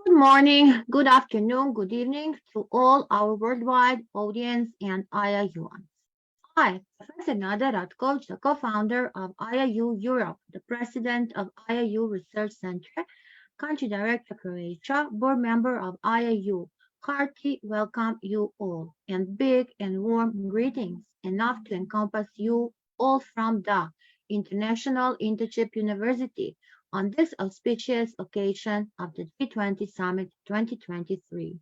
Good morning, good afternoon, good evening to all our worldwide audience and IIUans. I, Professor Nada Ratkovic, the co-founder of IIU Europe, the president of IIU Research Center, country director Croatia, board member of IIU, hearty welcome you all, and big and warm greetings, enough to encompass you all from the International Internship University on this auspicious occasion of the G20 Summit 2023.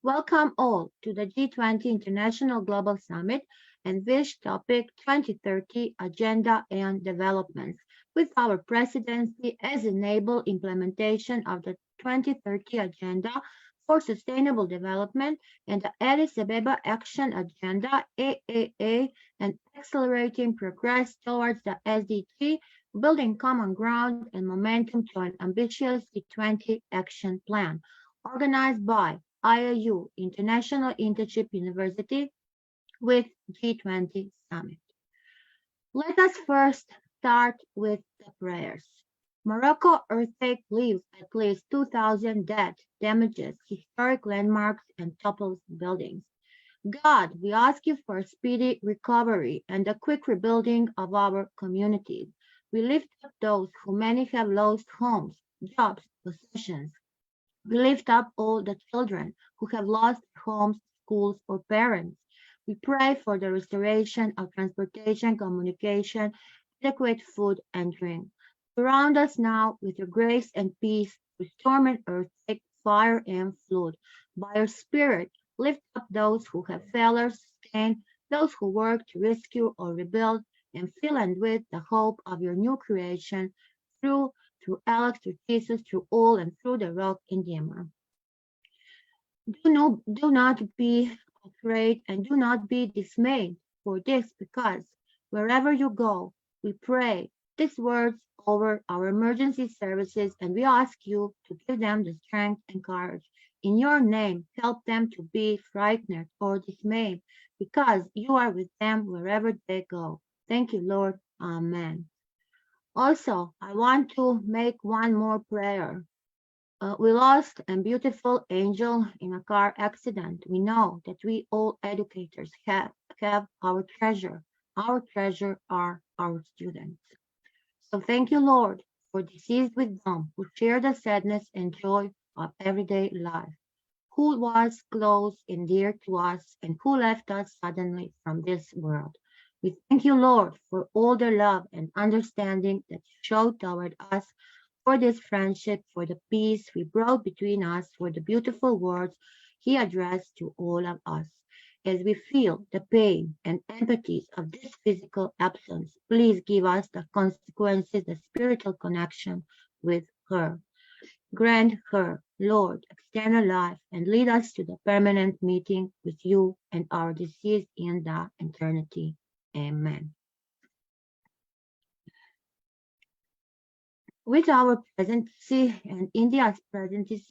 Welcome all to the G20 International Global Summit and WISH Topic 2030 Agenda and Developments, with our presidency as enable implementation of the 2030 Agenda for Sustainable Development and the Addis Ababa Action Agenda AAA and accelerating progress towards the SDG, building common ground and momentum to an ambitious G20 action plan organized by IIU International Internship University with G20 Summit. Let us first start with the prayers. Morocco earthquake leaves at least 2,000 dead, damages historic landmarks and topples buildings. God, we ask you for a speedy recovery and a quick rebuilding of our communities. We lift up those who many have lost homes, jobs, possessions. We lift up all the children who have lost homes, schools, or parents. We pray for the restoration of transportation, communication, adequate food, and drink. Surround us now with your grace and peace through storm and earthquake, fire and flood. By your Spirit, lift up those who have failures sustained, those who work to rescue or rebuild, and fill and with the hope of your new creation through Alex, through Jesus, through all, and through the rock in the Emma. Do not be afraid and do not be dismayed for this, because wherever you go, we pray these words over our emergency services, and we ask you to give them the strength and courage. In your name, help them to be frightened or dismayed, because you are with them wherever they go. Thank you, Lord. Amen. Also, I want to make one more prayer. We lost a beautiful angel in a car accident. We know that we all educators have our treasure. Our treasure are our students. So thank you, Lord, for deceased wisdom who share the sadness and joy of everyday life, who was close and dear to us, and who left us suddenly from this world. We thank you, Lord, for all the love and understanding that you showed toward us, for this friendship, for the peace we brought between us, for the beautiful words he addressed to all of us. As we feel the pain and empathies of this physical absence, please give us the consequences, the spiritual connection with her. Grant her, Lord, external life and lead us to the permanent meeting with you and our deceased in the eternity. Amen. With our presidency and India's presidency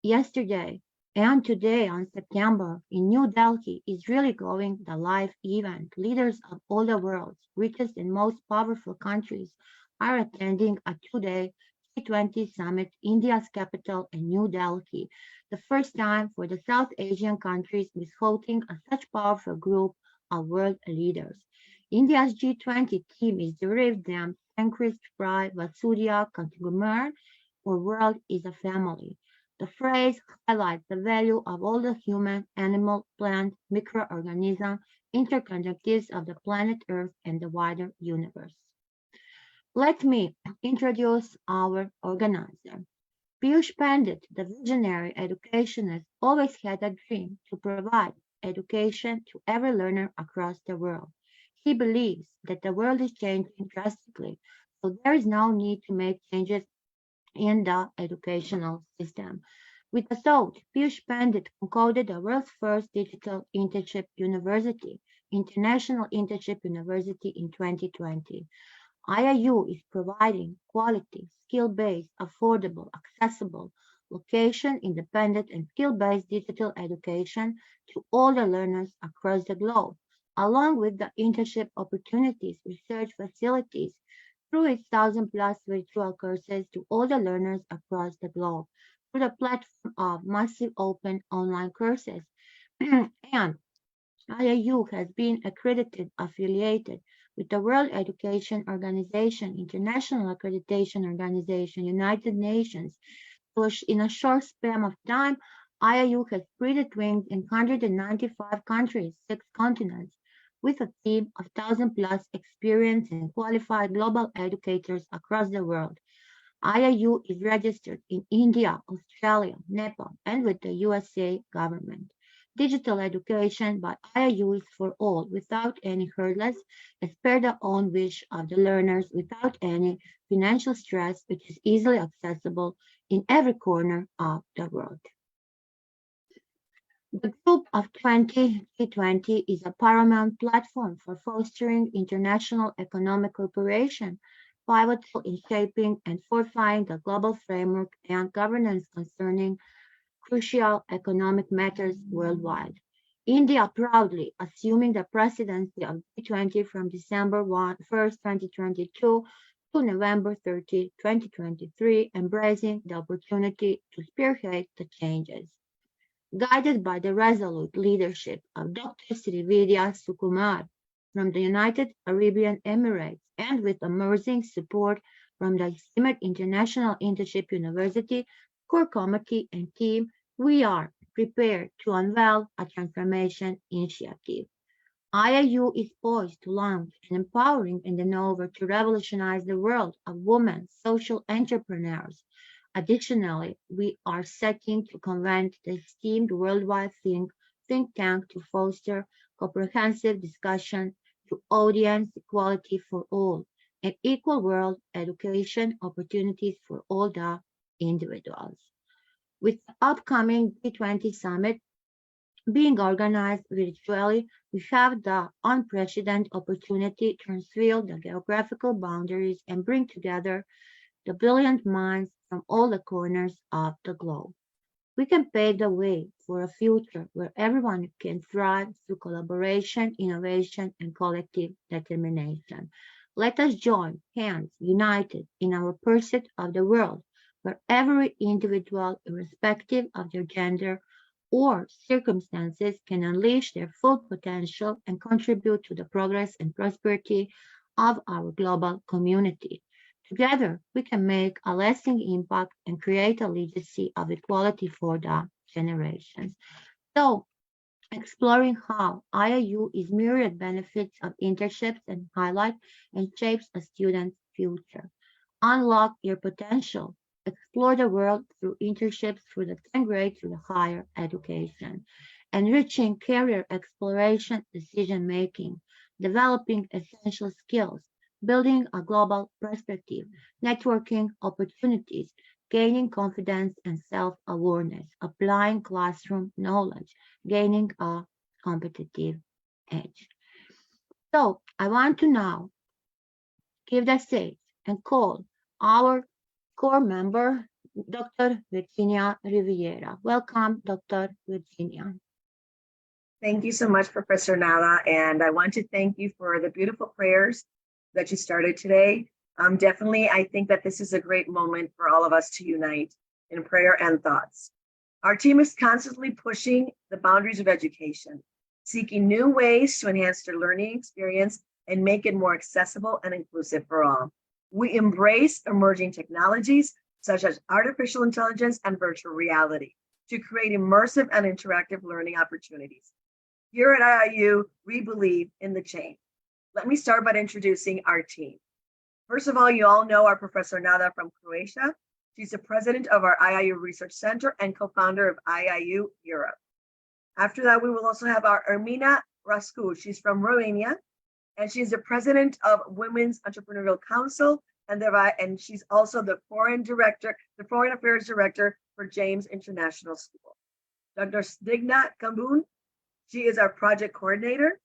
yesterday, and today on September in New Delhi is really going the live event. Leaders of all the world's richest and most powerful countries are attending a two-day G20 summit, India's capital in New Delhi, the first time for the South Asian countries is hosting such powerful group of world leaders. India's G20 team is derived from Sanskrit Prai Vasudhaiva Kutumbakam, or world is a family. The phrase highlights the value of all the human, animal, plant, microorganism, interconnectedness of the planet Earth and the wider universe. Let me introduce our organizer. Piyush Pandit, the visionary educationist, always had a dream to provide education to every learner across the world. He believes that the world is changing drastically, so there is no need to make changes in the educational system. With the thought, Piyush Pandit concocted the world's first digital internship university, International Internship University in 2020. IIU is providing quality, skill-based, affordable, accessible, location-independent, and skill-based digital education to all the learners across the globe, along with the internship opportunities, research facilities, through its 1,000+ virtual courses to all the learners across the globe. through the platform of massive open online courses. And llU has been affiliated with the World Education Organization, International Accreditation Organization, United Nations. So in a short span of time, llU has spread its wings in 195 countries, 6 continents, with a team of 1,000 plus experienced and qualified global educators across the world. llU is registered in India, Australia, Nepal, and with the USA government. Digital education by llU is for all, without any hurdles, as per the own wish of the learners, without any financial stress, which is easily accessible in every corner of the world. The Group of 20 G20 is a paramount platform for fostering international economic cooperation, pivotal in shaping and fortifying the global framework and governance concerning crucial economic matters worldwide. India proudly assuming the presidency of G20 from December 1st, 2022 to November 30, 2023, embracing the opportunity to spearhead the changes. Guided by the resolute leadership of Dr. Srividya Sukumar from the United Arabian Emirates and with emerging support from the esteemed International Internship University core committee and team, we are prepared to unveil a transformation initiative. llU is poised to launch an empowering endeavor to revolutionize the world of women social entrepreneurs. Additionally, we are seeking to convene the esteemed worldwide think tank to foster comprehensive discussion to audience equality for all and equal world education opportunities for all the individuals. With the upcoming G20 summit being organized virtually, we have the unprecedented opportunity to unveil the geographical boundaries and bring together the brilliant minds from all the corners of the globe. We can pave the way for a future where everyone can thrive through collaboration, innovation, and collective determination. Let us join hands united in our pursuit of the world where every individual, irrespective of their gender or circumstances, can unleash their full potential and contribute to the progress and prosperity of our global community. Together, we can make a lasting impact and create a legacy of equality for the generations. So, exploring how llU is myriad benefits of internships and highlight and shapes a student's future. Unlock your potential. Explore the world through internships through the 10th grade through the higher education. Enriching career exploration, decision making, developing essential skills, building a global perspective, networking opportunities, gaining confidence and self-awareness, applying classroom knowledge, gaining a competitive edge. So I want to now give the stage and call our core member, Dr. Virginia Riviera. Welcome, Dr. Virginia. Thank you so much, Professor Nala, and I want to thank you for the beautiful prayers that you started today. Definitely, I think that this is a great moment for all of us to unite in prayer and thoughts. Our team is constantly pushing the boundaries of education, seeking new ways to enhance their learning experience and make it more accessible and inclusive for all. We embrace emerging technologies such as artificial intelligence and virtual reality to create immersive and interactive learning opportunities. Here at llU, we believe in the change. Let me start by introducing our team. First of all, you all know our Professor Nada from Croatia. She's the president of our llU Research Center and co-founder of llU Europe. After that, we will also have our Ermina Rascu. She's from Romania, and she's the president of Women's Entrepreneurial Council, and she's also the foreign affairs director for James International School. Dr. Stigna Kambun, she is our project coordinator.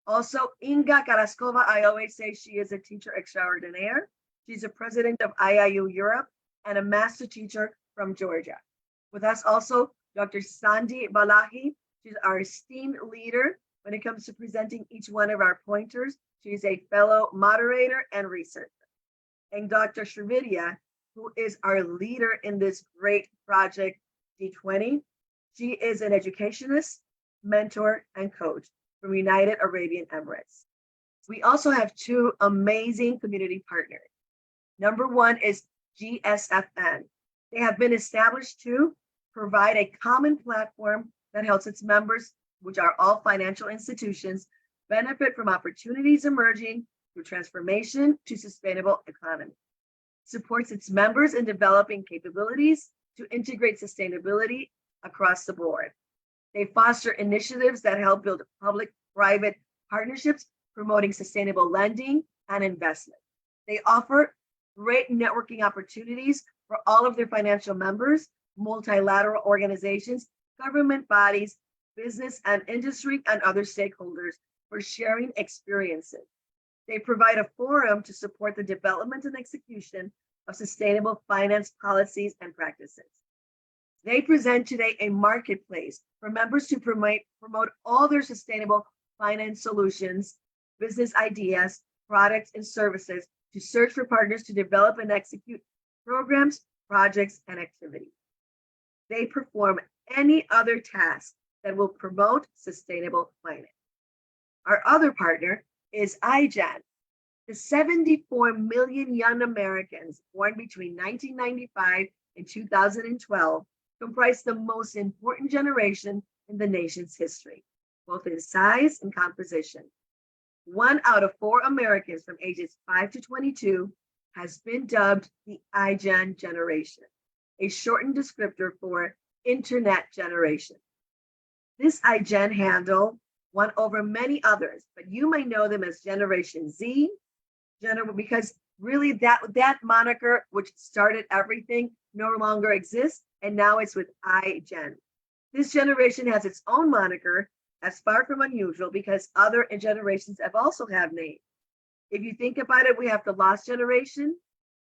Also, Inga Karaskova, I always say she is a teacher extraordinaire. She's the president of llU Europe and a master teacher from Georgia. With us also, Dr. Sandi Balahi. She's our esteemed leader when it comes to presenting each one of our pointers. She's a fellow moderator and researcher. And Dr. Srividya, who is our leader in this great project, G20. She is an educationist, mentor, and coach from United Arabian Emirates. We also have two amazing community partners. Number one is GSFN. They have been established to provide a common platform that helps its members, which are all financial institutions, benefit from opportunities emerging through transformation to sustainable economy. Supports its members in developing capabilities to integrate sustainability across the board. They foster initiatives that help build public-private partnerships, promoting sustainable lending and investment. They offer great networking opportunities for all of their financial members, multilateral organizations, government bodies, business and industry, and other stakeholders for sharing experiences. They provide a forum to support the development and execution of sustainable finance policies and practices. They present today a marketplace for members to promote all their sustainable finance solutions, business ideas, products, and services to search for partners to develop and execute programs, projects, and activities. They perform any other task that will promote sustainable finance. Our other partner is iGen. The 74 million young Americans born between 1995 and 2012 comprise the most important generation in the nation's history, both in size and composition. 1 out of 4 Americans from ages 5 to 22 has been dubbed the iGen generation, a shortened descriptor for internet generation. This iGen handle won over many others, but you may know them as Generation Z, because really that moniker, which started everything, no longer exists, and now it's with iGen. This generation has its own moniker, that's far from unusual because other generations have also have names. If you think about it, we have the lost generation,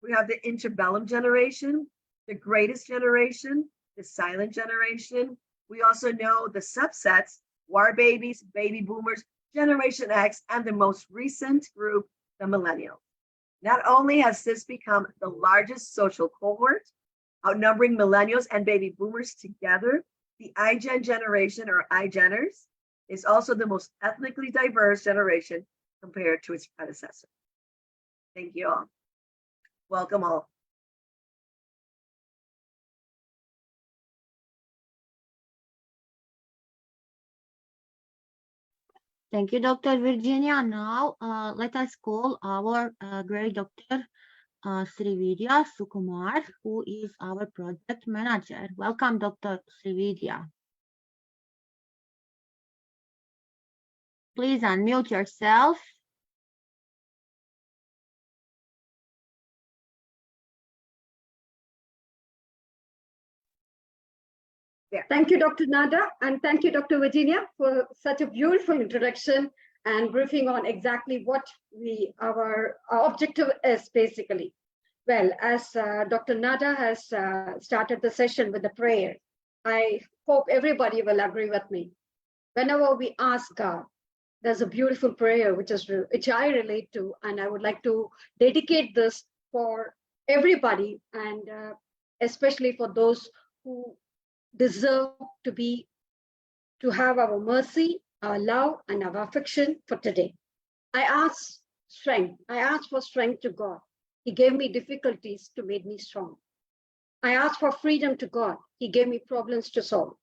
we have the interbellum generation, the greatest generation, the silent generation. We also know the subsets, war babies, baby boomers, Generation X, and the most recent group, the millennials. Not only has this become the largest social cohort, outnumbering millennials and baby boomers together, the iGen generation, or iGeners, is also the most ethnically diverse generation compared to its predecessor. Thank you all. Welcome all. Thank you, Dr. Virginia. Now, let us call our great Dr. Srividya Sukumar, who is our project manager. Welcome, Dr. Srividya. Please unmute yourself. Thank you, Dr. Nada, and thank you, Dr. Virginia, for such a beautiful introduction and briefing on exactly what our objective is, basically. Well, as Dr. Nada has started the session with a prayer, I hope everybody will agree with me. Whenever we ask God, there's a beautiful prayer which I relate to, and I would like to dedicate this for everybody, and especially for those who deserve to have our mercy, our love, and our affection for today. I ask strength. I ask for strength to God. He gave me difficulties to make me strong. I ask for freedom to God. He gave me problems to solve.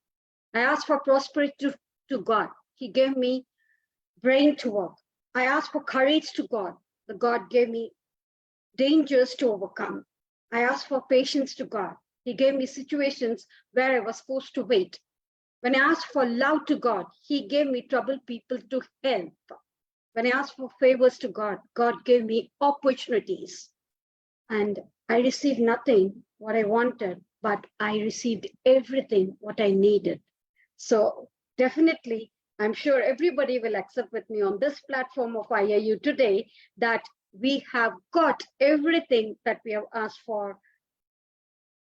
I ask for prosperity to God. He gave me brain to work. I ask for courage to God. The God gave me dangers to overcome. I ask for patience to God. He gave me situations where I was supposed to wait. When I asked for love to God, He gave me troubled people to help. When I asked for favors to God, God gave me opportunities. And I received nothing what I wanted, but I received everything what I needed. So definitely, I'm sure everybody will accept with me on this platform of IIU today that we have got everything that we have asked for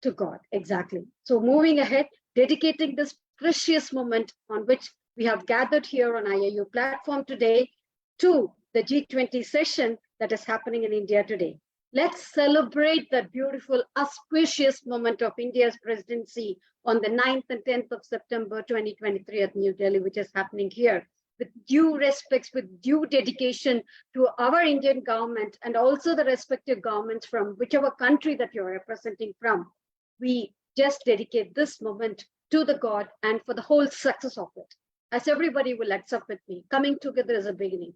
to God, exactly. So moving ahead, dedicating this precious moment on which we have gathered here on IIU platform today to the G20 session that is happening in India today. Let's celebrate that beautiful, auspicious moment of India's presidency on the 9th and 10th of September 2023 at New Delhi, which is happening here, with due respects, with due dedication to our Indian government and also the respective governments from whichever country that you're representing from. We just dedicate this moment to the God and for the whole success of it. As everybody will accept with me, coming together is a beginning.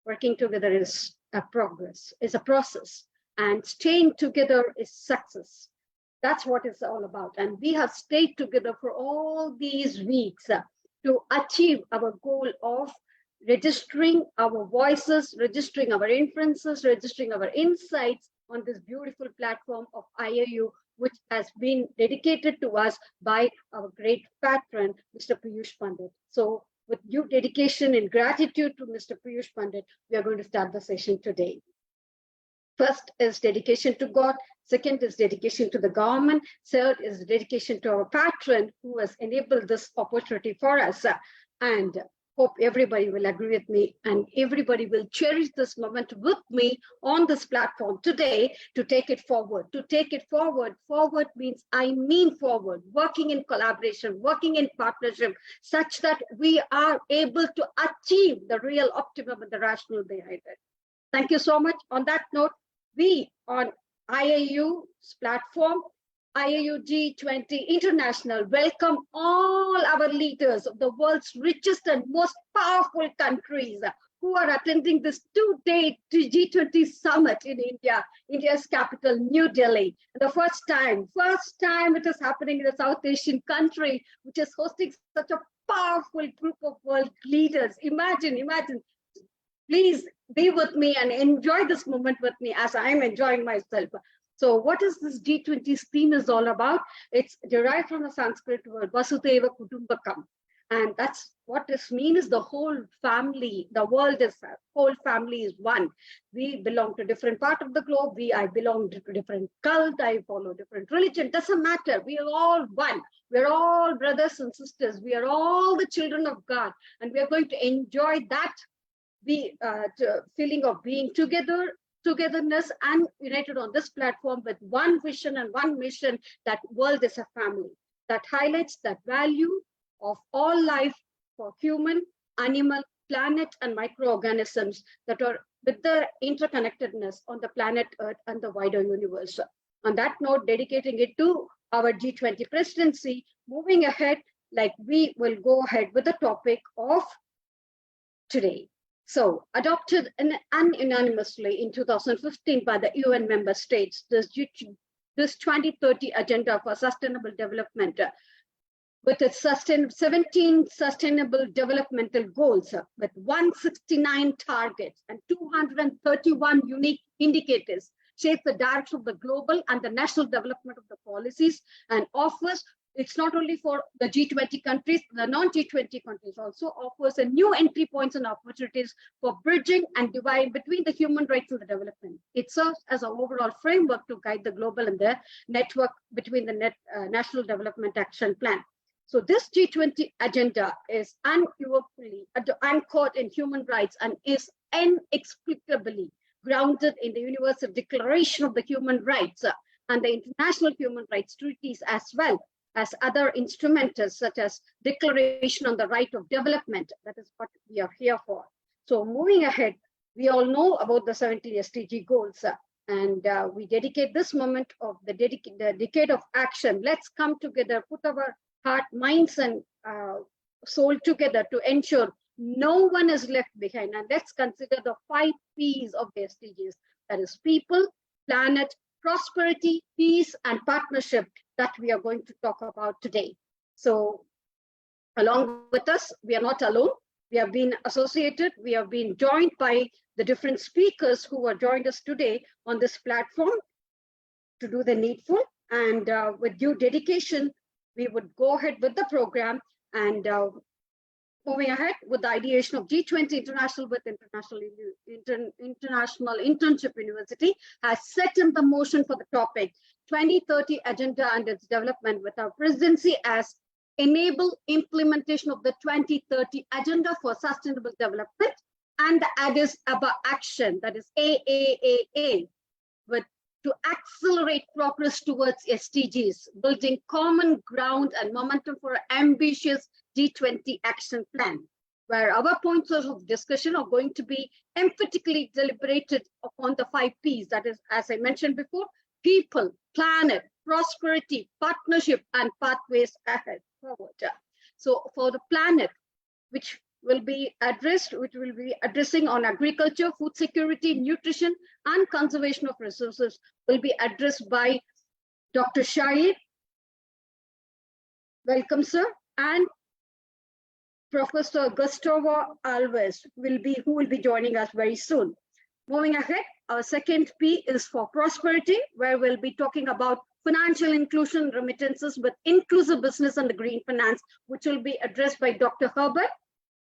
Working together is a progress, is a process. And staying together is success. That's what it's all about. And we have stayed together for all these weeks to achieve our goal of registering our voices, registering our inferences, registering our insights on this beautiful platform of llU, which has been dedicated to us by our great patron, Mr. Piyush Pandit. So with due dedication and gratitude to Mr. Piyush Pandit, we are going to start the session today. First is dedication to God. Second is dedication to the government. Third is dedication to our patron who has enabled this opportunity for us. And hope everybody will agree with me and everybody will cherish this moment with me on this platform today to take it forward. To take it forward, forward means I mean forward, working in collaboration, working in partnership, such that we are able to achieve the real optimum and the rationale behind it. Thank you so much. On that note, we on llU's platform, llU G20 International, welcome all our leaders of the world's richest and most powerful countries who are attending this two-day G20 summit in India, India's capital, New Delhi. The first time it is happening in a South Asian country, which is hosting such a powerful group of world leaders. Imagine. Please be with me and enjoy this moment with me as I'm enjoying myself. So what is this G20's theme is all about? It's derived from the Sanskrit word Vasudhaiva Kutumbakam. And that's what this means is the whole family, the world is, whole family is one. We belong to different part of the globe. I belong to different cult. I follow different religion. Doesn't matter. We are all one. We're all brothers and sisters. We are all the children of God. And we are going to enjoy that feeling of being togetherness and united on this platform with one vision and one mission, that world is a family. That highlights that value of all life for human, animal, planet, and microorganisms that are with their interconnectedness on the planet Earth and the wider universe. On that note, dedicating it to our G20 presidency, moving ahead, like we will go ahead with the topic of today. So, adopted unanimously in 2015 by the UN member states, this 2030 Agenda for Sustainable Development, with its 17 Sustainable Developmental Goals, with 169 targets and 231 unique indicators, shapes the direction of the global and the national development of the policies and offers. It's not only for the G20 countries, the non-G20 countries also offers a new entry points and opportunities for bridging and dividing between the human rights and the development. It serves as an overall framework to guide the global and the network between the National Development Action Plan. So this G20 agenda is unequivocally anchored in human rights and is inexplicably grounded in the Universal Declaration of the Human Rights and the international human rights treaties, as well as other instruments such as Declaration on the Right of Development. That is what we are here for. So moving ahead, we all know about the 17 SDG goals, and we dedicate this moment of the decade of action. Let's come together, put our heart, minds, and soul together to ensure no one is left behind. And let's consider the 5 P's of the SDGs. That is people, planet, prosperity, peace, and partnership that we are going to talk about today. So along with us, we are not alone. We have been associated, we have been joined by the different speakers who are joined us today on this platform to do the needful. And with due dedication, we would go ahead with the program and moving ahead with the ideation of G20 International with International Internship University has set in the motion for the topic 2030 Agenda and its development, with our presidency as enable implementation of the 2030 Agenda for Sustainable Development and the Addis Ababa Action, that is AAAA, with to accelerate progress towards SDGs, building common ground and momentum for an ambitious G20 action plan, where our points of discussion are going to be emphatically deliberated upon the 5 Ps. That is, as I mentioned before, people, planet, prosperity, partnership, and pathways ahead forward. So for the planet, which will be addressing on agriculture, food security, nutrition, and conservation of resources, will be addressed by Dr. Shahid. Welcome, sir. And Professor Gustavo Alves who will be joining us very soon. Moving ahead, our second P is for prosperity, where we'll be talking about financial inclusion, remittances with inclusive business and the green finance, which will be addressed by Dr. Herbert.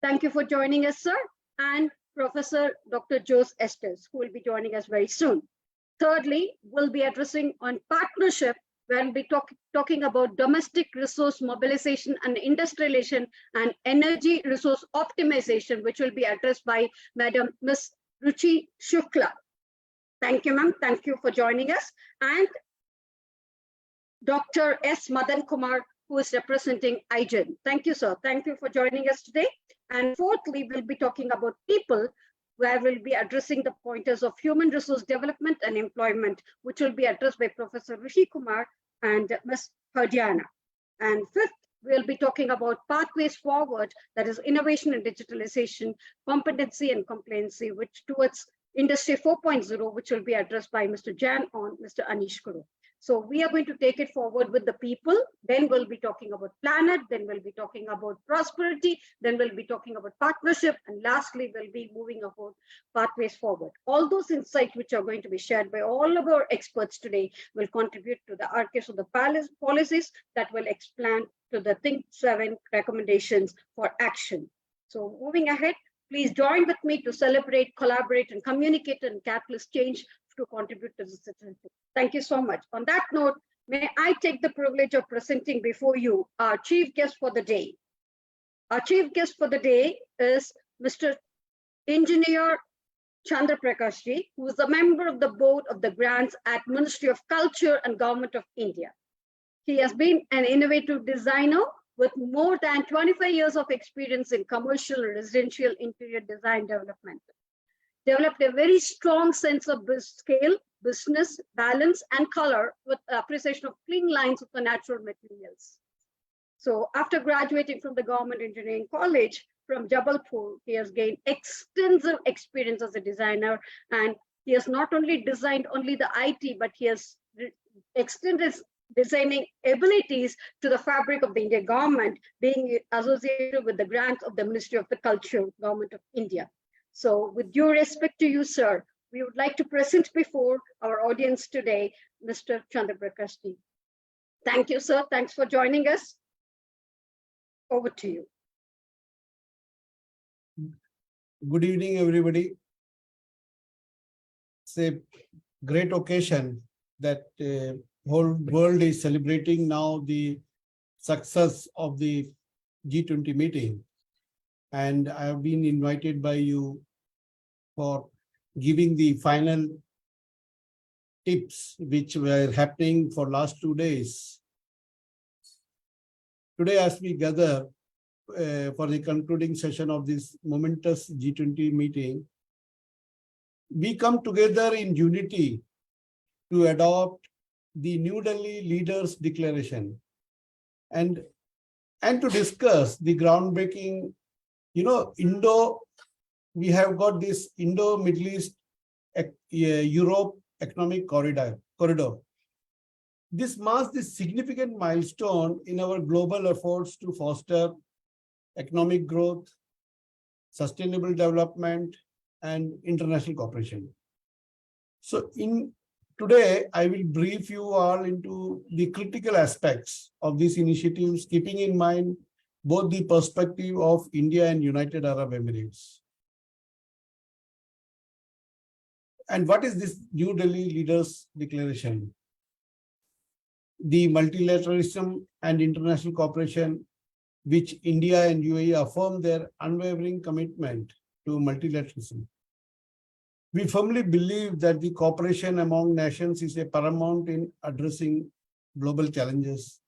Thank you for joining us, sir. And Professor Dr. Jose Estes, who will be joining us very soon. Thirdly, we'll be addressing on partnership, where we'll be talking about domestic resource mobilization and industrialization and energy resource optimization, which will be addressed by Madam Ms. Ruchi Shukla. Thank you, ma'am. Thank you for joining us. And Dr. S. Madan Kumar, who is representing IGEN. Thank you, sir. Thank you for joining us today. And fourthly, we'll be talking about people, where we'll be addressing the pointers of human resource development and employment, which will be addressed by Professor Rishi Kumar and Ms. Hardiana. And fifth, we'll be talking about pathways forward, that is innovation and digitalization, competency and compliancy, which towards Industry 4.0, which will be addressed by Mr. Jan on Mr. Anish Kuru. So we are going to take it forward with the people, then we'll be talking about planet, then we'll be talking about prosperity, then we'll be talking about partnership, and lastly, we'll be moving about pathways forward. All those insights which are going to be shared by all of our experts today will contribute to the archives of the policies that will expand to the Think 7 recommendations for action. So moving ahead, please join with me to celebrate, collaborate, and communicate and catalyst change to contribute to the citizenship. Thank you so much. On that note, may I take the privilege of presenting before you our chief guest for the day. Our chief guest for the day is Mr. Engineer Chandra Prakash Ji, who is a member of the board of the grants at Ministry of Culture and Government of India. He has been an innovative designer with more than 25 years of experience in commercial and residential interior design development. Developed a very strong sense of scale, business, balance, and color with appreciation of clean lines of the natural materials. So after graduating from the Government Engineering College from Jabalpur, he has gained extensive experience as a designer, and he has not only designed only the IT, but he has extended his designing abilities to the fabric of the Indian government, being associated with the grants of the Ministry of the Culture, Government of India. So with due respect to you, sir, we would like to present before our audience today, Mr. Chandra Prakash Ji. Thank you, sir. Thanks for joining us. Over to you. Good evening, everybody. It's a great occasion that whole world is celebrating now the success of the G20 meeting. And I have been invited by you for giving the final tips which were happening for last 2 days. Today, as we gather for the concluding session of this momentous G20 meeting, we come together in unity to adopt the New Delhi Leaders Declaration and to discuss the groundbreaking, we have got this Indo-Middle East Europe economic corridor. This marks the significant milestone in our global efforts to foster economic growth, sustainable development, and international cooperation. So today, I will brief you all into the critical aspects of these initiatives, keeping in mind both the perspective of India and United Arab Emirates. And what is this New Delhi Leaders Declaration? The multilateralism and international cooperation, which India and UAE affirm their unwavering commitment to multilateralism. We firmly believe that the cooperation among nations is a paramount in addressing global challenges.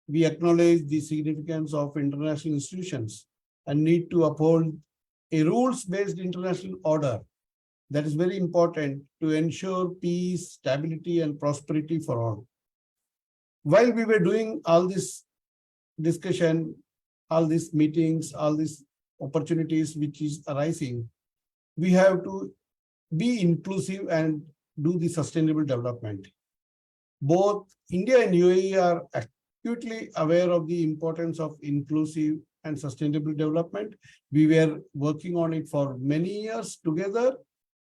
We acknowledge the significance of international institutions and need to uphold a rules-based international order that is very important to ensure peace, stability, and prosperity for all. While we were doing all this discussion, all these meetings, all these opportunities which is arising, we have to be inclusive and do the sustainable development. Both India and UAE are acutely aware of the importance of inclusive and sustainable development. We were working on it for many years together,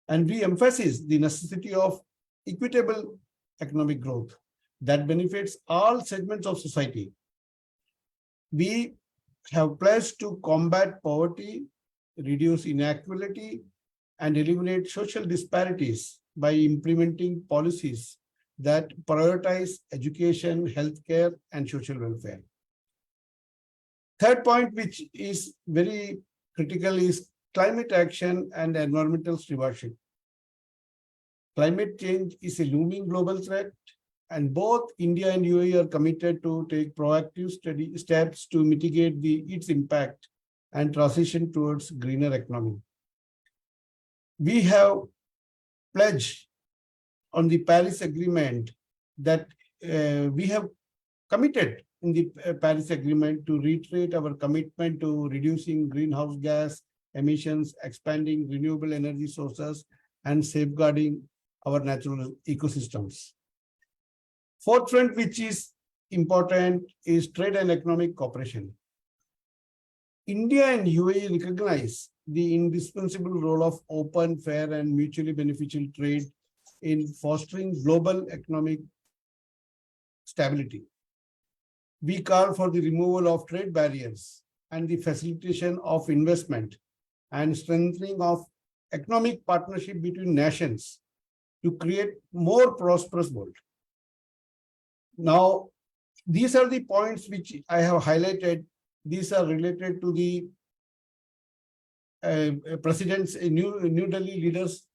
and we emphasize the necessity of equitable economic growth that benefits all segments of society. We have pledged to combat poverty, reduce inequality, and eliminate social disparities by implementing policies that prioritize education, healthcare, and social welfare. Third point, which is very critical, is climate action and environmental stewardship. Climate change is a looming global threat, and both India and UAE are committed to take proactive steps to mitigate its impact and transition towards greener economy. We have pledged on the Paris Agreement that we have committed in the Paris Agreement to reiterate our commitment to reducing greenhouse gas emissions, expanding renewable energy sources, and safeguarding our natural ecosystems. Fourth front, which is important, is trade and economic cooperation. India and UAE recognize the indispensable role of open, fair, and mutually beneficial trade in fostering global economic stability. We call for the removal of trade barriers and the facilitation of investment and strengthening of economic partnership between nations to create more prosperous world. Now, these are the points which I have highlighted. These are related to the President's New Delhi leaders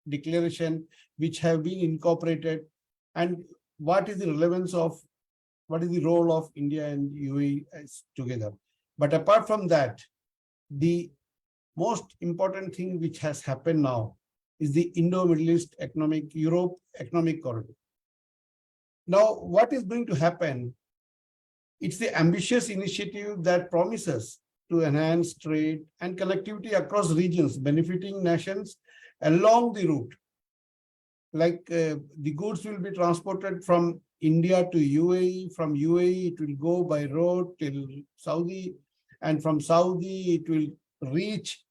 declaration, which have been incorporated, and what is the relevance of, what is the role of India and UAE together. But apart from that, the most important thing which has happened now is the Indo-Middle East Europe economic corridor. Now, what is going to happen? It's the ambitious initiative that promises to enhance trade and connectivity across regions, benefiting nations along the route. Like the goods will be transported from India to UAE, from UAE it will go by road till Saudi, and from Saudi it will reach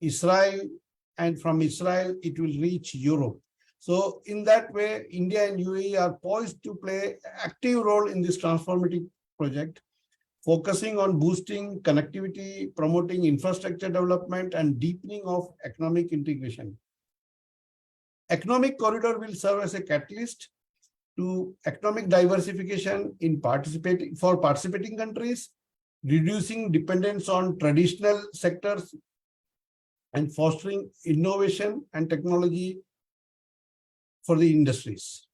Israel, and from Israel it will reach Europe. So in that way, India and UAE are poised to play an active role in this transformative project, focusing on boosting connectivity, promoting infrastructure development, and deepening of economic integration. Economic corridor will serve as a catalyst to economic diversification in participating countries, reducing dependence on traditional sectors, and fostering innovation and technology for the industries.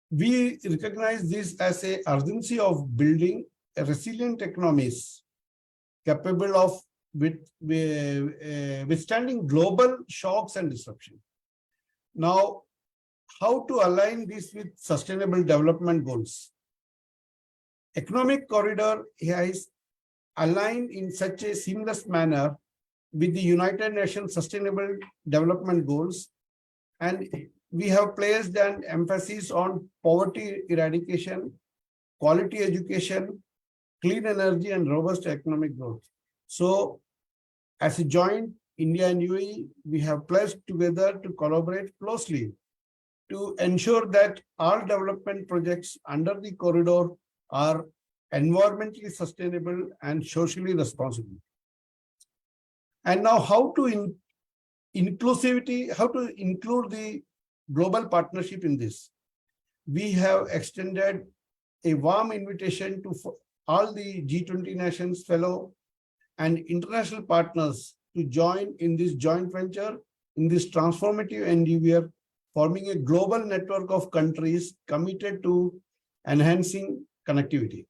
We recognize this as an urgency of building a resilient economies capable of withstanding global shocks and disruption. Now, how to align this with sustainable development goals? Economic corridor is aligned in such a seamless manner with the United Nations Sustainable Development Goals, and we have placed an emphasis on poverty eradication, quality education, clean energy, and robust economic growth. So, as a joint India and UAE, we have pledged together to collaborate closely to ensure that all development projects under the corridor are environmentally sustainable and socially responsible. And now, how to include the global partnership in this? We have extended a warm invitation to all the G20 nations fellow and international partners to join in this joint venture in this transformative endeavor, forming a global network of countries committed to enhancing connectivity.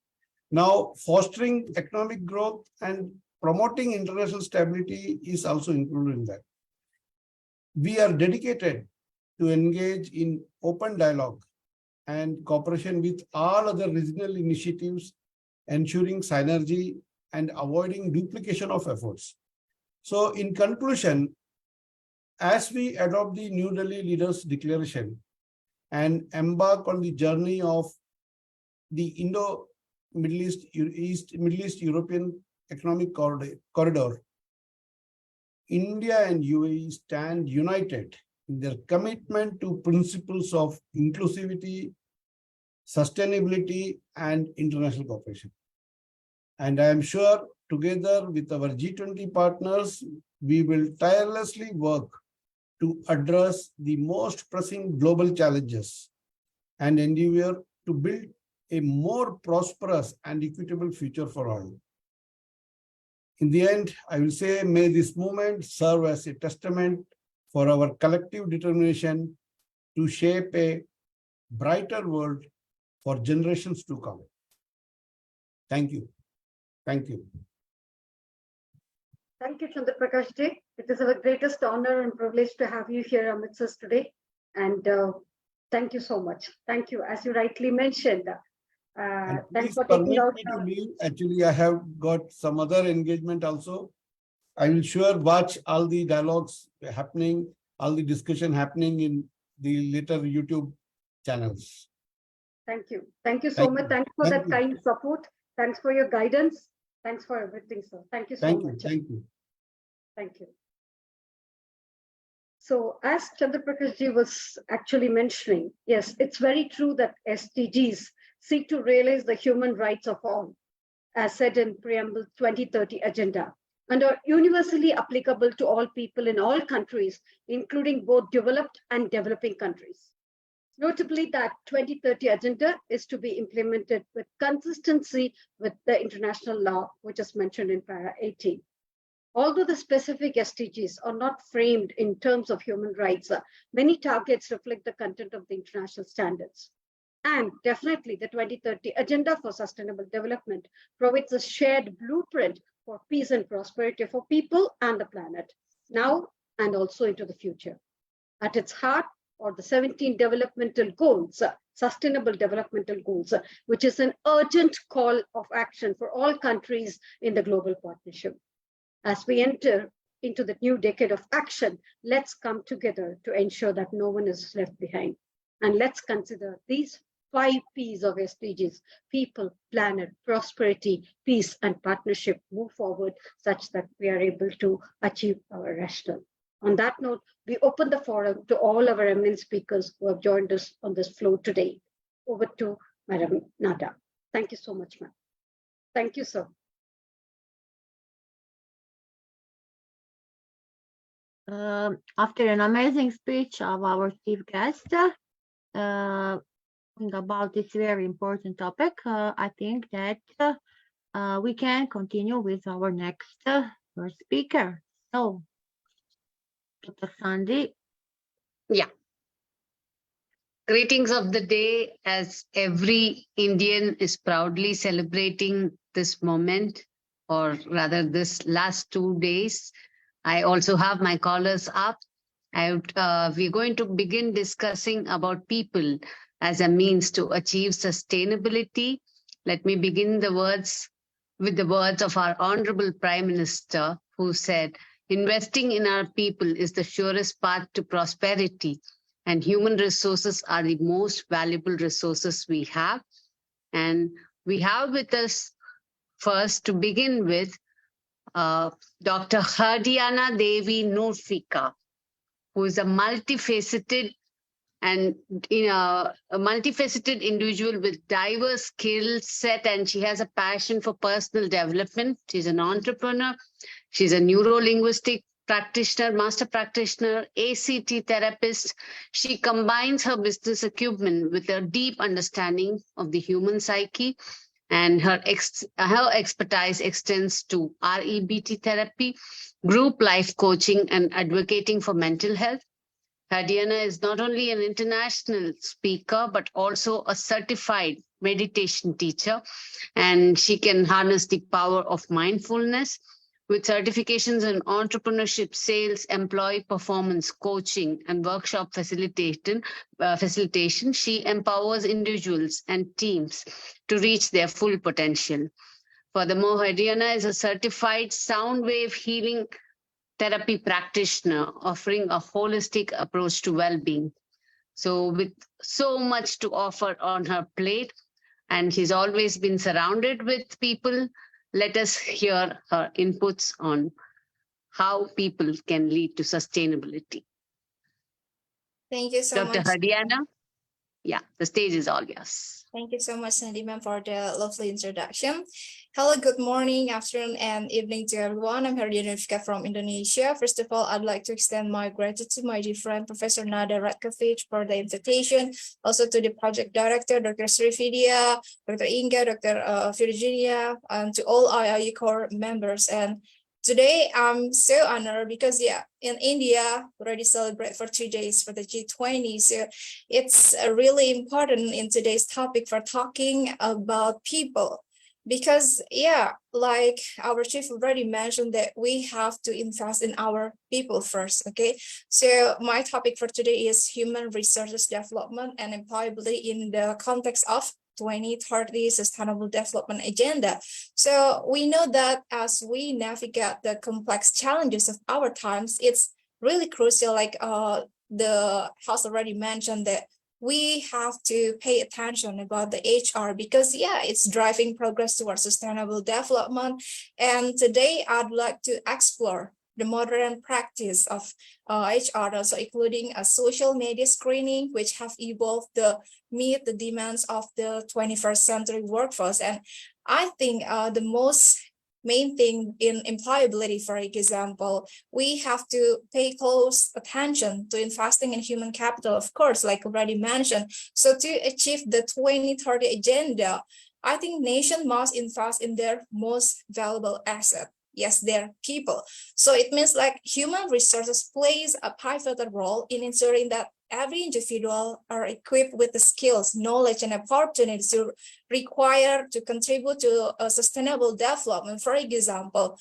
Now, fostering economic growth and promoting international stability is also included in that. We are dedicated to engage in open dialogue and cooperation with all other regional initiatives, ensuring synergy and avoiding duplication of efforts. So in conclusion, as we adopt the New Delhi Leaders Declaration and embark on the journey of the Middle East European Economic Corridor, India and UAE stand united in their commitment to principles of inclusivity, sustainability, and international cooperation. And I am sure together with our G20 partners, we will tirelessly work to address the most pressing global challenges and endeavor to build a more prosperous and equitable future for all. In the end, I will say, may this movement serve as a testament for our collective determination to shape a brighter world for generations to come. Thank you. Thank you. Thank you, Chandra Prakash Ji. It is our greatest honor and privilege to have you here amidst us today. And thank you so much. Thank you. As you rightly mentioned, thanks for taking out. Actually, I have got some other engagement also. I will sure watch all the dialogues happening, all the discussion happening in the later YouTube channels. Thank you. Thank you so much. Thanks for that kind support. Thanks for your guidance. Thanks for everything, sir. Thank you so much. Thank you. Thank you. So as Chandra Prakash Ji was actually mentioning, yes, it's very true that SDGs seek to realize the human rights of all, as said in Preamble 2030 Agenda, and are universally applicable to all people in all countries, including both developed and developing countries. Notably, that 2030 Agenda is to be implemented with consistency with the international law, which is mentioned in Para 18. Although the specific SDGs are not framed in terms of human rights, many targets reflect the content of the international standards. And definitely the 2030 Agenda for Sustainable Development provides a shared blueprint for peace and prosperity for people and the planet, now and also into the future. At its heart are the 17 developmental goals, sustainable developmental goals, which is an urgent call of action for all countries in the global partnership. As we enter into the new decade of action, let's come together to ensure that no one is left behind. And let's consider these 5 P's of SDGs: people, planet, prosperity, peace, and partnership move forward such that we are able to achieve our rational. On that note, we open the forum to all our eminent speakers who have joined us on this floor today. Over to Madam Nada. Thank you so much, ma'am. Thank you, sir. After an amazing speech of our chief guest about this very important topic, I think that we can continue with our next first speaker. So, Dr. Sandy. Yeah. Greetings of the day, as every Indian is proudly celebrating this moment, or rather this last 2 days. I also have my callers up. We're going to begin discussing about people as a means to achieve sustainability. Let me begin with the words of our Honorable Prime Minister, who said, "Investing in our people is the surest path to prosperity, and human resources are the most valuable resources we have." And we have with us first, to begin with, Dr. Hardiana Devi Nurfika, who is a multifaceted individual with diverse skill set, and she has a passion for personal development. She's an entrepreneur. She's a neuro-linguistic practitioner, master practitioner, ACT therapist. She combines her business acumen with a deep understanding of the human psyche. and her expertise extends to REBT therapy, group life coaching, and advocating for mental health. Hadiana is not only an international speaker, but also a certified meditation teacher, and she can harness the power of mindfulness. With certifications in entrepreneurship, sales, employee performance coaching, and workshop facilitation, she empowers individuals and teams to reach their full potential. Furthermore, Hadiana is a certified sound wave healing therapy practitioner, offering a holistic approach to well-being. So with so much to offer on her plate, and she's always been surrounded with people, let us hear her inputs on how people can lead to sustainability. Thank you so Dr. much. Hadiana, yeah, the stage is all yours. Thank you so much, Sandy ma'am, for the lovely introduction. Hello, good morning, afternoon, and evening to everyone. I'm Hadiana from Indonesia. First of all, I'd like to extend my gratitude to my dear friend, Professor Nada Ratkovic, for the invitation. Also to the project director, Dr. Srividya, Dr. Inga, Dr. Virginia, and to all IIU core members. And today, I'm so honored because, in India, we already celebrate for 2 days for the G20. So it's really important in today's topic for talking about people. Because, like our chief already mentioned that we have to invest in our people first, okay? So my topic for today is human resources development and employability in the context of 2030 Sustainable Development Agenda. So we know that as we navigate the complex challenges of our times, it's really crucial, like the house already mentioned, that we have to pay attention about the HR because, it's driving progress towards sustainable development. And today I'd like to explore the modern practice of HR, also including a social media screening, which have evolved to meet the demands of the 21st century workforce. And I think the most main thing in employability, for example, we have to pay close attention to investing in human capital, of course, like already mentioned. So to achieve the 2030 agenda, I think nations must invest in their most valuable asset. Yes, their people. So it means like human resources plays a pivotal role in ensuring that every individual are equipped with the skills, knowledge, and opportunities required to contribute to a sustainable development. For example,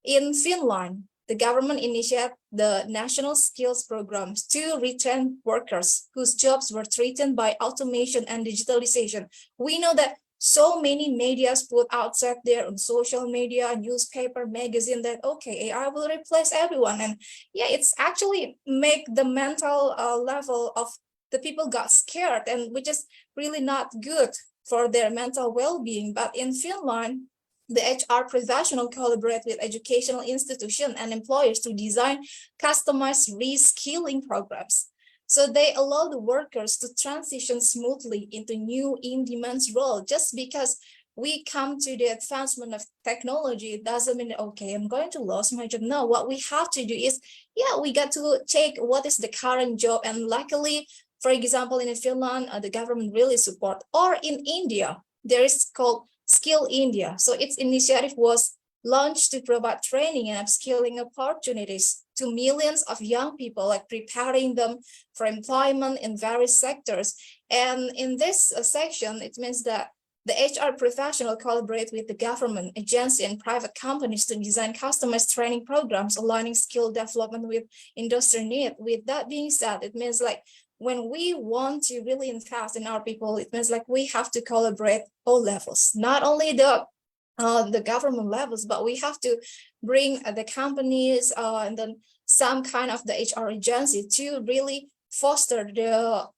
in Finland, the government initiated the national skills programs to retrain workers whose jobs were threatened by automation and digitalization. We know that so many medias put outside there on social media, newspaper, magazine that, okay, AI will replace everyone. And it's actually make the mental level of the people got scared, and which is really not good for their mental well-being. But in Finland, the HR professional collaborate with educational institutions and employers to design customized reskilling programs. So they allow the workers to transition smoothly into new in-demand role. Just because we come to the advancement of technology, it doesn't mean, okay, I'm going to lose my job. No, what we have to do is, we got to check what is the current job. And luckily, for example, in Finland, the government really support. Or in India, there is called Skill India. So its initiative was launched to provide training and upskilling opportunities to millions of young people, like preparing them for employment in various sectors. And in this section, it means that the HR professional collaborate with the government, agency, and private companies to design customized training programs, aligning skill development with industry need. With that being said, it means like when we want to really invest in our people, it means like we have to collaborate all levels, not only the government levels, but we have to bring the companies and then some kind of the HR agency to really foster the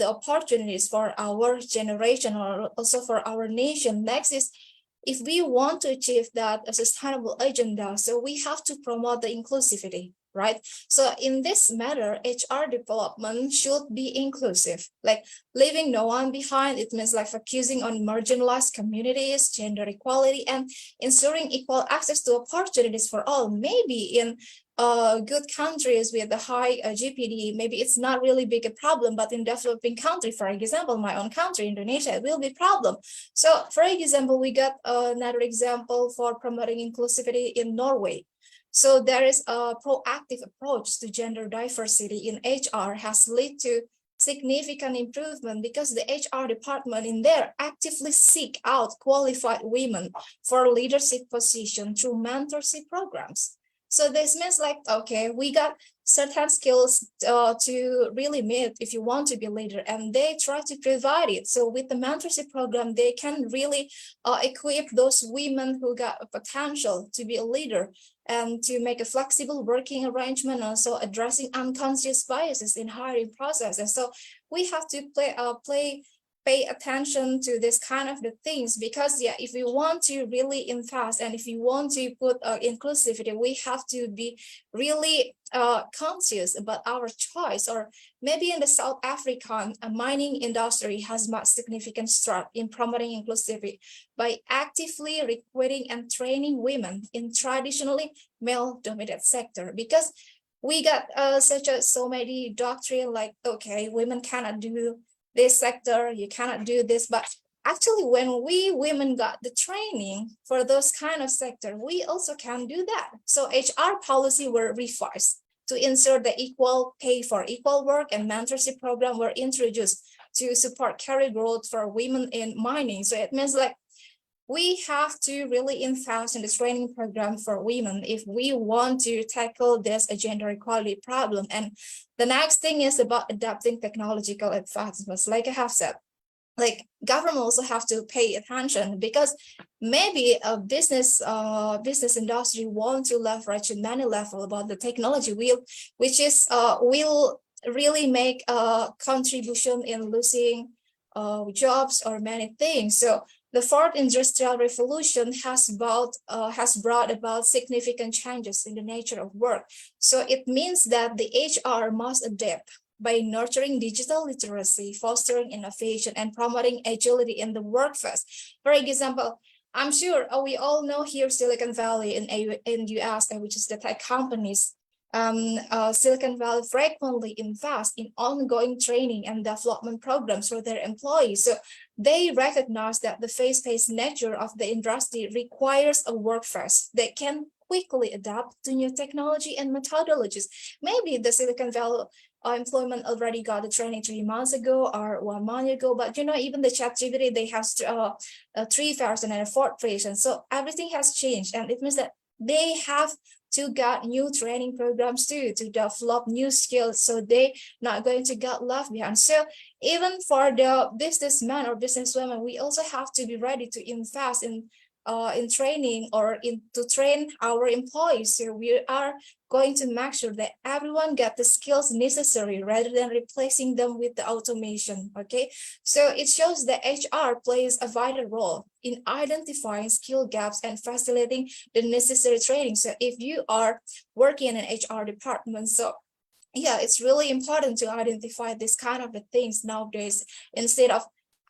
opportunities for our generation or also for our nation. Next is, if we want to achieve that a sustainable agenda, so we have to promote the inclusivity. right? So in this matter, HR development should be inclusive, like leaving no one behind. It means like focusing on marginalized communities, gender equality, and ensuring equal access to opportunities for all. Maybe in good countries with a high GPD, maybe it's not really big a problem, but in developing country, for example, my own country, Indonesia, it will be a problem. So for example, we got another example for promoting inclusivity in Norway. So there is a proactive approach to gender diversity in HR has led to significant improvement because the HR department in there actively seek out qualified women for leadership position through mentorship programs. So this means like, okay, we got certain skills to really meet if you want to be a leader, and they try to provide it. So with the mentorship program, they can really equip those women who got a potential to be a leader and to make a flexible working arrangement, also addressing unconscious biases in hiring processes. So we have to pay attention to this kind of the things, because yeah, if we want to really invest and if we want to put inclusivity, we have to be really conscious about our choice. Or maybe in the South African mining industry has much significant strides in promoting inclusivity by actively recruiting and training women in traditionally male-dominated sector, because we got so many doctrine like, okay, women cannot do this sector, you cannot do this. But actually, when we women got the training for those kind of sector, we also can do that. So HR policy were revised to ensure the equal pay for equal work, and mentorship program were introduced to support career growth for women in mining. So it means like we have to really invest in the training program for women if we want to tackle this gender equality problem. And the next thing is about adapting technological advancements. Like I have said, like government also have to pay attention, because maybe a business industry want to leverage in many level about the technology will really make a contribution in losing jobs or many things. So the fourth industrial revolution has brought about significant changes in the nature of work. So it means that the HR must adapt by nurturing digital literacy, fostering innovation, and promoting agility in the workforce. For example, I'm sure we all know here Silicon Valley in US, which is the tech companies. Silicon Valley frequently invest in ongoing training and development programs for their employees. So they recognize that the fast-paced nature of the industry requires a workforce that can quickly adapt to new technology and methodologies. Maybe the Silicon Valley employment already got the training 3 months ago or 1 month ago, but you know, even the ChatGPT, they have 3 version and a 4th version. So everything has changed, and it means that they have to get new training programs too, to develop new skills, so they not going to get left behind. So even for the businessman or businesswoman, we also have to be ready to invest in training or to train our employees. So we are going to make sure that everyone get the skills necessary rather than replacing them with the automation. Okay, so it shows that HR plays a vital role in identifying skill gaps and facilitating the necessary training. So if you are working in an HR department, so yeah, it's really important to identify this kind of the things nowadays, instead of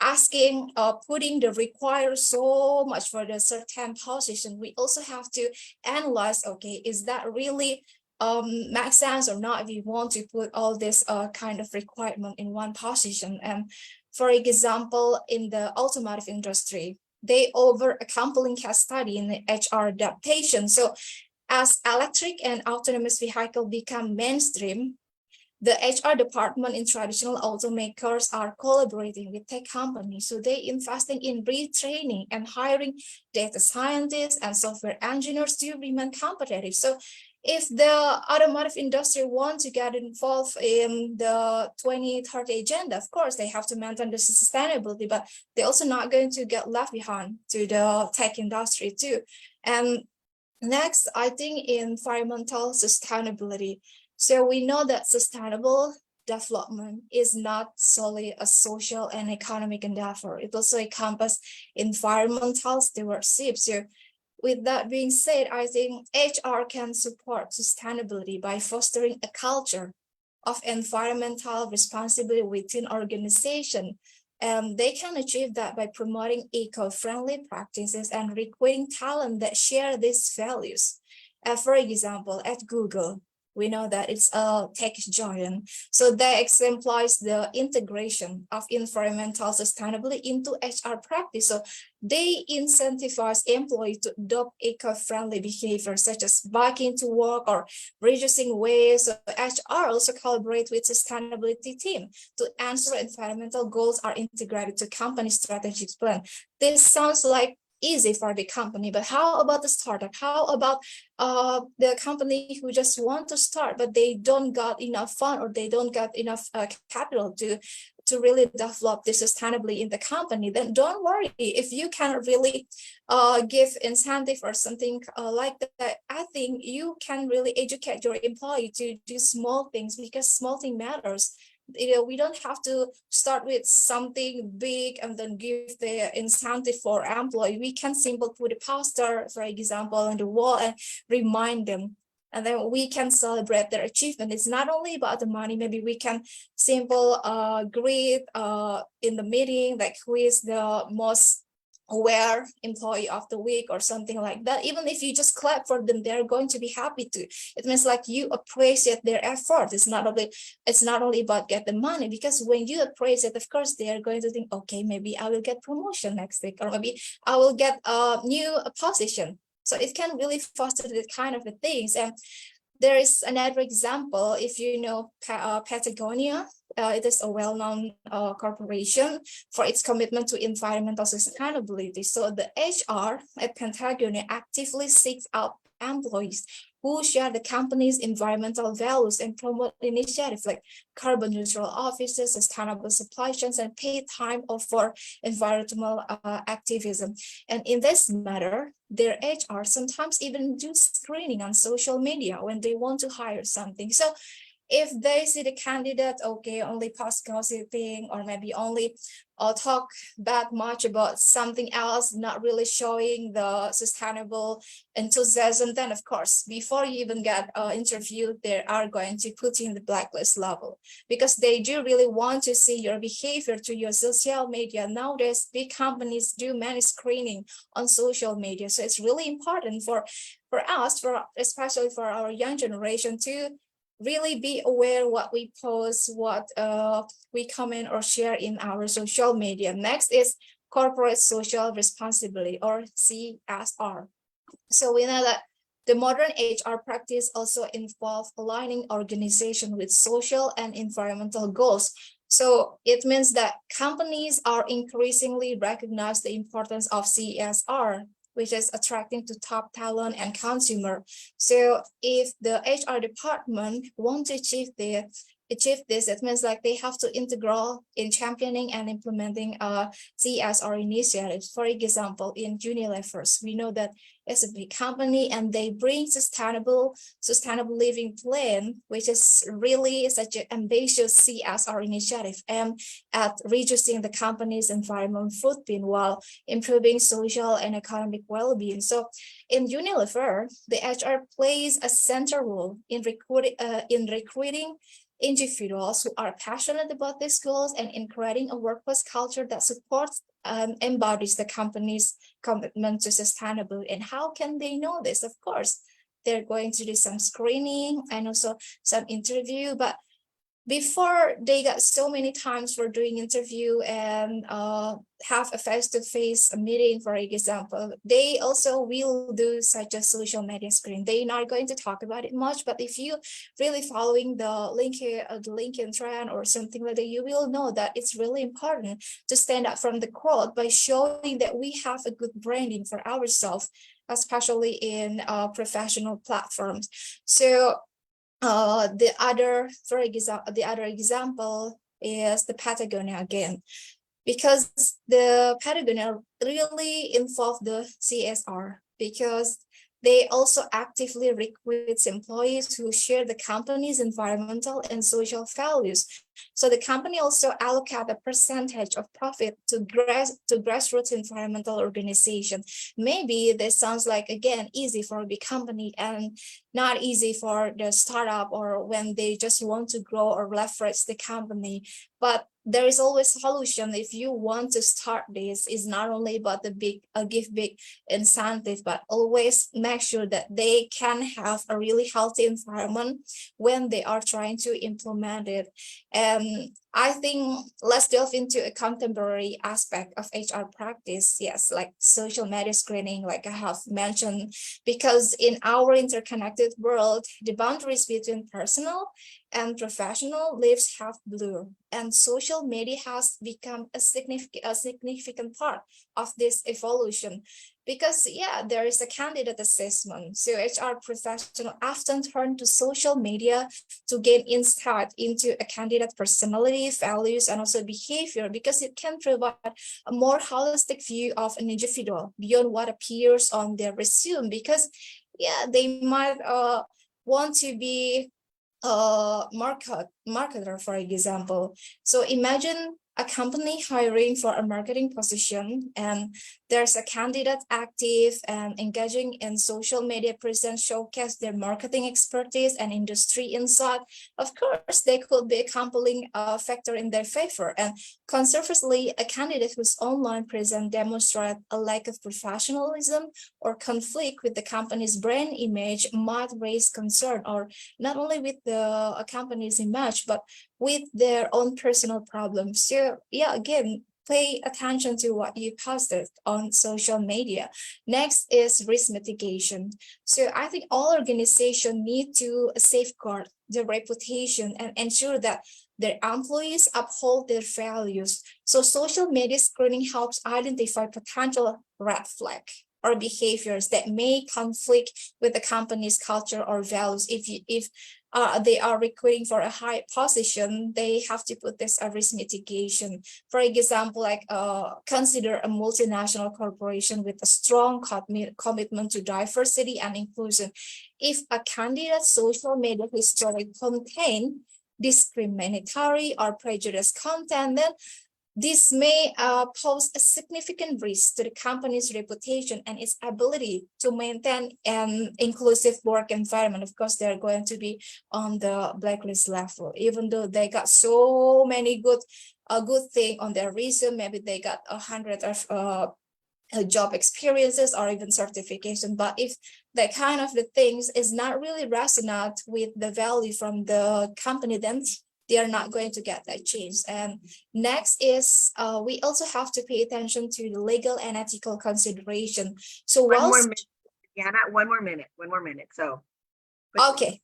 asking putting the require so much for the certain position. We also have to analyze, okay, is that really make sense or not if you want to put all this kind of requirement in one position. And for example, in the automotive industry, they over a compelling case study in the HR adaptation. So as electric and autonomous vehicle become mainstream, the HR department in traditional automakers are collaborating with tech companies. So they investing in retraining and hiring data scientists and software engineers to remain competitive. So if the automotive industry wants to get involved in the 2030 agenda, of course, they have to maintain the sustainability, but they're also not going to get left behind to the tech industry too. And next, I think environmental sustainability. So we know that sustainable development is not solely a social and economic endeavor. It also encompasses environmental stewardship. So with that being said, I think HR can support sustainability by fostering a culture of environmental responsibility within organization. They can achieve that by promoting eco-friendly practices and recruiting talent that share these values. For example, at Google, we know that it's a tech giant. So that exemplifies the integration of environmental sustainability into HR practice. So they incentivize employees to adopt eco-friendly behavior, such as biking to work or reducing waste. So HR also collaborate with sustainability team to ensure environmental goals are integrated to company strategic plan. This sounds like easy for the company, but how about the startup? How about the company who just want to start, but they don't got enough fund or they don't got enough capital to really develop this sustainably in the company? Then don't worry, if you cannot really give incentive or something like that, I think you can really educate your employee to do small things, because small thing matters. We don't have to start with something big and then give the incentive for employee. We can simply put a poster, for example, on the wall and remind them. And then we can celebrate their achievement. It's not only about the money. Maybe we can simple greet in the meeting, like who is the most aware employee of the week or something like that. Even if you just clap for them, they're going to be happy to. It means like you appreciate their effort. It's not only about get the money, because when you appreciate, of course, they are going to think, okay, maybe I will get promotion next week, or maybe I will get a new position. So it can really foster the kind of the things. And there is another example. If you know Patagonia, it is a well-known corporation for its commitment to environmental sustainability. So the HR at Patagonia actively seeks out employees who share the company's environmental values and promote initiatives like carbon neutral offices, sustainable supply chains, and paid time off for environmental activism. And in this matter, their HR sometimes even do screening on social media when they want to hire something. So if they see the candidate, okay, only post gossiping or maybe only talk bad much about something else, not really showing the sustainable enthusiasm, then of course, before you even get interviewed, they are going to put you in the blacklist level, because they do really want to see your behavior to your social media. Nowadays, big companies do many screening on social media. So it's really important for us, especially for our young generation, to really be aware what we post, what we comment or share in our social media. Next is corporate social responsibility, or CSR. So we know that the modern HR practice also involves aligning organization with social and environmental goals. So it means that companies are increasingly recognize the importance of CSR, which is attracting to top talent and consumer. So if the HR department want to achieve this, it means like they have to integral in championing and implementing CSR initiatives. For example, in Unilever, we know that it's a big company and they bring sustainable living plan, which is really such an ambitious CSR initiative aimed at reducing the company's environmental footprint while improving social and economic well-being. So in Unilever, the HR plays a central role in recruiting individuals who are passionate about these goals and in creating a workplace culture that supports and embodies the company's commitment to sustainability. And how can they know this? Of course, they're going to do some screening and also some interview, but before they got so many times for doing interview and have a face-to-face meeting, for example, they also will do such a social media screen. They're not going to talk about it much, but if you really following the LinkedIn trend or something like that, you will know that it's really important to stand out from the crowd by showing that we have a good branding for ourselves, especially in professional platforms. So the other example is the Patagonia again, because the Patagonia really involved the CSR, because They also actively recruit employees who share the company's environmental and social values. So the company also allocate a percentage of profit to grassroots environmental organization. Maybe this sounds like, again, easy for a big company and not easy for the startup or when they just want to grow or leverage the company. But there is always a solution. If you want to start this, it's not only about the give big incentive, but always make sure that they can have a really healthy environment when they are trying to implement it. And I think let's delve into a contemporary aspect of HR practice. Yes, like social media screening, like I have mentioned, because in our interconnected world, the boundaries between personal and professional lives have blurred, and social media has become a significant part of this evolution. Because yeah, there is a candidate assessment. So HR professionals often turn to social media to gain insight into a candidate personality, values, and also behavior, because it can provide a more holistic view of an individual beyond what appears on their resume. Because yeah, they might want to be a marketer, for example. So imagine a company hiring for a marketing position, and there's a candidate active and engaging in social media presence showcase their marketing expertise and industry insight. Of course, they could be a compelling factor in their favor. And conversely, a candidate whose online presence demonstrate a lack of professionalism or conflict with the company's brand image might raise concern, or not only with the company's image, but with their own personal problems. So yeah, again, pay attention to what you posted on social media. Next is risk mitigation. So I think all organizations need to safeguard their reputation and ensure that their employees uphold their values. So social media screening helps identify potential red flag or behaviors that may conflict with the company's culture or values. If they are recruiting for a high position, they have to put this as risk mitigation. For example, like consider a multinational corporation with a strong commitment to diversity and inclusion. If a candidate's social media history contain discriminatory or prejudiced content, then this may pose a significant risk to the company's reputation and its ability to maintain an inclusive work environment. Of course, they're going to be on the blacklist level, even though they got so many good thing on their resume. Maybe they got 100 of job experiences or even certification. But if that kind of the things is not really resonant with the value from the company, then they are not going to get that change. And next is we also have to pay attention to the legal and ethical consideration. So one more minute, Diana, one more minute. So okay.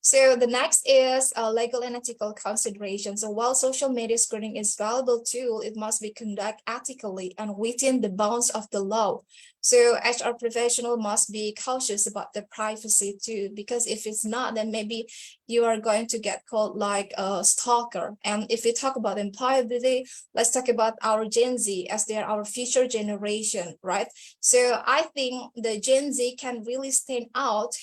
So the next is legal and ethical consideration. So while social media screening is a valuable tool, it must be conducted ethically and within the bounds of the law. So HR professional must be cautious about the privacy too, because if it's not, then maybe you are going to get called like a stalker. And if we talk about employability, let's talk about our Gen Z, as they are our future generation, right? So I think the Gen Z can really stand out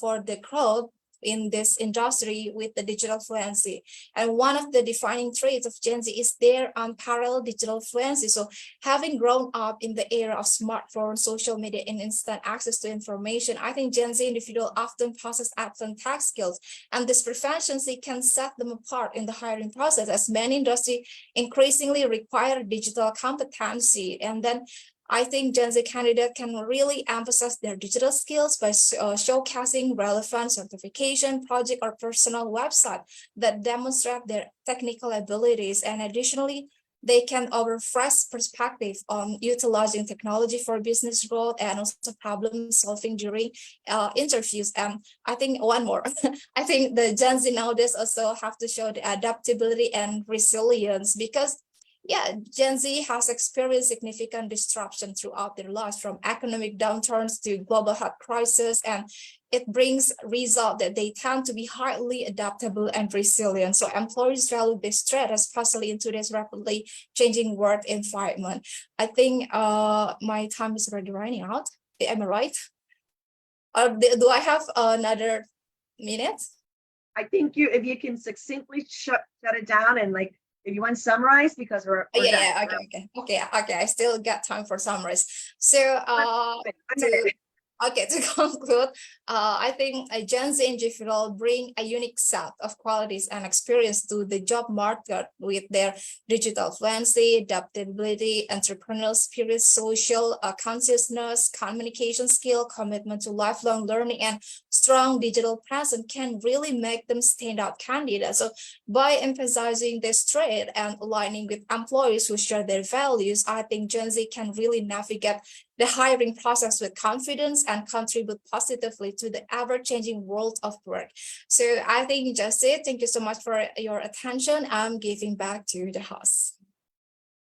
for the crowd in this industry with the digital fluency. And one of the defining traits of Gen Z is their unparalleled digital fluency. So having grown up in the era of smartphones, social media, and instant access to information, I think Gen Z individuals often possess excellent tech skills. And this proficiency can set them apart in the hiring process, as many industries increasingly require digital competency. And then I think Gen Z candidates can really emphasize their digital skills by showcasing relevant certification, project, or personal website that demonstrate their technical abilities. And additionally, they can offer fresh perspective on utilizing technology for business growth and also problem solving during interviews. And I think one more, I think the Gen Z nowadays also have to show the adaptability and resilience, because yeah, Gen Z has experienced significant disruption throughout their lives, from economic downturns to global health crisis, and it brings result that they tend to be highly adaptable and resilient. So employers value this trait, especially in today's rapidly changing work environment. I think my time is already running out. Am I right? Or do I have another minute? I think if you can succinctly shut it down and like, if you want to summarize, because we're done. Yeah, okay. I still got time for summarize. So, to conclude, I think a Gen Z individual bring a unique set of qualities and experience to the job market with their digital fluency, adaptability, entrepreneurial spirit, social consciousness, communication skill, commitment to lifelong learning, and strong digital presence can really make them standout candidates. So by emphasizing this trait and aligning with employees who share their values, I think Gen Z can really navigate the hiring process with confidence and contribute positively to the ever-changing world of work. So I think that's it. Thank you so much for your attention. I'm giving back to the host.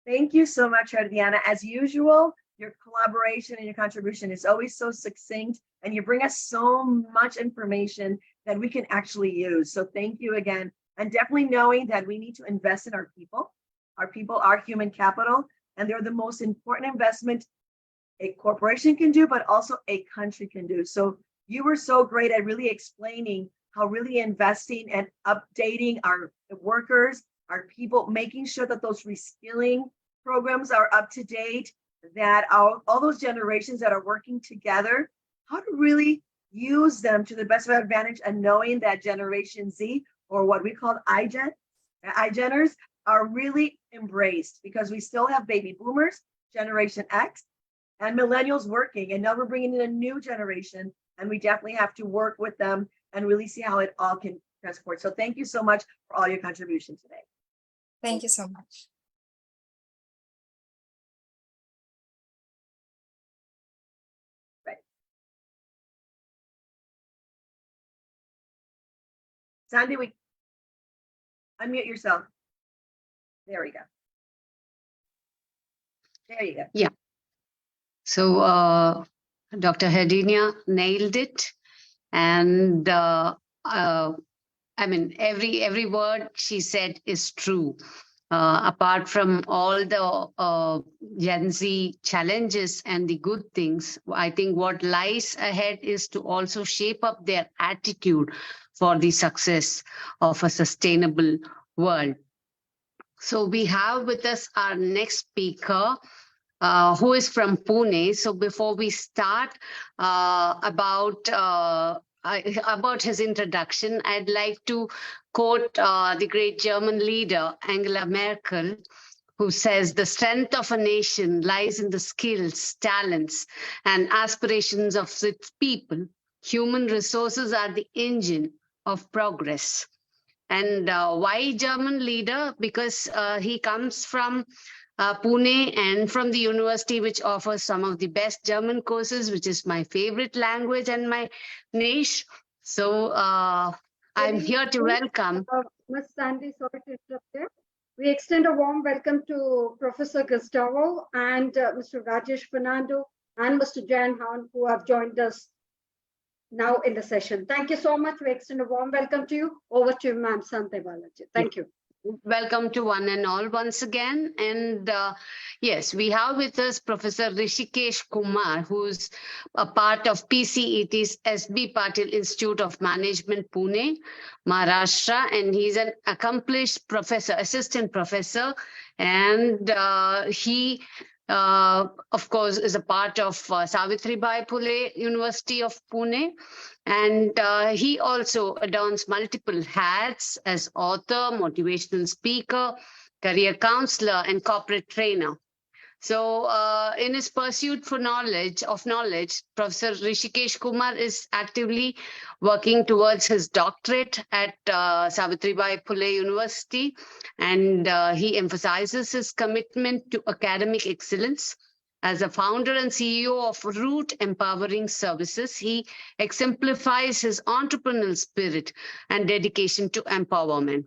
Thank you so much, Diana. As usual, your collaboration and your contribution is always so succinct, and you bring us so much information that we can actually use. So thank you again. And definitely knowing that we need to invest in our people. Our people are human capital, and they're the most important investment a corporation can do, but also a country can do. So you were so great at really explaining how really investing and updating our workers, our people, making sure that those reskilling programs are up to date, that all those generations that are working together, how to really use them to the best of our advantage, and knowing that Generation Z, or what we call iGeners, are really embraced, because we still have baby boomers, Generation X, and millennials working, and now we're bringing in a new generation, and we definitely have to work with them and really see how it all can transport. So thank you so much for all your contribution today. Thank you so much. Right. Sandy, unmute yourself. There we go. There you go. Yeah. So Dr. Hedinia nailed it. And I mean, every word she said is true. Apart from all the Gen Z challenges and the good things, I think what lies ahead is to also shape up their attitude for the success of a sustainable world. So we have with us our next speaker, who is from Pune. So before we start about his introduction, I'd like to quote the great German leader, Angela Merkel, who says, "The strength of a nation lies in the skills, talents, and aspirations of its people. Human resources are the engine of progress." And why German leader? Because he comes from Pune and from the university which offers some of the best German courses, which is my favorite language and my niche. So I'm here to welcome. Ms. Sandy, sorry to interrupt there. We extend a warm welcome to Professor Gustavo and Mr. Rajesh Fernando and Mr. Jan Han, who have joined us now in the session. Thank you so much. We extend a warm welcome to you. Over to you, ma'am Sante Balaji. Thank you. Welcome to one and all once again. And yes, we have with us Professor Rishikesh Kumar, who's a part of PCET's SB Patil Institute of Management, Pune, Maharashtra. And he's an accomplished professor, assistant professor. And he, of course, is a part of Savitribai Phule University of Pune. And he also adorns multiple hats as author, motivational speaker, career counselor, and corporate trainer. So in his pursuit for knowledge, Professor Rishikesh Kumar is actively working towards his doctorate at Savitribai Phule University. And he emphasizes his commitment to academic excellence. As a founder and CEO of Root Empowering Services, he exemplifies his entrepreneurial spirit and dedication to empowerment.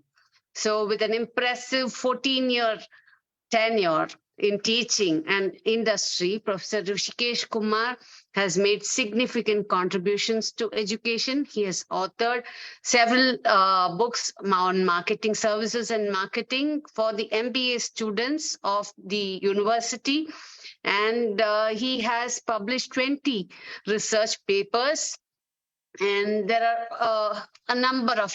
So with an impressive 14-year tenure in teaching and industry, Professor Rishikesh Kumar has made significant contributions to education. He has authored several books on marketing services and marketing for the MBA students of the university. And he has published 20 research papers. And there are a number of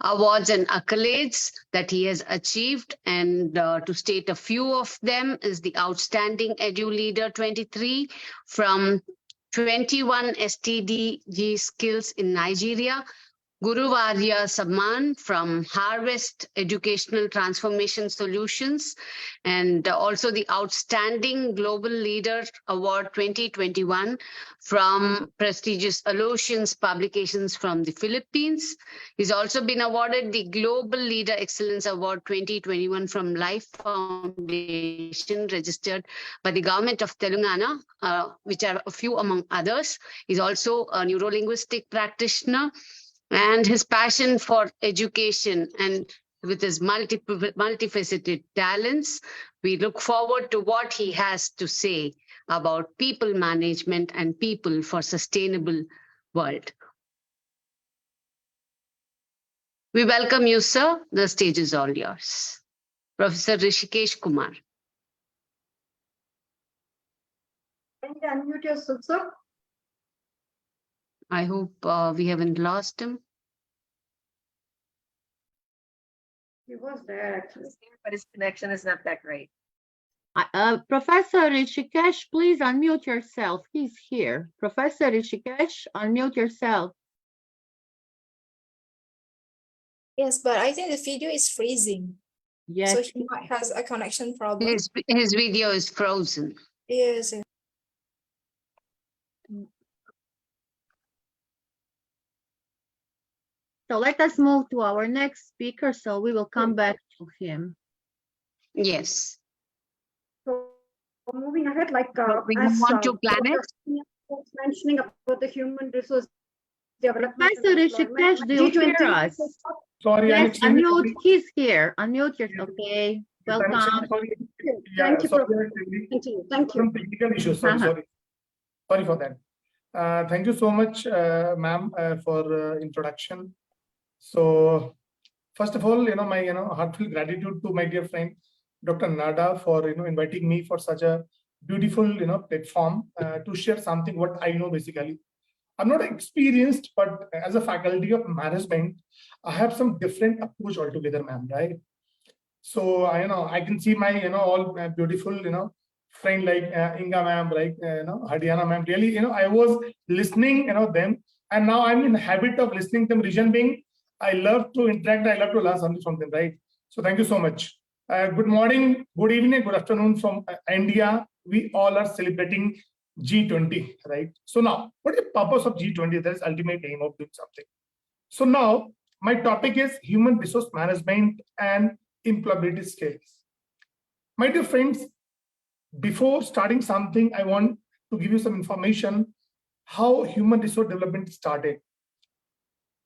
awards and accolades that he has achieved. And to state a few of them is the Outstanding Edu Leader 23 from 21 STDG skills in Nigeria, Guru Varya Samman from Harvest Educational Transformation Solutions, and also the Outstanding Global Leader Award 2021 from prestigious Aloysius Publications from the Philippines. He's also been awarded the Global Leader Excellence Award 2021 from Life Foundation, registered by the government of Telangana, which are a few among others. He's also a neurolinguistic practitioner, and his passion for education and with his multifaceted talents, we look forward to what he has to say about people management and people for sustainable world. We welcome you, sir. The stage is all yours. Professor Rishikesh Kumar. Can you unmute yourself, sir? I hope we haven't lost him. He was there actually. But his connection is not that great. Professor Rishikesh, please unmute yourself. He's here. Professor Rishikesh, unmute yourself. Yes, but I think the video is freezing. Yes. So he might has a connection problem. His video is frozen. Yes. So let us move to our next speaker. So we will come back to him. Yes. So moving ahead, like We as want to plan it. was mentioning about the human resource development. Professor and Rishikesh, employment, do you hear G20 us? Sorry, Yes, unmute. He's here. Unmute yourself. Okay. Welcome. Thank you, sorry, Professor. Continue. Thank you. some technical issues. Sorry for that. Thank you so much, ma'am, for introduction. So, first of all, my heartfelt gratitude to my dear friend Dr. Nada for inviting me for such a beautiful platform to share something what I know basically. I'm not experienced, but as a faculty of management, I have some different approach altogether, ma'am, right? So I can see my all beautiful friend like Inga ma'am, right? Hadiana ma'am. Really, I was listening them, and now I'm in the habit of listening them. Reason being, I love to interact. I love to learn something from them, right? So thank you so much. Good morning, good evening, good afternoon from India. We all are celebrating G20, right? So now, what is the purpose of G20? That is ultimate aim of doing something. So now, my topic is human resource management and employability skills. My dear friends, before starting something, I want to give you some information how human resource development started.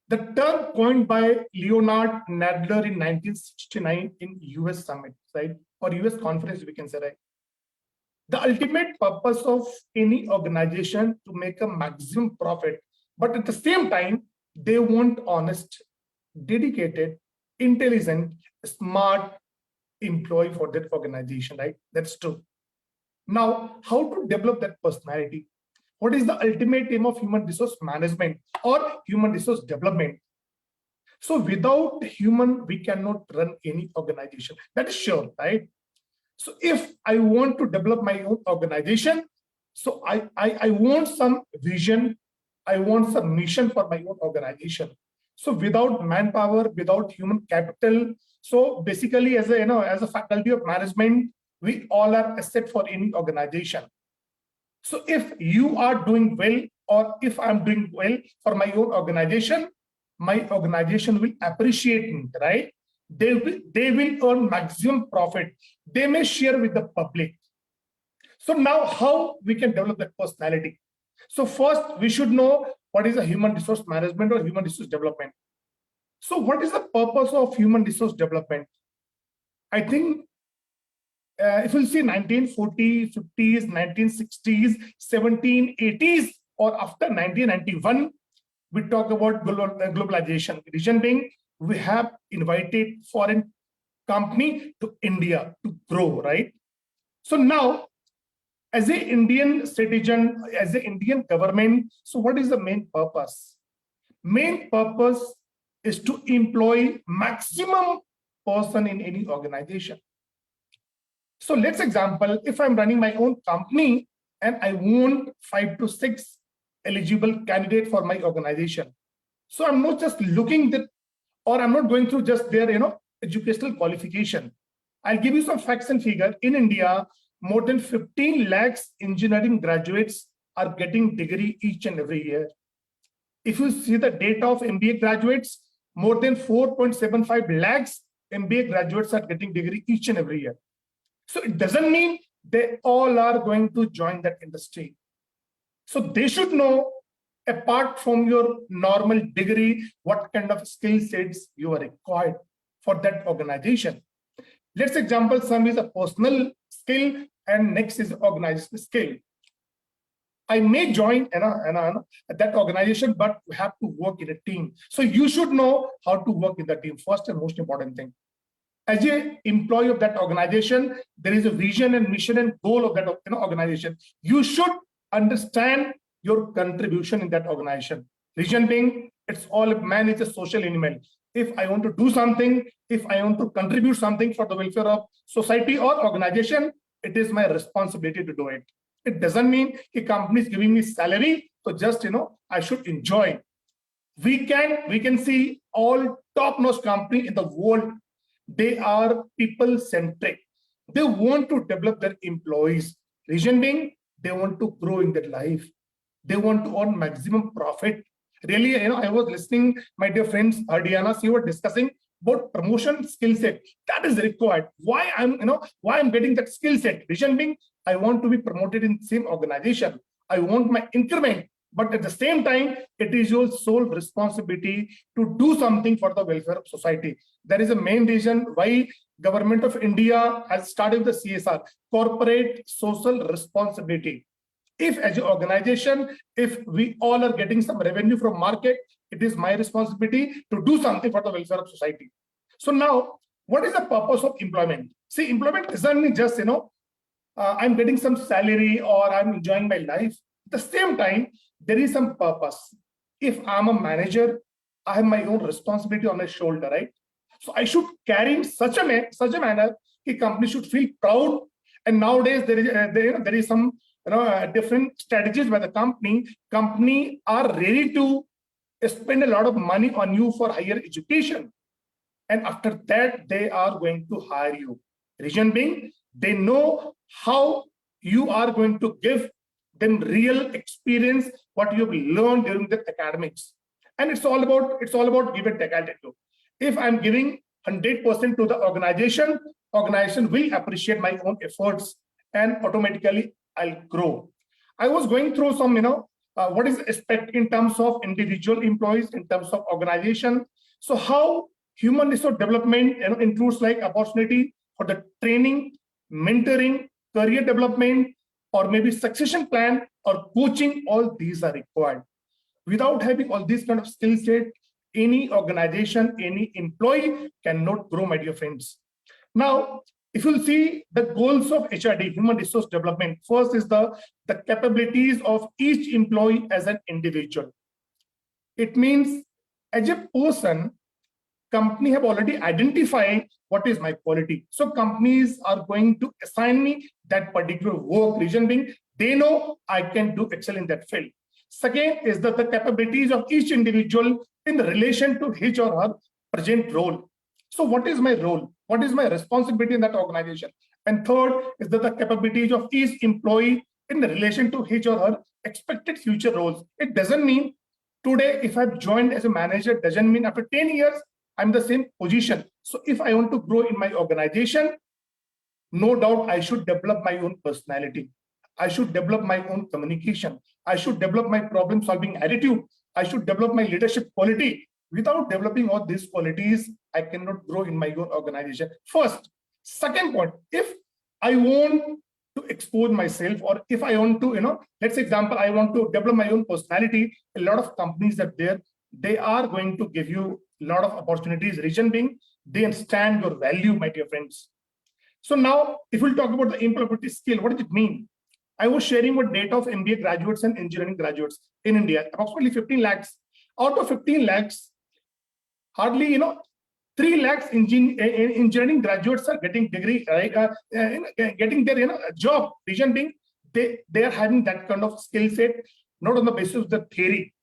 The term coined by Leonard Nadler in 1969 in US Summit, right? Or US conference, we can say, right? The ultimate purpose of any organization to make a maximum profit, but at the same time, they want honest, dedicated, intelligent, smart employee for that organization, right? That's true. Now, how to develop that personality? What is the ultimate aim of human resource management or human resource development? So without human, we cannot run any organization. That is sure, right? So if I want to develop my own organization, so I want some vision, I want some mission for my own organization. So without manpower, without human capital, so basically as a faculty of management, we all are asset for any organization. So if you are doing well, or if I'm doing well for my own organization will appreciate me, right? They will earn maximum profit. They may share with the public. So now how we can develop that personality? So first we should know what is a human resource management or human resource development. So what is the purpose of human resource development? I think if you see 1940s, 50s, 1960s, 1780s, or after 1991, we talk about globalization. Reason being, we have invited foreign company to India to grow, right? So now As an Indian citizen, as an Indian government, so what is the main purpose? Main purpose is to employ maximum person in any organization. So let's example, if I'm running my own company and I want 5 to 6 eligible candidate for my organization. So I'm not just looking that, or I'm not going through just their, educational qualification. I'll give you some facts and figure. In India, more than 15 lakhs engineering graduates are getting degree each and every year. If you see the data of MBA graduates, more than 4.75 lakhs MBA graduates are getting degree each and every year. So it doesn't mean they all are going to join that industry. So they should know, apart from your normal degree, what kind of skill sets you are required for that organization. Let's example, some is a personal skill and next is organized skill. I may join that organization, but you have to work in a team. So you should know how to work in the team, first and most important thing. As an employee of that organization, there is a vision and mission and goal of that organization. You should understand your contribution in that organization. Reason being, it's all man is a social animal. If I want to do something, if I want to contribute something for the welfare of society or organization, it is my responsibility to do it. It doesn't mean the company is giving me salary, so just I should enjoy. We can see all top-notch company in the world. They are people-centric. They want to develop their employees. Reason being, they want to grow in their life. They want to earn maximum profit. Really, I was listening, my dear friends, Diana, you were discussing about promotion skill set. That is required. Why I'm getting that skill set? Reason being, I want to be promoted in the same organization. I want my increment. But at the same time, it is your sole responsibility to do something for the welfare of society. That is the main reason why Government of India has started the CSR, corporate social responsibility. If as an organization, if we all are getting some revenue from market, it is my responsibility to do something for the welfare of society. So now, what is the purpose of employment? See, employment doesn't mean just, I'm getting some salary or I'm enjoying my life. At the same time, there is some purpose. If I'm a manager, I have my own responsibility on my shoulder, right? So I should carry in such a manner the company should feel proud. And nowadays there is some different strategies by the company. Company are ready to spend a lot of money on you for higher education, and after that they are going to hire you. Reason being, they know how you are going to give them real experience, what you have learned during the academics. And it's all about give and take. I'll tell you. If I'm giving 100% to the organization will appreciate my own efforts and automatically I'll grow. I was going through some, what is expect in terms of individual employees, in terms of organization. So how human resource development includes like opportunity for the training, mentoring, career development, or maybe succession plan or coaching, all these are required. Without having all these kind of skill set, any organization, any employee cannot grow, my dear friends. Now, if you see the goals of HRD, human resource development, first is the capabilities of each employee as an individual. It means as a person, company have already identified what is my quality. So companies are going to assign me that particular work. Reason being, they know I can do excel in that field. Second is the capabilities of each individual in relation to his or her present role. So what is my role? What is my responsibility in that organization? And third is the capabilities of each employee in relation to his or her expected future roles. It doesn't mean today, if I've joined as a manager, doesn't mean after 10 years, I'm the same position. So if I want to grow in my organization, no doubt I should develop my own personality. I should develop my own communication. I should develop my problem solving attitude. I should develop my leadership quality. Without developing all these qualities, I cannot grow in my own organization. First. Second point, if I want to expose myself, or if I want to, let's say example, I want to develop my own personality, a lot of companies that they are going to give you a lot of opportunities. Reason being, they understand your value, my dear friends. So now, if we'll talk about the employability skill, what does it mean? I was sharing what data of MBA graduates and engineering graduates in India, approximately 15 lakhs. Out of 15 lakhs, hardly 3 lakhs engineering graduates are getting degree, getting their job. Reason being, they are having that kind of skill set, not on the basis of the theory.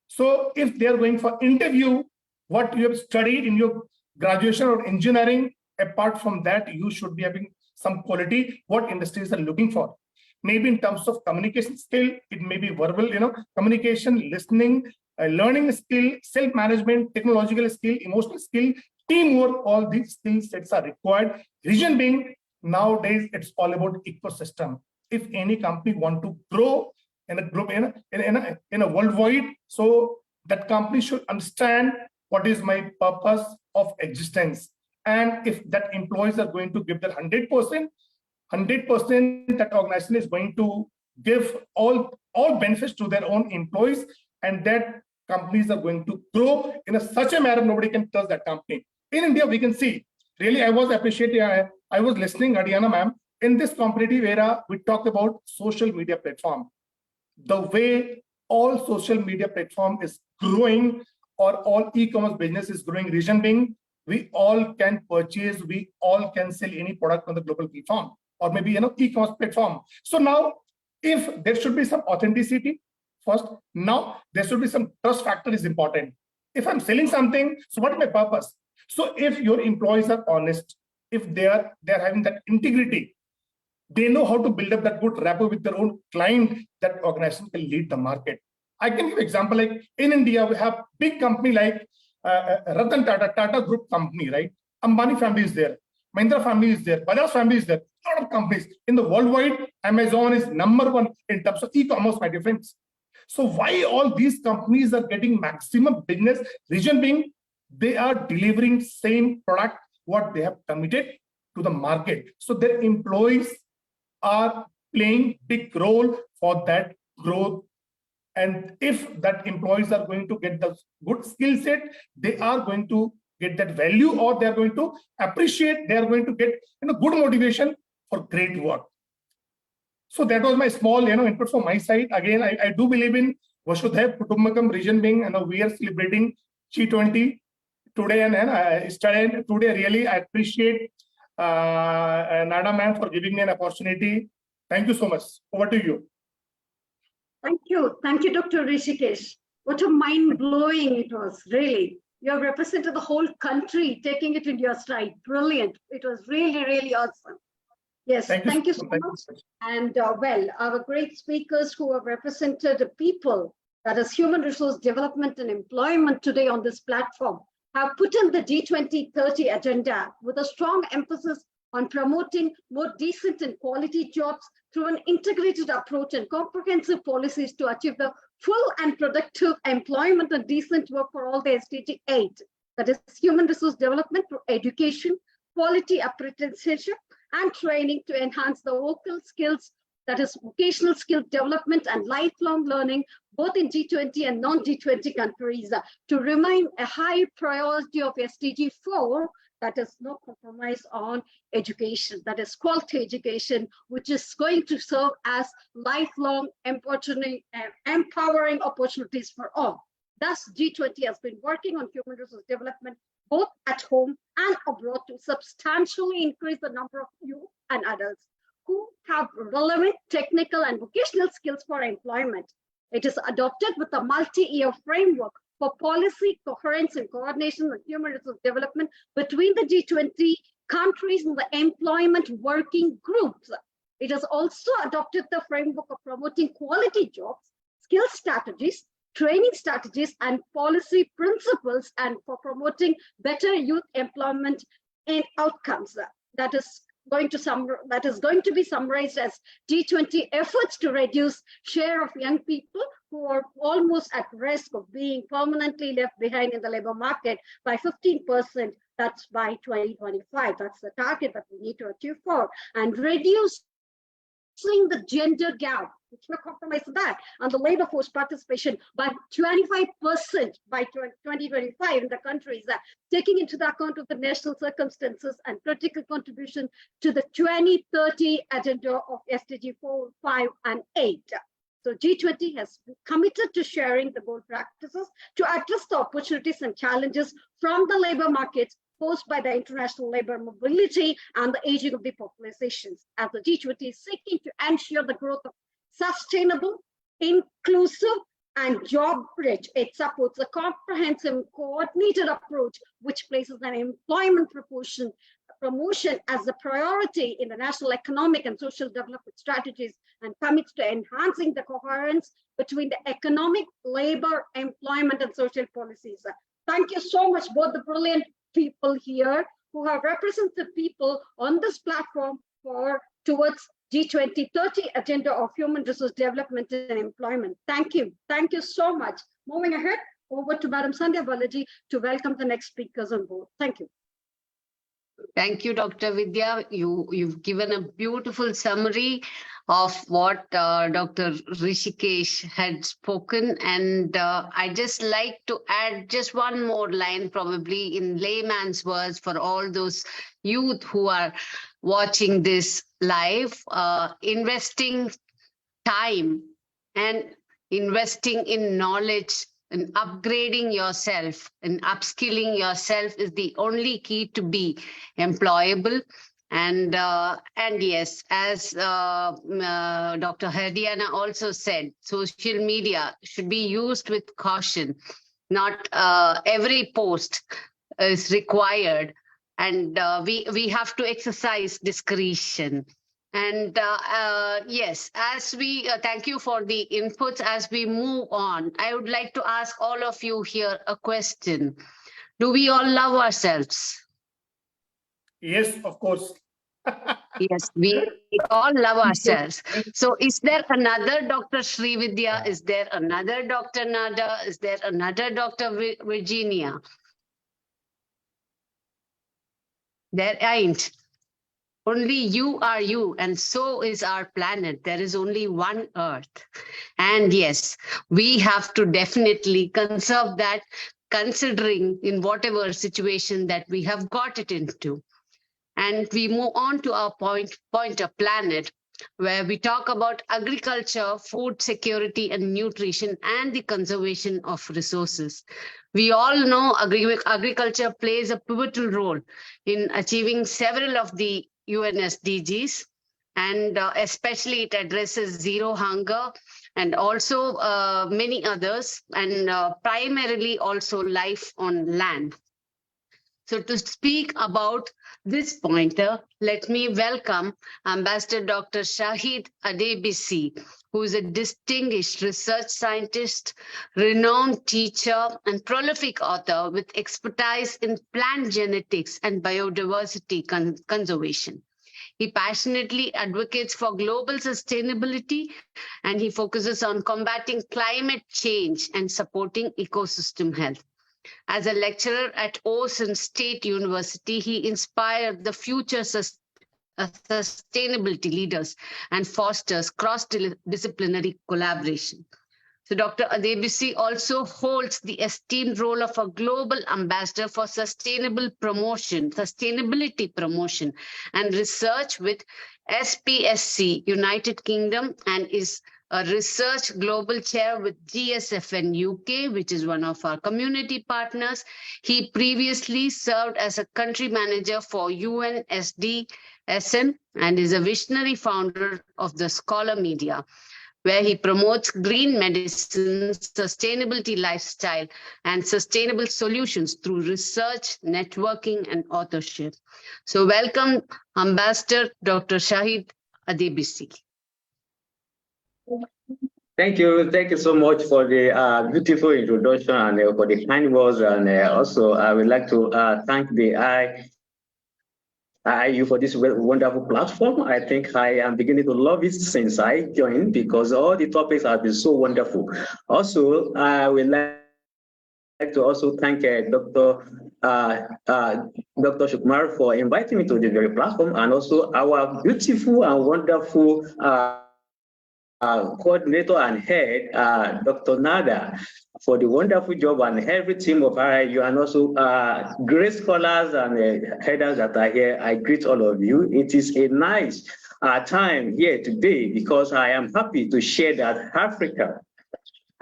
So if they are going for interview, what you have studied in your graduation or engineering, apart from that, you should be having some quality, what industries are looking for. Maybe in terms of communication skill, it may be verbal, communication, listening, learning skill, self-management, technological skill, emotional skill, teamwork, all these skill sets are required. Reason being, nowadays, it's all about ecosystem. If any company want to grow in a group, in a worldwide, so that company should understand what is my purpose of existence. And if that employees are going to give their 100%, that organization is going to give all benefits to their own employees, and that companies are going to grow in such a manner nobody can touch that company. In India, we can see, really, I was appreciating, I was listening, Adiana ma'am, in this competitive era, we talked about social media platform. The way all social media platform is growing, or all e-commerce business is growing, reason being, we all can purchase, we all can sell any product on the global platform, or maybe e-commerce platform. So now, if there should be some authenticity first, now there should be some trust factor is important. If I'm selling something, so what is my purpose? So if your employees are honest, if they're having that integrity, they know how to build up that good rapport with their own client, that organization can lead the market. I can give example, like in India, we have big company like Ratan Tata Group company, right? Ambani family is there, Mahindra family is there, Bajaj family is there, a lot of companies. In the worldwide, Amazon is #1 in terms of e-commerce, my dear friends. So why all these companies are getting maximum business? Reason being, they are delivering same product what they have committed to the market. So their employees are playing big role for that growth. And if that employees are going to get the good skill set, they are going to get that value, or they are going to appreciate, they are going to get good motivation for great work. So that was my small input from my side. Again, I do believe in Vasudhaiv Kutumbakam, region being, we are celebrating G20 today, and today really I appreciate Nada ma'am for giving me an opportunity. Thank you so much. Over to you. Thank you, Dr. Rishikesh. What a mind-blowing it was, really. You have represented the whole country, taking it in your stride. Brilliant. It was really, really awesome. Yes, thank you so much. And well, our great speakers who have represented the people, that is human resource development and employment today on this platform, have put in the G2030 agenda with a strong emphasis on promoting more decent and quality jobs through an integrated approach and comprehensive policies to achieve the full and productive employment and decent work for all the SDG 8. That is human resource development through education, quality apprenticeship, and training to enhance the local skills, that is vocational skill development and lifelong learning, both in G20 and non-G20 countries, to remain a high priority of SDG 4, that is no compromise on education, that is quality education, which is going to serve as lifelong empowering opportunities for all. Thus, G20 has been working on human resource development both at home and abroad to substantially increase the number of youth and adults who have relevant technical and vocational skills for employment. It is adopted with a multi-year framework for policy coherence and coordination of human resource development between the G20 countries and the employment working groups. It has also adopted the framework of promoting quality jobs, skill strategies, training strategies, and policy principles, and for promoting better youth employment and outcomes. That is going to be summarized as G20 efforts to reduce share of young people who are almost at risk of being permanently left behind in the labor market by 15%. That's by 2025. That's the target that we need to achieve for, and reducing the gender gap which will compromise that, and the labor force participation by 25% by 2025 in the countries, taking into the account of the national circumstances and critical contribution to the 2030 agenda of SDG 4, 5, and 8. So G20 has committed to sharing the goal practices to address the opportunities and challenges from the labor markets posed by the international labor mobility and the aging of the populations, as the G20 is seeking to ensure the growth of sustainable, inclusive, and job-rich. It supports a comprehensive, coordinated approach which places an employment promotion as a priority in the national economic and social development strategies, and commits to enhancing the coherence between the economic, labor, employment, and social policies. Thank you so much, both the brilliant people here who have represented people on this platform towards G20 30 agenda of human resource development and employment. Thank you. Thank you so much. Moving ahead, over to Madam Sandhya Balaji to welcome the next speakers on board. Thank you. Thank you, Dr. Vidya. You've given a beautiful summary of what Dr. Rishikesh had spoken. And I just like to add just one more line, probably in layman's words, for all those youth who are watching this live. Investing time and investing in knowledge and upgrading yourself and upskilling yourself is the only key to be employable. And yes, as Dr. Hardiana also said, social media should be used with caution. Not every post is required, and we have to exercise discretion. And yes, as we thank you for the inputs. As we move on, I would like to ask all of you here a question. Do we all love ourselves? Yes, of course. Yes, we all love ourselves. So is there another Dr. Srividya? Is there another Dr. Nada? Is there another Dr. Virginia? There ain't. Only you are you, and so is our planet. There is only one Earth. And yes, we have to definitely conserve that, considering in whatever situation that we have got it into. And we move on to our point of planet, where we talk about agriculture, food security and nutrition, and the conservation of resources. We all know agriculture plays a pivotal role in achieving several of the UN SDGs, and especially it addresses zero hunger and also many others, and primarily also life on land. So to speak about this pointer, let me welcome Ambassador Dr. Shahid Adebisi, who is a distinguished research scientist, renowned teacher, and prolific author with expertise in plant genetics and biodiversity conservation. He passionately advocates for global sustainability, and he focuses on combating climate change and supporting ecosystem health. As a lecturer at Osun State University, he inspired the future sustainability leaders and fosters cross-disciplinary collaboration. So Dr. Adebisi also holds the esteemed role of a global ambassador for sustainability promotion and research with SPSC United Kingdom, and is a research global chair with GSFN UK, which is one of our community partners. He previously served as a country manager for UNSDSN and is a visionary founder of the Scholar Media, where he promotes green medicine, sustainability lifestyle, and sustainable solutions through research, networking, and authorship. So welcome, Ambassador Dr. Shahid Adebisi. Thank you so much for the beautiful introduction and for the kind words. And also, I would like to thank the IU for this wonderful platform. I think I am beginning to love it since I joined, because all the topics have been so wonderful. Also, I would like to also thank Dr. Shukmar for inviting me to the very platform, and also our beautiful and wonderful coordinator and head, Dr. Nada, for the wonderful job, and every team of RIU, and also great scholars and headers that are here. I greet all of you. It is a nice time here today because I am happy to share that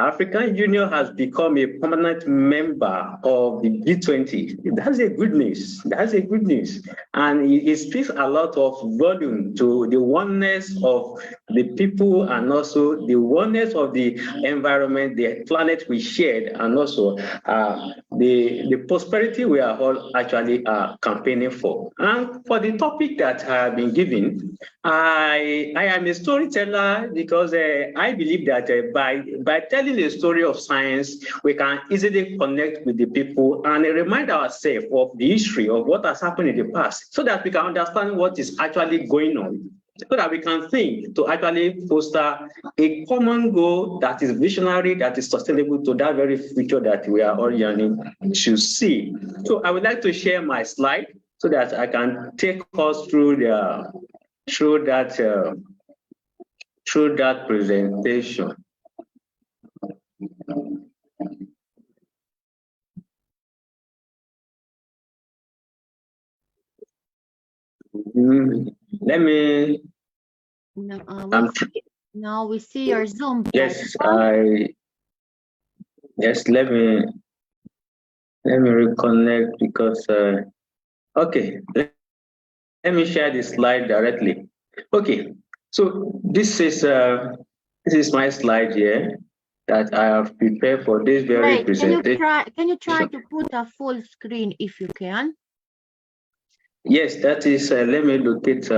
African Union has become a permanent member of the G20. That's a good news. That's a good news. And it speaks a lot of volume to the oneness of the people and also the oneness of the environment, the planet we shared, and also the prosperity we are all actually campaigning for. And for the topic that I have been given, I am a storyteller because I believe that by telling a story of science, we can easily connect with the people and remind ourselves of the history of what has happened in the past so that we can understand what is actually going on, so that we can think to actually foster a common goal that is visionary, that is sustainable to that very future that we are all yearning to see. So I would like to share my slide so that I can take us through that presentation. Let me. No, now we see your Zoom. Yes, yes. Let me reconnect because. Okay, let me share the slide directly. Okay, so this is my slide here that I have prepared for this very presentation. Can you try to put a full screen if you can? Yes, that is. Let me look at.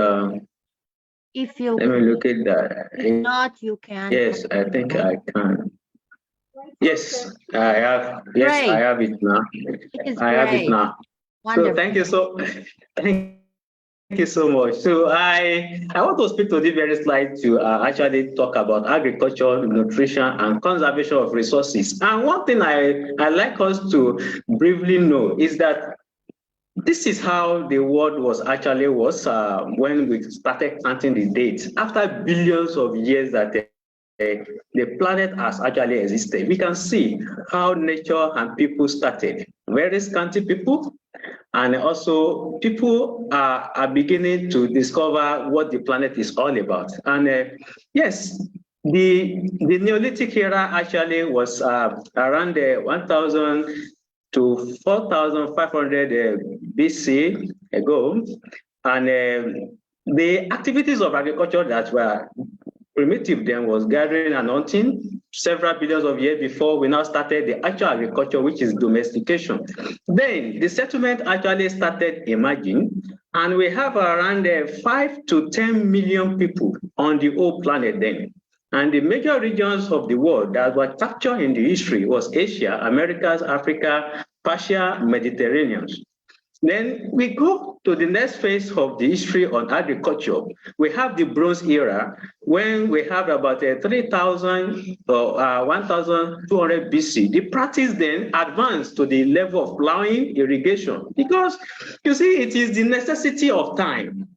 If you let me look at that. If not, you can. Yes, I think I can. Yes, I have. Yes, Great. I have it now. I have it now. Wonderful. So thank you so much. So I want to speak to this very slide to actually talk about agriculture, nutrition, and conservation of resources. And one thing I like us to briefly know is that this is how the world was when we started counting the dates. After billions of years that the planet has actually existed, we can see how nature and people started. Very scanty people, and also people are beginning to discover what the planet is all about. And yes, the Neolithic era actually was around 1,000 to 4,500 BC ago, and the activities of agriculture that were primitive then was gathering and hunting several billions of years before we now started the actual agriculture, which is domestication. Then the settlement actually started emerging, and we have around 5 to 10 million people on the whole planet then. And the major regions of the world that were captured in the history was Asia, Americas, Africa, Persia, Mediterranean. Then we go to the next phase of the history on agriculture. We have the Bronze Era, when we have about 3,000 or 1,200 BC. The practice then advanced to the level of plowing, irrigation, because you see, it is the necessity of time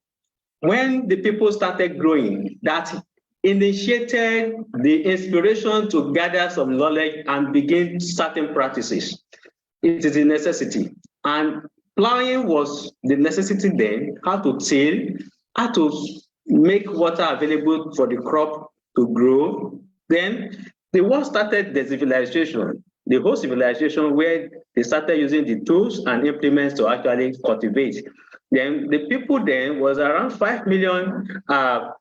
when the people started growing that initiated the inspiration to gather some knowledge and begin certain practices. It is a necessity. And plowing was the necessity then, how to till, how to make water available for the crop to grow. Then the world started the civilization, the whole civilization, where they started using the tools and implements to actually cultivate. Then the people then was around 5 million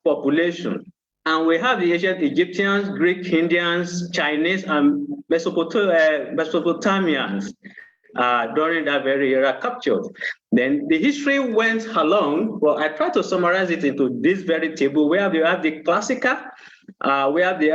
population. And we have the ancient Egyptians, Greek, Indians, Chinese, and Mesopotamians during that very era captured. Then the history went along. Well, I try to summarize it into this very table where we have the classical, where we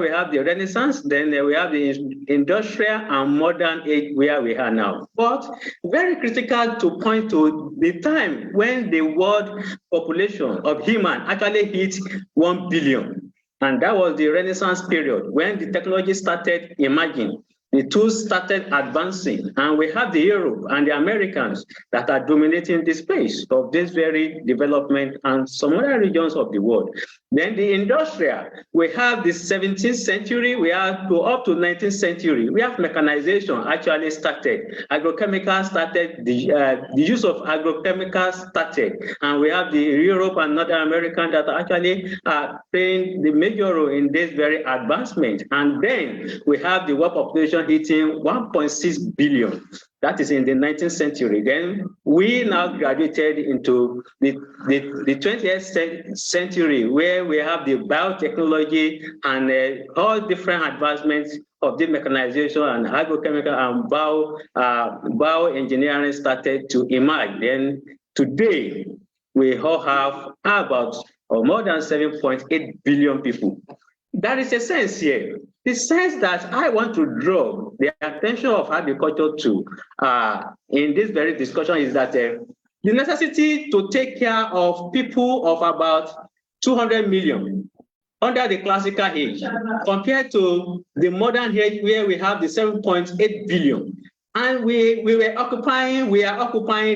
have the Renaissance, then we have the industrial and modern age where we are now. But very critical to point to the time when the world population of human actually hit 1 billion. And that was the Renaissance period when the technology started emerging. the tools started advancing, and we have the Europe and the Americans that are dominating the space of this very development and some other regions of the world. Then the industrial, we have the 17th century, we have to up to 19th century, we have mechanization actually started, agrochemicals started, the use of agrochemicals started, and we have the Europe and North American that actually are playing the major role in this very advancement. And then we have the world population hitting 1.6 billion. That is in the 19th century. Then we now graduated into the 20th century, where we have the biotechnology and all different advancements of the mechanization and agrochemical and bioengineering started to emerge. Then today, we all have about more than 7.8 billion people. There is a sense here. The sense that I want to draw the attention of agriculture to in this very discussion is that the necessity to take care of people of about 200 million under the classical age compared to the modern age where we have the 7.8 billion. And we are occupying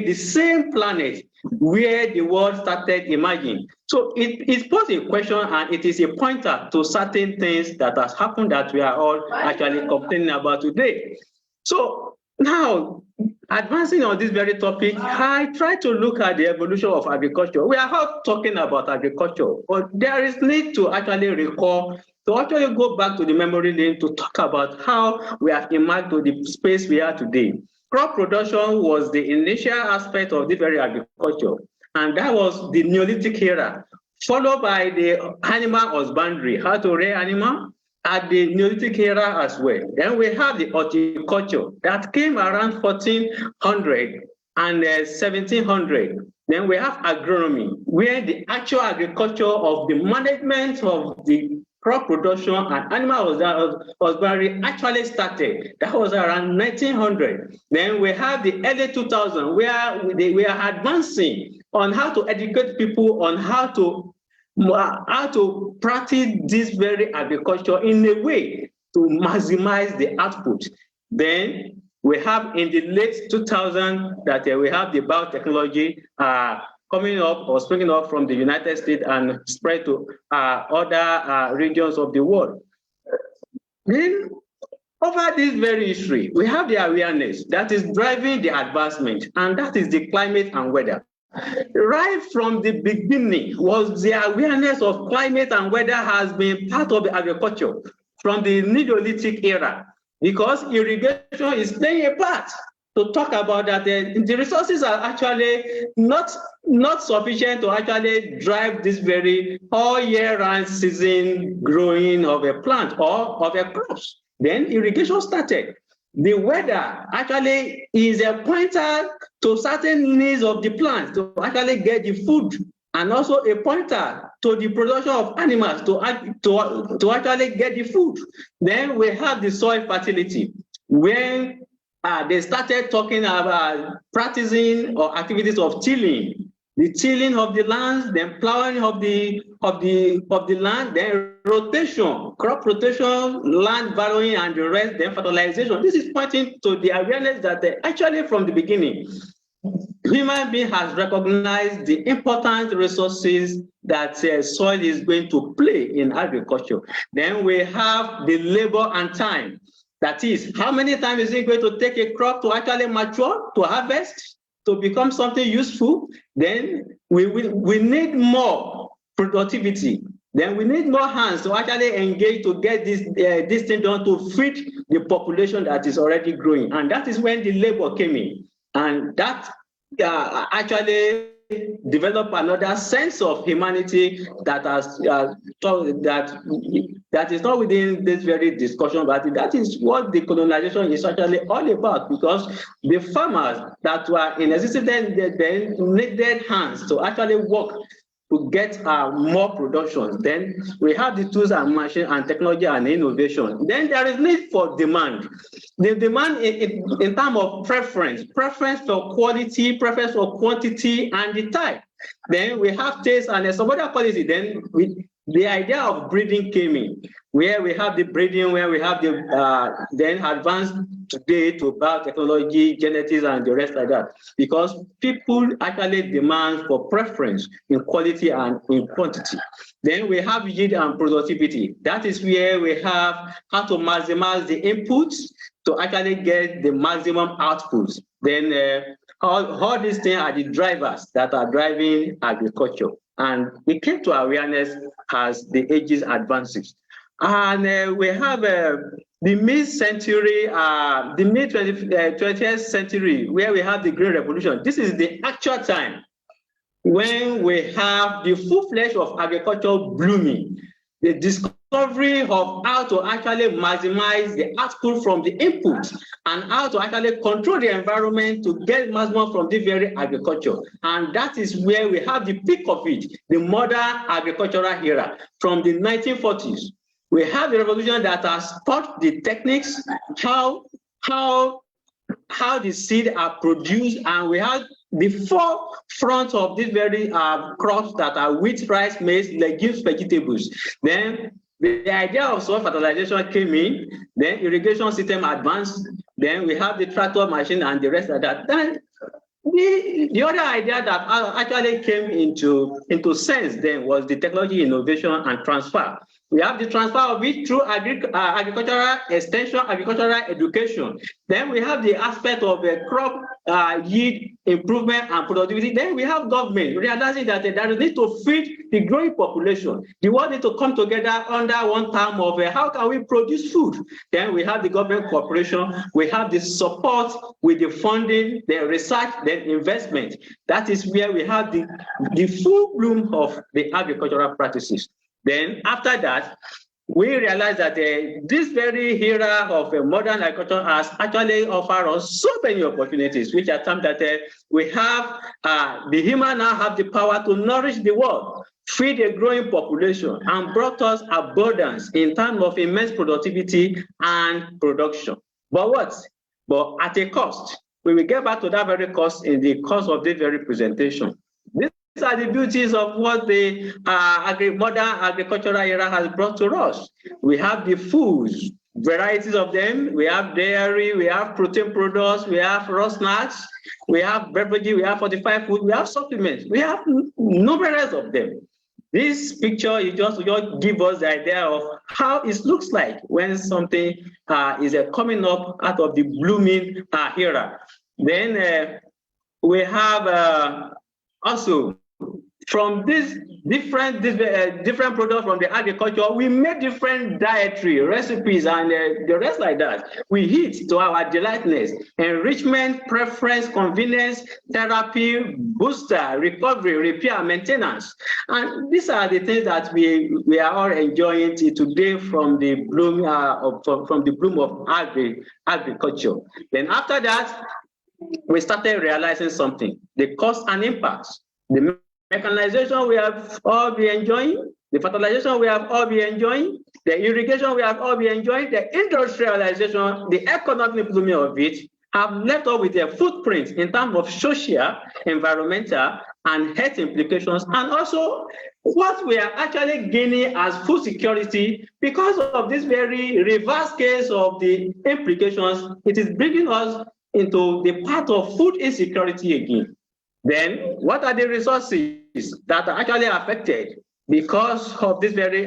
the same planet where the world started emerging. So it poses a question, and it is a pointer to certain things that has happened that we are all actually complaining about today. So now, advancing on this very topic, I try to look at the evolution of agriculture. We are all talking about agriculture, but there is need to actually recall, to actually go back to the memory lane to talk about how we have emerged to the space we are today. Crop production was the initial aspect of the very agriculture, and that was the Neolithic era, followed by the animal husbandry, how to rear animal at the Neolithic era as well. Then we have the horticulture that came around 1400 and 1700. Then we have agronomy, where the actual agriculture of the management of the crop production and animal husbandry actually started. That was around 1900. Then we have the early 2000s, where we are advancing on how to educate people on how to practice this very agriculture in a way to maximize the output. Then we have in the late 2000s that we have the biotechnology coming up or springing up from the United States and spread to other regions of the world. Then, over this very history, we have the awareness that is driving the advancement, and that is the climate and weather. Right from the beginning was the awareness of climate and weather has been part of the agriculture from the Neolithic era, because irrigation is playing a part. To talk about that, the resources are actually not sufficient to actually drive this very all year round season growing of a plant or of a crops. Then irrigation started. The weather actually is a pointer to certain needs of the plant to actually get the food, and also a pointer to the production of animals to actually get the food. Then we have the soil fertility, when they started talking about practicing or activities of tilling, the tilling of the lands, then plowing of the land, then rotation, crop rotation, land borrowing, and the rest, then fertilization. This is pointing to the awareness that actually from the beginning, human being has recognized the important resources that soil is going to play in agriculture. Then we have the labor and time. That is, how many times is it going to take a crop to actually mature, to harvest, to become something useful? Then we need more productivity. Then we need more hands to actually engage to get this thing done to feed the population that is already growing. And that is when the labor came in. And that actually develop another sense of humanity that has that is not within this very discussion, but that is what the colonization is actually all about, because the farmers that were in existence then needed hands to actually work to get more production. Then we have the tools and machine and technology and innovation. Then there is need for demand. The demand in terms of preference for quality, preference for quantity, and the type. Then we have taste and some other quality. Then the idea of breeding came in. where we have the breeding, where we have the then advanced today to biotechnology, genetics, and the rest like that. Because people actually demand for preference in quality and in quantity. Then we have yield and productivity. That is where we have how to maximize the inputs to actually get the maximum outputs. Then all these things are the drivers that are driving agriculture. And we came to awareness as the ages advances. And we have the mid-century, the mid-20th century, where we have the Green Revolution. This is the actual time when we have the full fledged of agriculture blooming, the discovery of how to actually maximize the output from the input and how to actually control the environment to get maximum from the very agriculture. And that is where we have the peak of it, the modern agricultural era from the 1940s. We have the revolution that has taught the techniques, how the seed are produced, and we have the forefront of these very crops that are wheat, rice, maize, legumes, vegetables. Then the idea of soil fertilization came in, then irrigation system advanced, then we have the tractor machine and the rest of that. Then the other idea that actually came into sense then was the technology innovation and transfer. We have the transfer of it through agricultural extension, agricultural education. Then we have the aspect of crop yield improvement and productivity. Then we have government realizing that there is need to feed the growing population. The world need to come together under one term of how can we produce food. Then we have the government cooperation. We have the support with the funding, the research, then investment. That is where we have the full bloom of the agricultural practices. Then after that, we realize that this very era of modern agriculture has actually offered us so many opportunities, which are times that we have, the human now have the power to nourish the world, feed a growing population, and brought us abundance in terms of immense productivity and production. But what? But at a cost. We will get back to that very cost in the course of this very presentation. These are the beauties of what the modern agricultural era has brought to us. We have the foods, varieties of them. We have dairy, we have protein products, we have raw snacks, we have beverages, we have fortified food, we have supplements. We have numerous of them. This picture is just give us the idea of how it looks like when something is coming up out of the blooming era. Then we have also from these different products from the agriculture, we make different dietary recipes and the rest like that. We eat to our delightness, enrichment, preference, convenience, therapy, booster, recovery, repair, maintenance. And these are the things that we are all enjoying today from the bloom of agriculture. Then after that, we started realizing something, the cost and impacts. The mechanization we have all been enjoying, the fertilization we have all been enjoying, the irrigation we have all been enjoying, the industrialization, the economic blooming of it have left us with a footprint in terms of social, environmental, and health implications, and also what we are actually gaining as food security because of this very reverse case of the implications. It is bringing us into the part of food insecurity again. Then what are the resources that are actually affected because of this very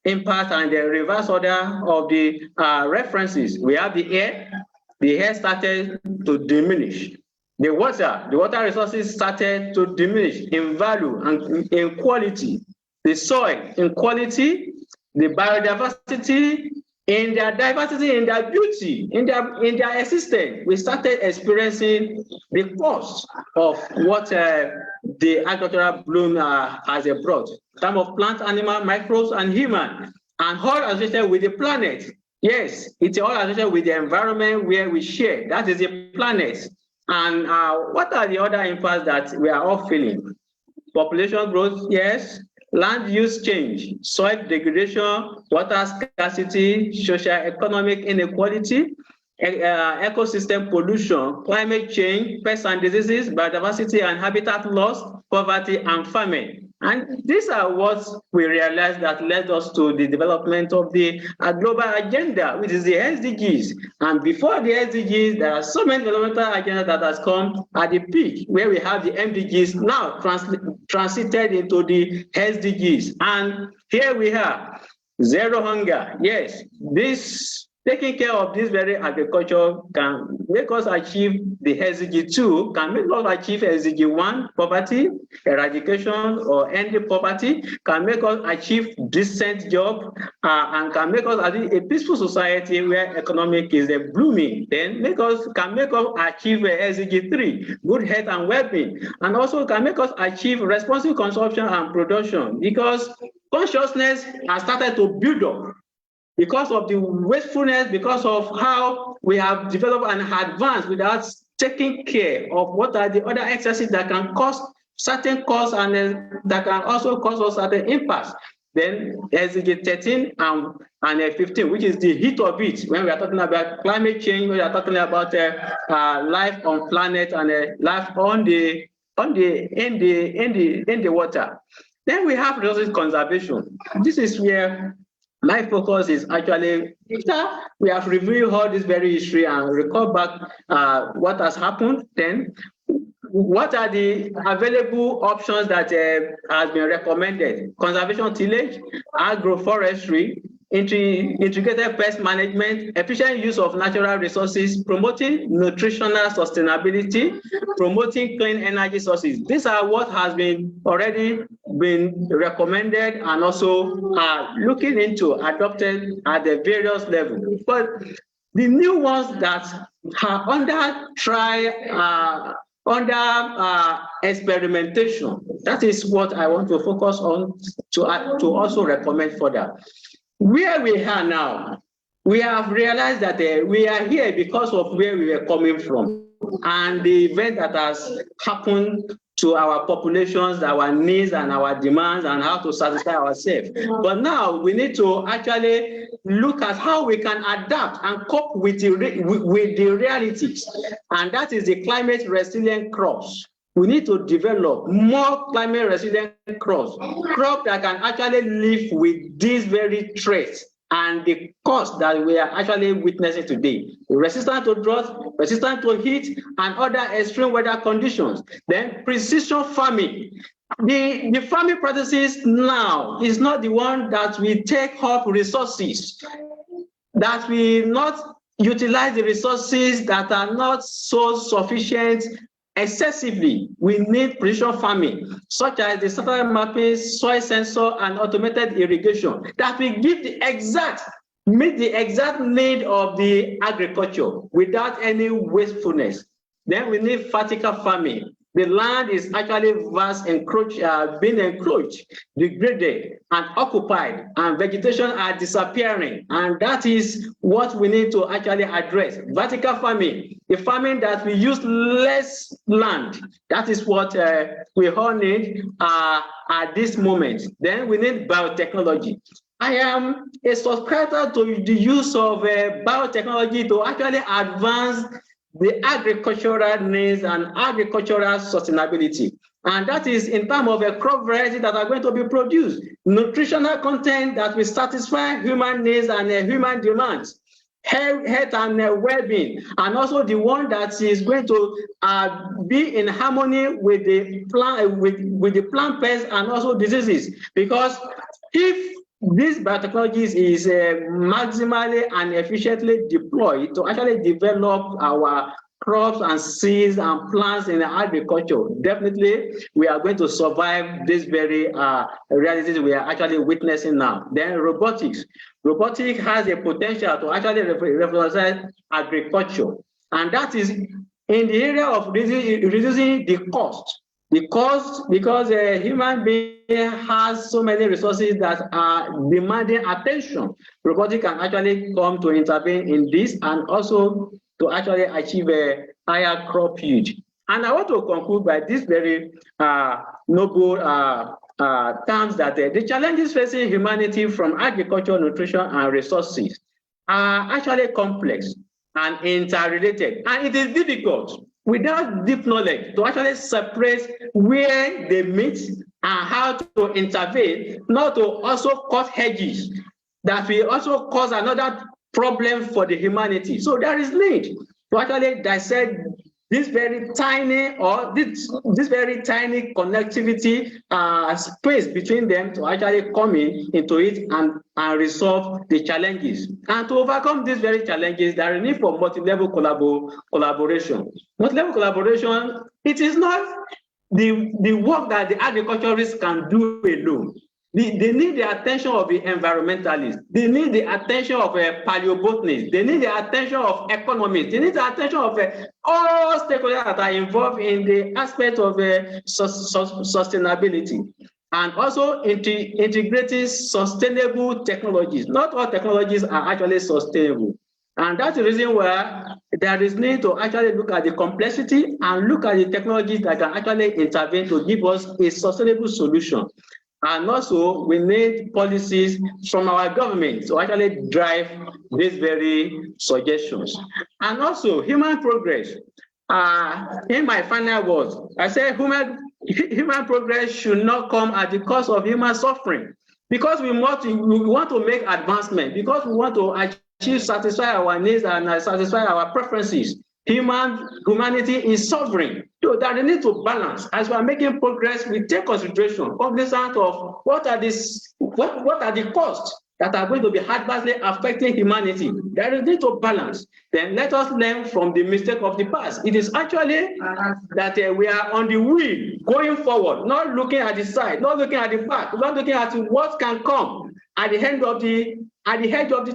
impact and the reverse order of the references? We have the air. The air started to diminish. The water resources started to diminish in value and in quality. The soil in quality, the biodiversity, in their diversity, in their beauty, in their existence, we started experiencing the cost of what the agricultural bloom has brought. Some of plant, animal, microbes, and human, and all associated with the planet. Yes, it's all associated with the environment where we share. That is the planet. And what are the other impacts that we are all feeling? Population growth, yes. Land use change, soil degradation, water scarcity, socio-economic inequality, ecosystem pollution, climate change, pests and diseases, biodiversity and habitat loss, poverty and famine. And these are what we realized that led us to the development of the global agenda, which is the SDGs. And before the SDGs, there are so many developmental agendas that has come at the peak, where we have the MDGs now transited into the SDGs. And here we are, zero hunger. Yes, this taking care of this very agriculture can make us achieve the SDG 2, can make us achieve SDG 1, poverty, eradication or end poverty, can make us achieve decent job, and can make us a peaceful society where economic is blooming. Then can make us achieve SDG 3, good health and well-being, and also can make us achieve responsible consumption and production, because consciousness has started to build up. Because of the wastefulness, because of how we have developed and advanced without taking care of what are the other excesses that can cause certain costs and that can also cause us certain impacts. Then SDG 13 and 15, which is the heat of it, when we are talking about climate change, we are talking about life on planet and life in the water. Then we have resources conservation. This is where my focus is actually, we have reviewed all this very history and recall back what has happened. Then, what are the available options that has been recommended? Conservation tillage, agroforestry, integrated pest management, efficient use of natural resources, promoting nutritional sustainability, promoting clean energy sources. These are what has been already been recommended and also looking into adopted at the various levels. But the new ones that are under experimentation, that is what I want to focus on to also recommend further. Where we are now, we have realized that we are here because of where we were coming from and the event that has happened to our populations, our needs and our demands, and how to satisfy ourselves. But now we need to actually look at how we can adapt and cope with the realities. And that is the climate resilient crops. We need to develop more climate resilient crops that can actually live with these very traits and the cost that we are actually witnessing today. Resistant to drought, resistant to heat, and other extreme weather conditions. Then precision farming. The farming practices now is not the one that we take up resources, that we not utilize the resources that are not so sufficient excessively. We need precision farming, such as the satellite mapping, soil sensor, and automated irrigation that will give meet the exact need of the agriculture without any wastefulness. Then we need vertical farming. The land is actually being encroached, degraded, and occupied, and vegetation are disappearing. And that is what we need to actually address. Vertical farming, the farming that we use less land. That is what we all need at this moment. Then we need biotechnology. I am a subscriber to the use of biotechnology to actually advance the agricultural needs and agricultural sustainability. And that is in terms of a crop variety that are going to be produced, nutritional content that will satisfy human needs and human demands, health and well-being, and also the one that is going to be in harmony with the plant, with the plant pests and also diseases. Because if this biotechnologies is maximally and efficiently deployed to actually develop our crops and seeds and plants in agriculture, definitely we are going to survive this very realities we are actually witnessing now. Then robotics. Robotics has a potential to actually revolutionize agriculture. And that is in the area of reducing the cost. The cost, because a human being has so many resources that are demanding attention. Robotics can actually come to intervene in this and also to actually achieve a higher crop yield. And I want to conclude by this very noble terms that the challenges facing humanity from agriculture, nutrition, and resources are actually complex and interrelated. And it is difficult without deep knowledge to actually separate where they meet and how to intervene, not to also cause hedges that will also cause another problem for the humanity. So there is need to actually dissect this very tiny this very tiny connectivity space between them to actually come into it and resolve the challenges. And to overcome these very challenges, there is need for multi-level collaboration. Multi-level collaboration, it is not the work that the agriculturists can do alone. They need the attention of the environmentalists. They need the attention of paleobotanists. They need the attention of economists. They need the attention of all stakeholders that are involved in the aspect of sustainability. And also integrating sustainable technologies. Not all technologies are actually sustainable. And that's the reason why there is need to actually look at the complexity and look at the technologies that can actually intervene to give us a sustainable solution. And also, we need policies from our government to actually drive these very suggestions. And also, human progress. In my final words, I say human progress should not come at the cost of human suffering, because we want to make advancement, because we want to satisfy our needs and satisfy our preferences. Humanity is suffering. So that they need to balance. As we are making progress, we take consideration cognizant of what are the costs that are going to be adversely affecting humanity. There is need to balance. Then let us learn from the mistake of the past. It is actually that we are on the wheel going forward, not looking at the side, not looking at the back, not looking at what can come at the end of the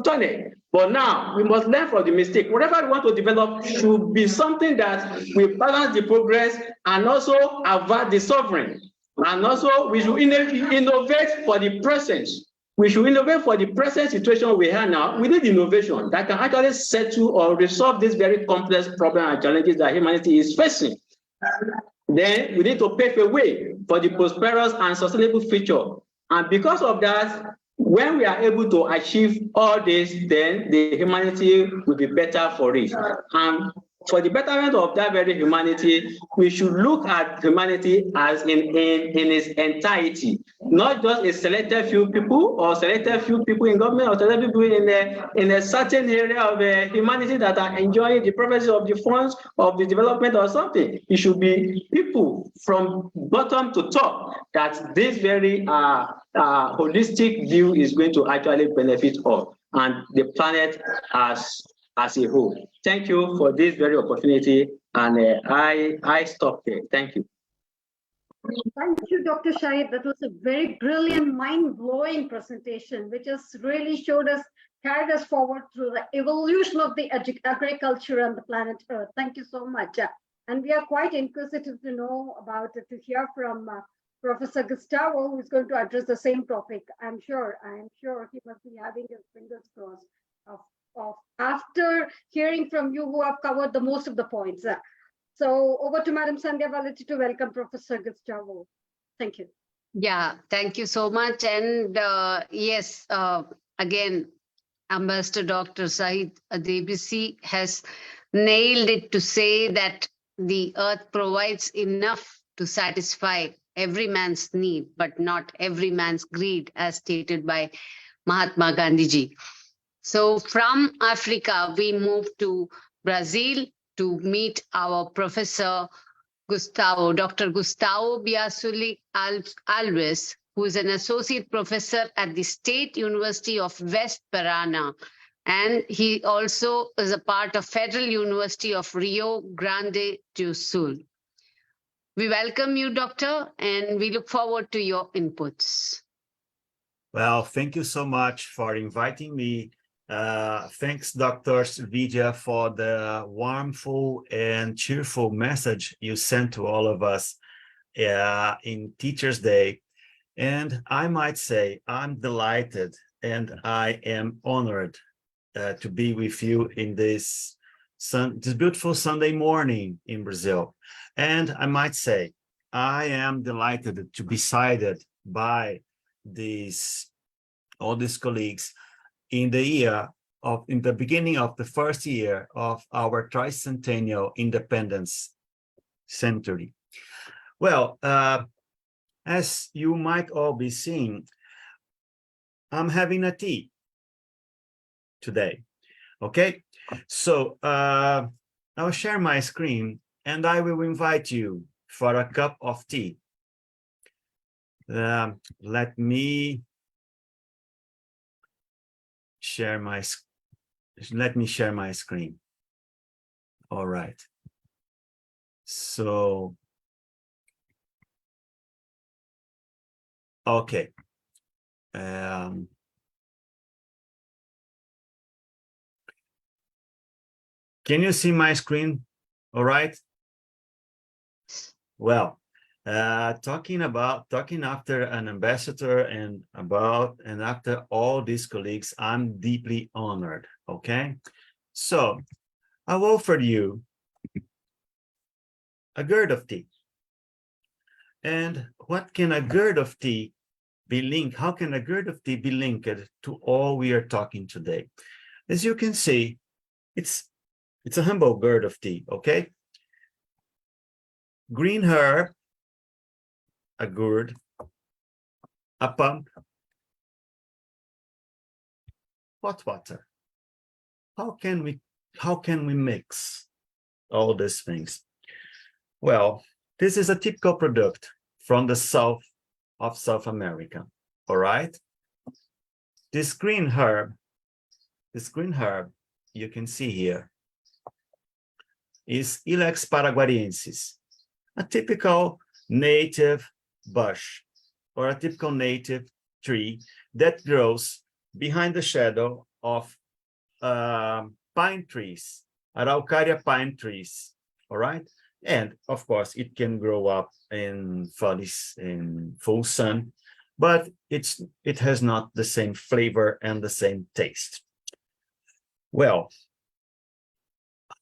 tunnel. But now we must learn from the mistake. Whatever we want to develop should be something that will balance the progress and also avert the suffering. And also we should innovate for the present. We should innovate for the present situation we have now. We need innovation that can actually settle or resolve this very complex problem and challenges that humanity is facing. Then we need to pave a way for the prosperous and sustainable future. And because of that, when we are able to achieve all this, then the humanity will be better for it. And for the betterment of that very humanity, we should look at humanity as in its entirety, not just a selected few people or selected few people in government or selected people in a certain area of humanity that are enjoying the profits of the funds of the development or something. It should be people from bottom to top that this very holistic view is going to actually benefit all and the planet as a whole. Thank you for this very opportunity, and I stop here. Thank you. Thank you, Dr. Shahid. That was a very brilliant, mind-blowing presentation, which has really carried us forward through the evolution of the agriculture and the planet Earth. Thank you so much. And we are quite inquisitive to know about it, to hear from Professor Gustavo, who is going to address the same topic. I'm sure he must be having his fingers crossed after hearing from you who have covered the most of the points. So over to Madam Sandhya Valati to welcome Professor Gustavo. Thank you. Yeah, thank you so much. And yes, again, Ambassador Dr. Shahid Adebisi has nailed it to say that the earth provides enough to satisfy every man's need, but not every man's greed, as stated by Mahatma Gandhiji. So from Africa, we move to Brazil to meet our Professor Gustavo, Dr. Gustavo Biasuli Alves, who is an associate professor at the State University of West Parana. And he also is a part of Federal University of Rio Grande do Sul. We welcome you, Doctor, and we look forward to your inputs. Well, thank you so much for inviting me. Thanks, Dr. Vidya, for the warmful and cheerful message you sent to all of us in Teachers' Day. And I might say I'm delighted and I am honored to be with you in this beautiful Sunday morning in Brazil. And I might say I am delighted to be sided by all these colleagues in the beginning of the first year of our tricentennial independence century. Well, As you might all be seeing, I'm having a tea today. Okay, so I'll share my screen and I will invite you for a cup of tea. Let me share my screen. All right. So, okay. Can you see my screen? All right. Well, talking after an ambassador and after all these colleagues, I'm deeply honored. Okay. So I've offered you a gourd of tea. And what can a gourd of tea be linked? How can a gourd of tea be linked to all we are talking today? As you can see, it's a humble gourd of tea, okay? Green herb, a gourd, a pump, hot water. How can we mix all these things? Well, this is a typical product from the south of South America, all right? This green herb, you can see here, is Ilex paraguariensis, a typical native bush or a typical native tree that grows behind the shadow of pine trees, Araucaria pine trees, all right? And of course, it can grow up in full sun, but it has not the same flavor and the same taste. Well,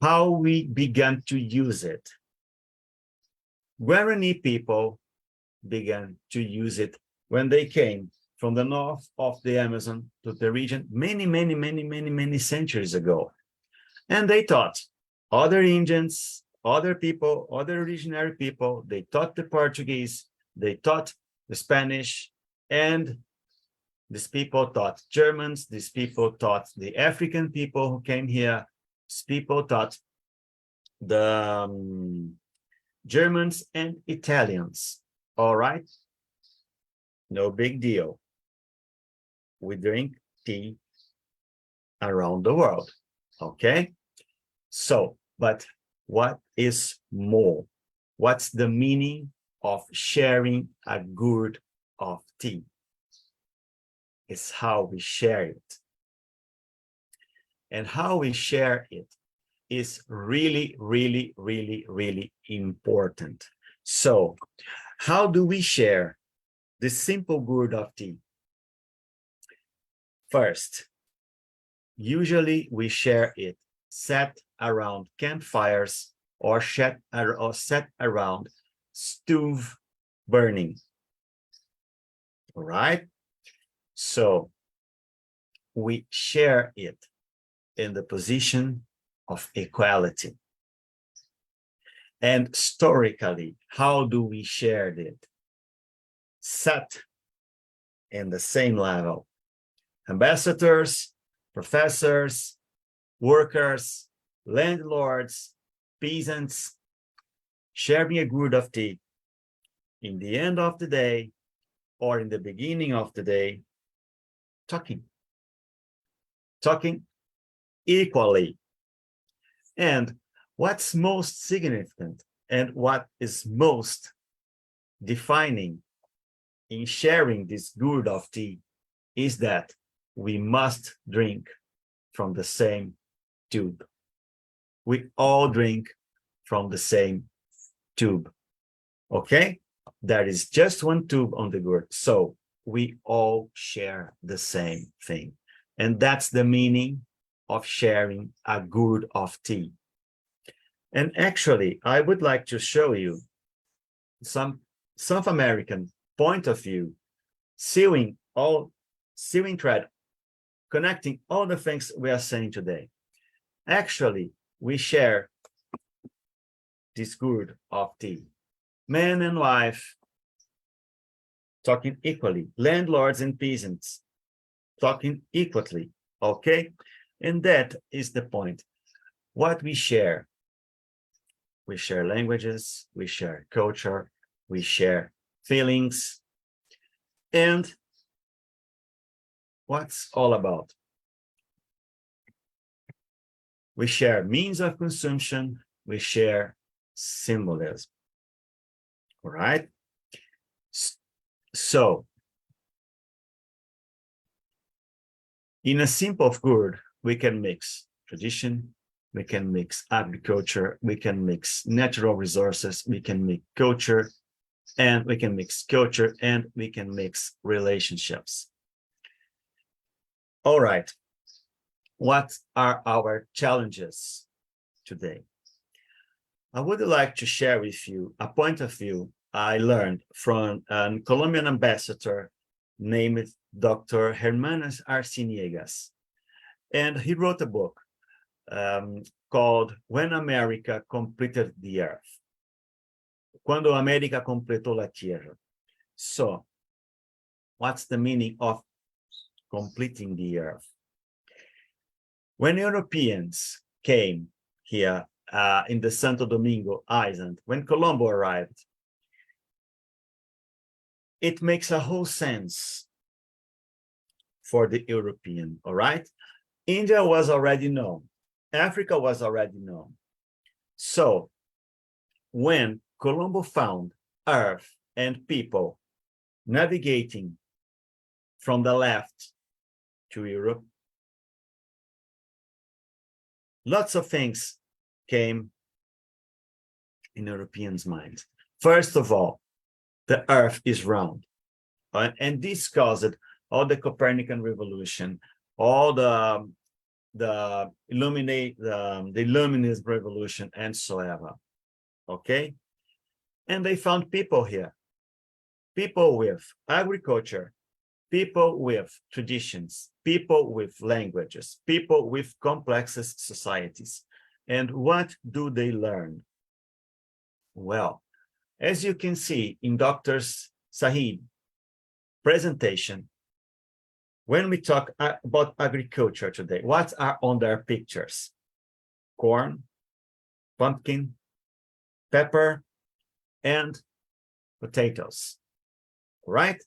how we began to use it. Guarani people began to use it when they came from the north of the Amazon to the region many centuries ago. And they taught other Indians, other people, other originary people, they taught the Portuguese, they taught the Spanish, and these people taught Germans, these people taught the African people who came here, these people taught the Germans and Italians, all right? No big deal. We drink tea around the world, okay? So, but what is more? What's the meaning of sharing a gourd of tea? It's how we share it. And how we share it is really important. So, how do we share this simple gourd of tea? First, usually we share it set around campfires or set around stove burning. All right? So we share it in the position of equality. And historically, how do we share it? Set in the same level. Ambassadors, professors, workers, landlords, peasants, sharing a gourd of tea in the end of the day or in the beginning of the day, talking equally. And what's most significant and what is most defining in sharing this gourd of tea is that we must drink from the same tube. We all drink from the same tube, okay? There is just one tube on the gourd, so we all share the same thing. And that's the meaning of sharing a gourd of tea. And actually, I would like to show you some South American point of view, sewing thread, connecting all the things we are saying today. Actually, we share this gourd of tea. Man and wife talking equally. Landlords and peasants, talking equally, okay? And that is the point. What we share languages, we share culture, we share feelings, and what's all about? We share means of consumption, we share symbolism, all right? So, in a simple word, we can mix tradition, we can mix agriculture, we can mix natural resources, we can mix culture, and we can mix culture, and we can mix relationships. All right, what are our challenges today? I would like to share with you a point of view I learned from a Colombian ambassador named Dr. Hermanas Arciniegas. And he wrote a book called When America Completed the Earth. Cuando América completó la tierra. So, what's the meaning of completing the earth? When Europeans came here in the Santo Domingo Island, when Colombo arrived, it makes a whole sense for the European, all right? India was already known. Africa was already known. So when Colombo found Earth and people navigating from the left to Europe, lots of things came in Europeans' minds. First of all, the Earth is round. And this caused all the Copernican revolution, all the Illuminist revolution, and so ever. Okay? And they found people here, people with agriculture, people with traditions, people with languages, people with complex societies. And what do they learn? Well, as you can see in Dr. Sahid's presentation, when we talk about agriculture today, what are on their pictures? Corn, pumpkin, pepper, and potatoes, right?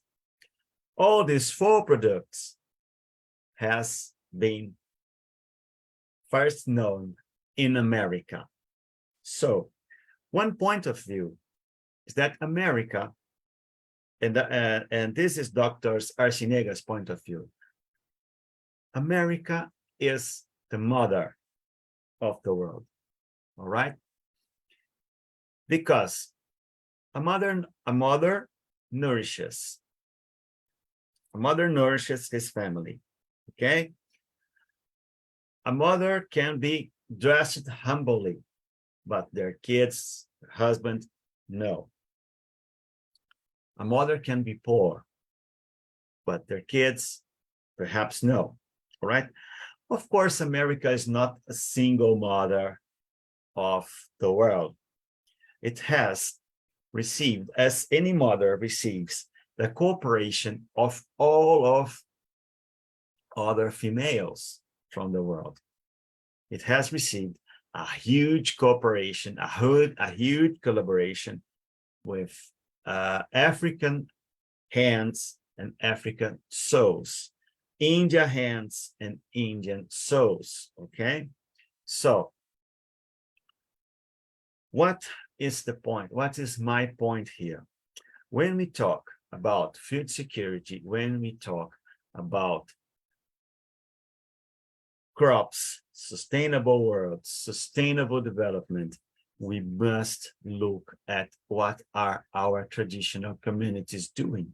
All these four products has been first known in America. So one point of view is that America, and this is Dr. Arciniegas' point of view, America is the mother of the world, all right? Because a mother nourishes his family, okay? A mother can be dressed humbly, but their kids, their husband, no. A mother can be poor, but their kids, perhaps no, all right? Of course, America is not a single mother of the world. It has received, as any mother receives, the cooperation of all of other females from the world. It has received a huge cooperation, a huge collaboration with African hands and African souls, India hands and Indian souls, okay? So what is the point? What is my point here? When we talk about food security, when we talk about crops, sustainable world, sustainable development, we must look at what are our traditional communities doing.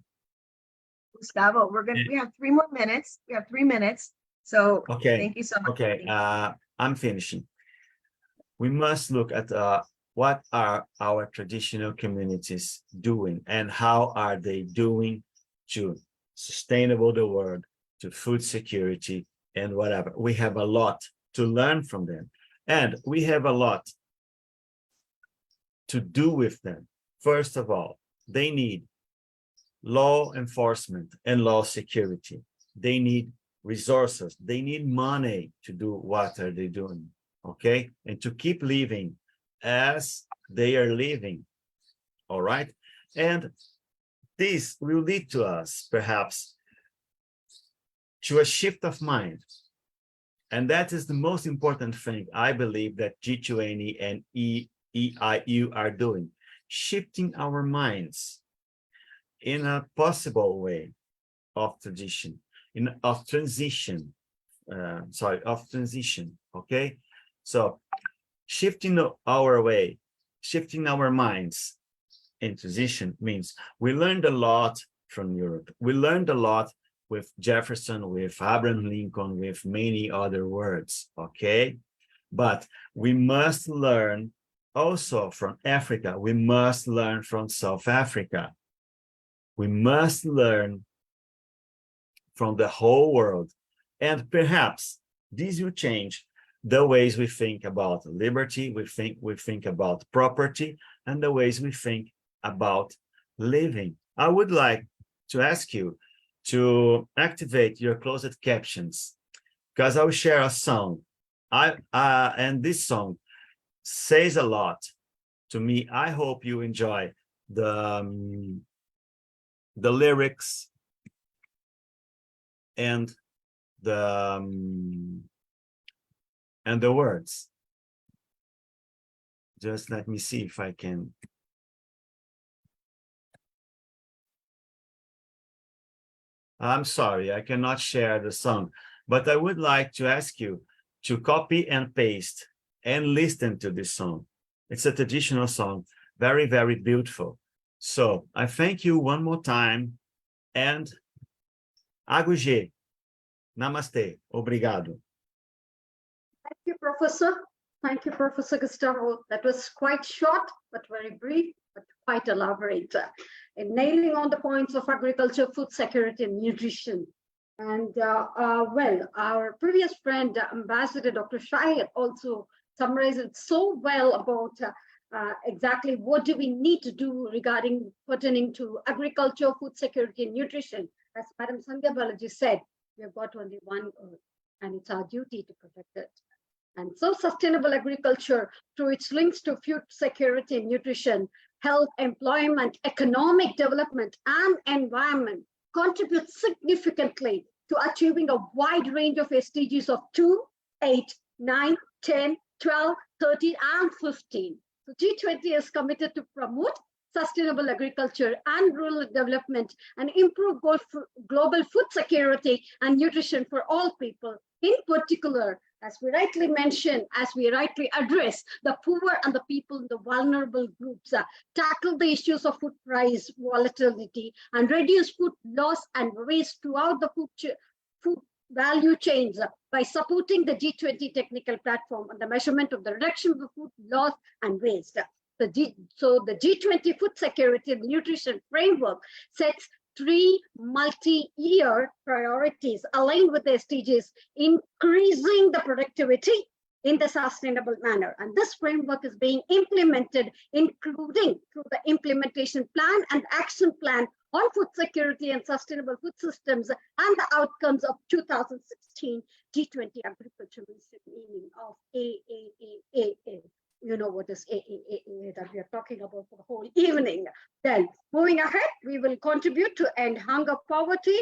Gustavo, we have 3 more minutes. We have 3 minutes. So okay, thank you so much. Okay, I'm finishing. We must look at what are our traditional communities doing and how are they doing to sustainable the world, to food security and whatever. We have a lot to learn from them, and we have a lot to do with them. First of all, they need law enforcement and law security. They need resources. They need money to do what are they doing, okay? And to keep living as they are living, all right? And this will lead to us, perhaps, to a shift of mind. And that is the most important thing I believe that G20 and EIU are doing, shifting our minds in a possible way of transition, of transition, okay? So shifting our way, shifting our minds in transition means we learned a lot from Europe. We learned a lot with Jefferson, with Abraham Lincoln, with many other words, okay? But we must learn also from Africa. We must learn from South Africa. We must learn from the whole world. And perhaps this will change the ways we think about liberty, we think about property, and the ways we think about living. I would like to ask you to activate your closed captions, because I will share a song. And this song says a lot to me. I hope you enjoy the lyrics and the words. Just let me see if I can. I'm sorry, I cannot share the song, but I would like to ask you to copy and paste and listen to this song. It's a traditional song, very, very beautiful. So I thank you one more time, and Agugê, namaste, obrigado. Thank you, Professor. Thank you, Professor Gustavo. That was quite short, but very brief, but quite elaborate in nailing on the points of agriculture, food security, and nutrition. And well, our previous friend, Ambassador Dr. Shahid, also summarized it so well about exactly what do we need to do regarding pertaining to agriculture, food security, and nutrition. As Madam Sandhya Balaji said, we have got only one earth, and it's our duty to protect it. And so sustainable agriculture, through its links to food security and nutrition, health, employment, economic development, and environment, contributes significantly to achieving a wide range of SDGs of 2, 8, 9, 10, 12, 13, and 15. So G20 is committed to promote sustainable agriculture and rural development and improve global food security and nutrition for all people. In particular, as we rightly mentioned, as we rightly address the poor and the people in the vulnerable groups, tackle the issues of food price volatility, and reduce food loss and waste throughout the food value chains by supporting the G20 technical platform on the measurement of the reduction of the food loss and waste. So the G20 food security and nutrition framework sets 3 multi-year priorities aligned with the SDGs, increasing the productivity in the sustainable manner. And this framework is being implemented, including through the implementation plan and action plan on food security and sustainable food systems and the outcomes of 2016 G20 agriculture meeting of AAAA. You know what is AAAA that we are talking about for the whole evening. Then moving ahead, we will contribute to end hunger, poverty,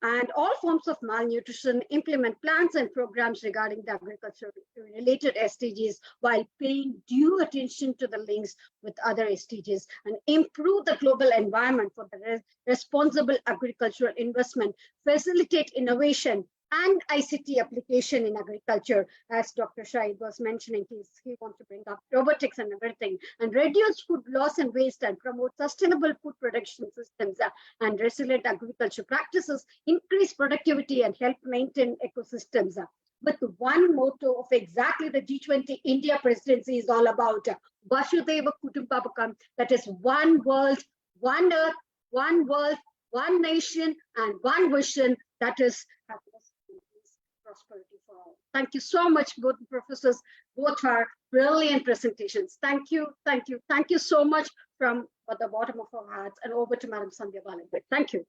and all forms of malnutrition, implement plans and programs regarding the agriculture-related SDGs while paying due attention to the links with other SDGs, and improve the global environment for the responsible agricultural investment, facilitate innovation and ICT application in agriculture. As Dr. Shahid was mentioning, he wants to bring up robotics and everything, and reduce food loss and waste, and promote sustainable food production systems and resilient agriculture practices, increase productivity and help maintain ecosystems. But the one motto of exactly the G20 India presidency is all about Vasudhaiva Kutumbakam, that is one world, one earth, one world, one nation, and one vision, that is happiness, peace, prosperity for all. Thank you so much, both professors. Both are brilliant presentations. Thank you, thank you, thank you so much from the bottom of our hearts. And over to Madam Sandhya Balankwit. Thank you.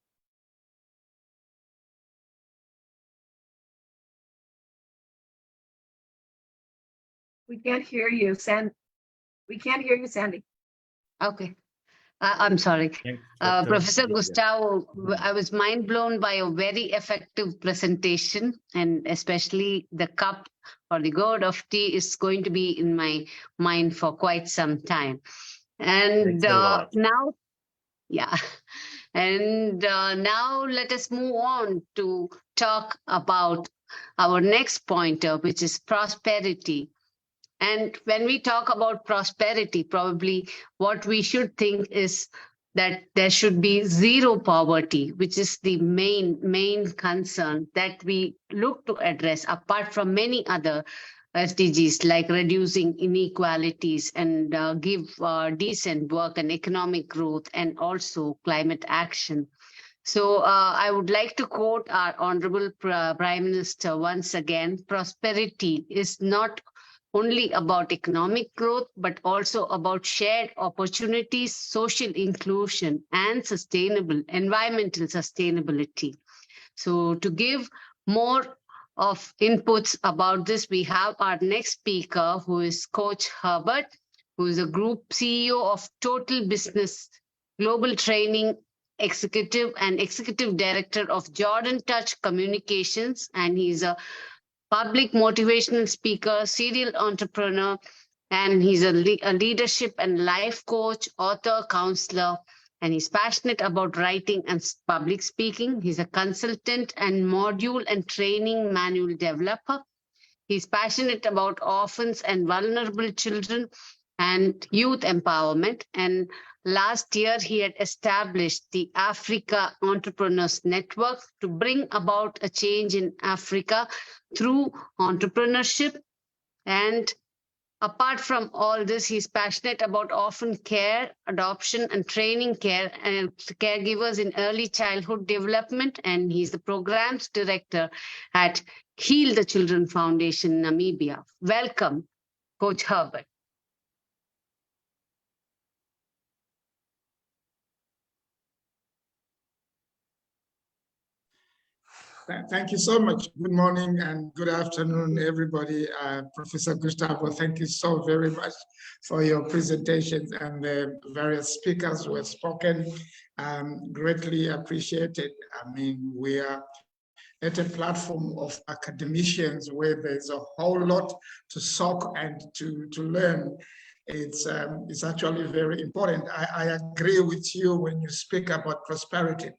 We can't hear you, We can't hear you, Sandy. Okay. I'm sorry. Dr. Professor Vidya. Gustavo, I was mind blown by a very effective presentation, and especially the cup or the gourd of tea is going to be in my mind for quite some time. And Thanks a lot. now, yeah. And now let us move on to talk about our next pointer, which is prosperity. And when we talk about prosperity, probably what we should think is that there should be zero poverty, which is the main concern that we look to address, apart from many other SDGs like reducing inequalities and give decent work and economic growth, and also climate action. So I would like to quote our Honorable Prime Minister once again: prosperity is not only about economic growth, but also about shared opportunities, social inclusion, and sustainable environmental sustainability. So to give more of inputs about this, we have our next speaker, who is Coach Herbert, who is a group CEO of Total Business Global Training Executive and Executive Director of Jordan Touch Communications, and he's a public motivational speaker, serial entrepreneur, and he's a leadership and life coach, author, counselor, and he's passionate about writing and public speaking. He's a consultant and module and training manual developer. He's passionate about orphans and vulnerable children and youth empowerment. And last year, he had established the Africa Entrepreneurs Network to bring about a change in Africa through entrepreneurship. And apart from all this, he's passionate about orphan care, adoption, and training care and caregivers in early childhood development. And he's the programs director at Heal the Children Foundation, Namibia. Welcome, Coach Herbert. Thank you so much. Good morning and good afternoon, everybody. Professor Gustavo, thank you so very much for your presentations and the various speakers who have spoken. Greatly appreciated. I mean, we are at a platform of academicians where there's a whole lot to soak and to learn. It's actually very important. I agree with you when you speak about prosperity.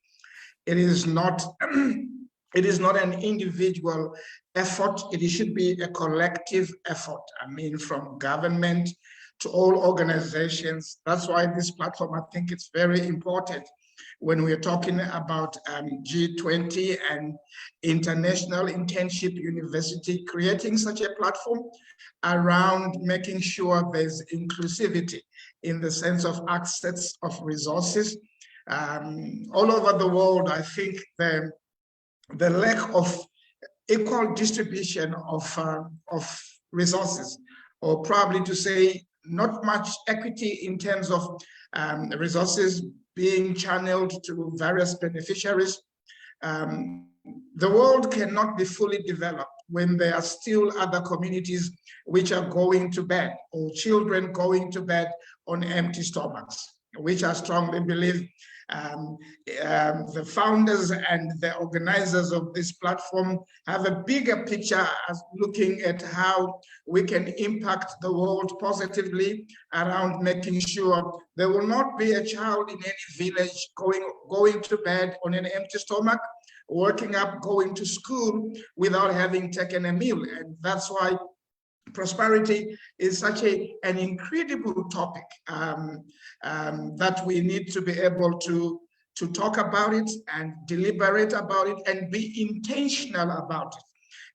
It is not it is not an individual effort. It should be a collective effort. I mean, from government to all organizations. That's why this platform, I think it's very important when we're talking about G20 and International Internship University, creating such a platform around making sure there's inclusivity in the sense of access of resources. All over the world, I think the lack of equal distribution of resources, or probably to say not much equity in terms of resources being channeled to various beneficiaries. The world cannot be fully developed when there are still other communities which are going to bed, or children going to bed on empty stomachs, which I strongly believe the founders and the organizers of this platform have a bigger picture as looking at how we can impact the world positively around making sure there will not be a child in any village going to bed on an empty stomach, waking up, going to school without having taken a meal. And that's why prosperity is such an incredible topic that we need to be able to talk about it and deliberate about it and be intentional about it.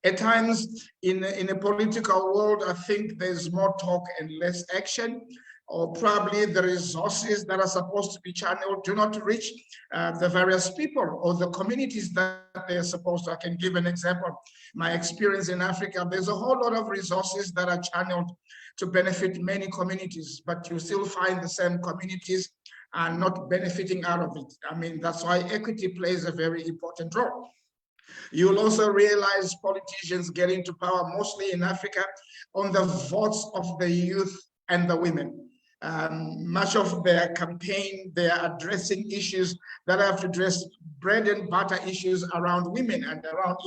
At times in a political world, I think there's more talk and less action. or probably the resources that are supposed to be channeled do not reach the various people or the communities that they're supposed to. I can give an example. My experience in Africa, there's a whole lot of resources that are channeled to benefit many communities, but you still find the same communities are not benefiting out of it. I mean, that's why equity plays a very important role. You'll also realize politicians get into power mostly in Africa on the votes of the youth and the women. Much of their campaign, they are addressing issues that have to address bread and butter issues around women and around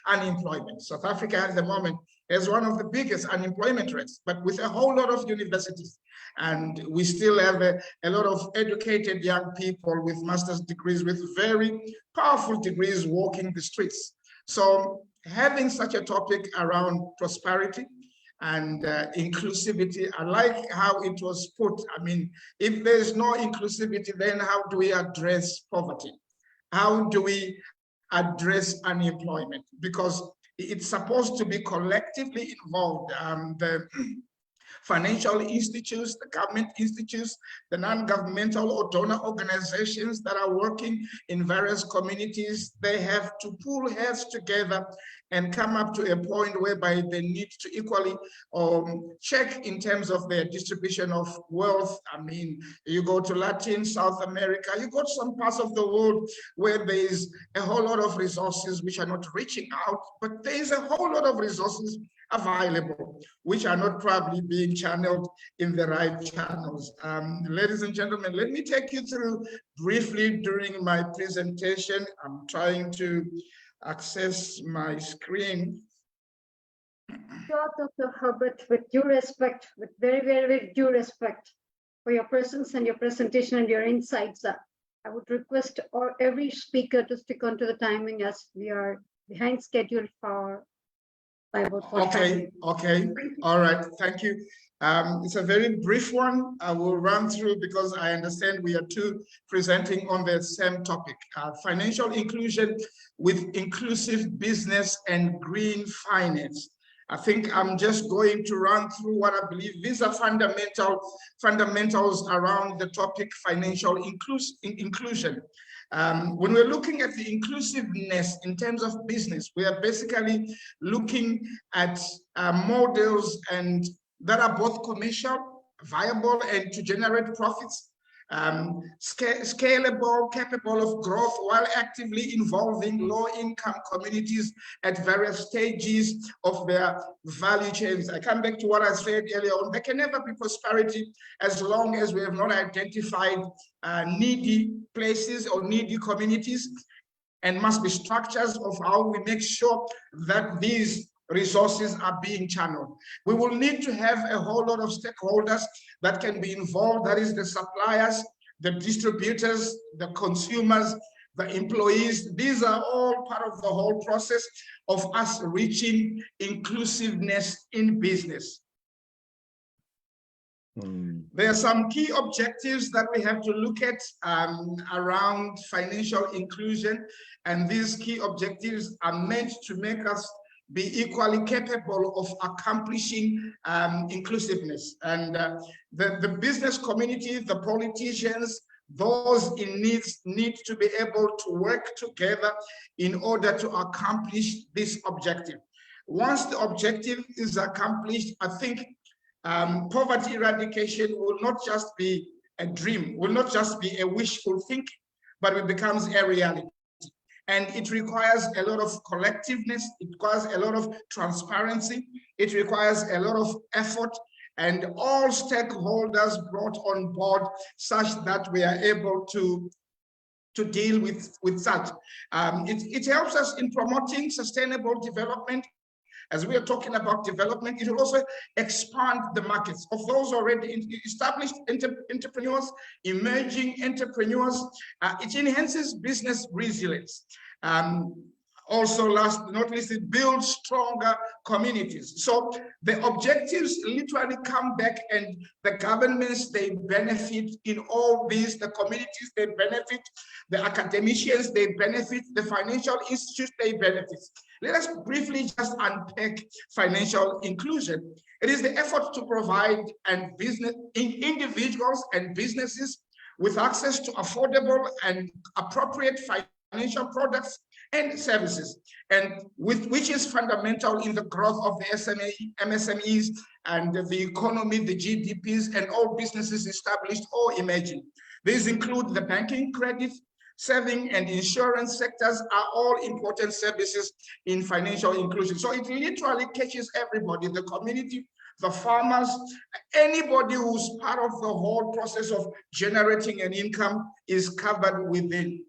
unemployment. South Africa at the moment is one of the biggest unemployment rates, but with a whole lot of universities. And we still have a lot of educated young people with master's degrees, with very powerful degrees walking the streets. So having such a topic around prosperity and inclusivity, I like how it was put. I mean, if there's no inclusivity, then how do we address poverty? How do we address unemployment? Because it's supposed to be collectively involved. The financial institutes, the government institutes, the non-governmental or donor organizations that are working in various communities, they have to pull heads together and come up to a point whereby they need to equally check in terms of their distribution of wealth. I mean, you go to Latin, South America, you go to some parts of the world where there is a whole lot of resources which are not reaching out, but there is a whole lot of resources available, which are not probably being channeled in the right channels. Ladies and gentlemen, let me take you through briefly during my presentation. I'm trying to access my screen. Sure, Dr. Herbert, with due respect, with very, very, very due respect for your presence and your presentation and your insights, I would request every speaker to stick on to the timing as we are behind schedule by about 45 minutes. Okay, all right, thank you. It's a very brief one. I will run through because I understand we are two presenting on the same topic, financial inclusion with inclusive business and green finance. I think I'm just going to run through what I believe these are fundamentals around the topic financial inclusion. When we're looking at the inclusiveness in terms of business, we are basically looking at models and that are both commercial, viable, and to generate profits, scalable, capable of growth while actively involving low-income communities at various stages of their value chains. I come back to what I said earlier on. There can never be prosperity as long as we have not identified needy places or needy communities, and must be structures of how we make sure that these resources are being channeled. We will need to have a whole lot of stakeholders that can be involved. That is the suppliers, the distributors, the consumers, the employees. These are all part of the whole process of us reaching inclusiveness in business. There are some key objectives that we have to look at around financial inclusion, and these key objectives are meant to make us be equally capable of accomplishing inclusiveness. And the business community, the politicians, those in need to be able to work together in order to accomplish this objective. Once the objective is accomplished, I think poverty eradication will not just be a dream, will not just be a wishful thinking, but it becomes a reality. And it requires a lot of collectiveness, it requires a lot of transparency, it requires a lot of effort, and all stakeholders brought on board such that we are able to deal with such. It helps us in promoting sustainable development. As we are talking about development, it will also expand the markets of those already established entrepreneurs, emerging entrepreneurs. It enhances business resilience. Also, last but not least, it builds stronger communities. So the objectives literally come back, and the governments, they benefit in all these, the communities, they benefit, the academicians, they benefit, the financial institutes, they benefit. Let us briefly just unpack financial inclusion. It is the effort to provide individuals and businesses with access to affordable and appropriate financial products and services, and which is fundamental in the growth of the MSMEs and the economy, the GDPs, and all businesses established or emerging. These include the banking, credit, saving, and insurance sectors are all important services in financial inclusion. So it literally catches everybody, the community, the farmers, anybody who's part of the whole process of generating an income is covered within.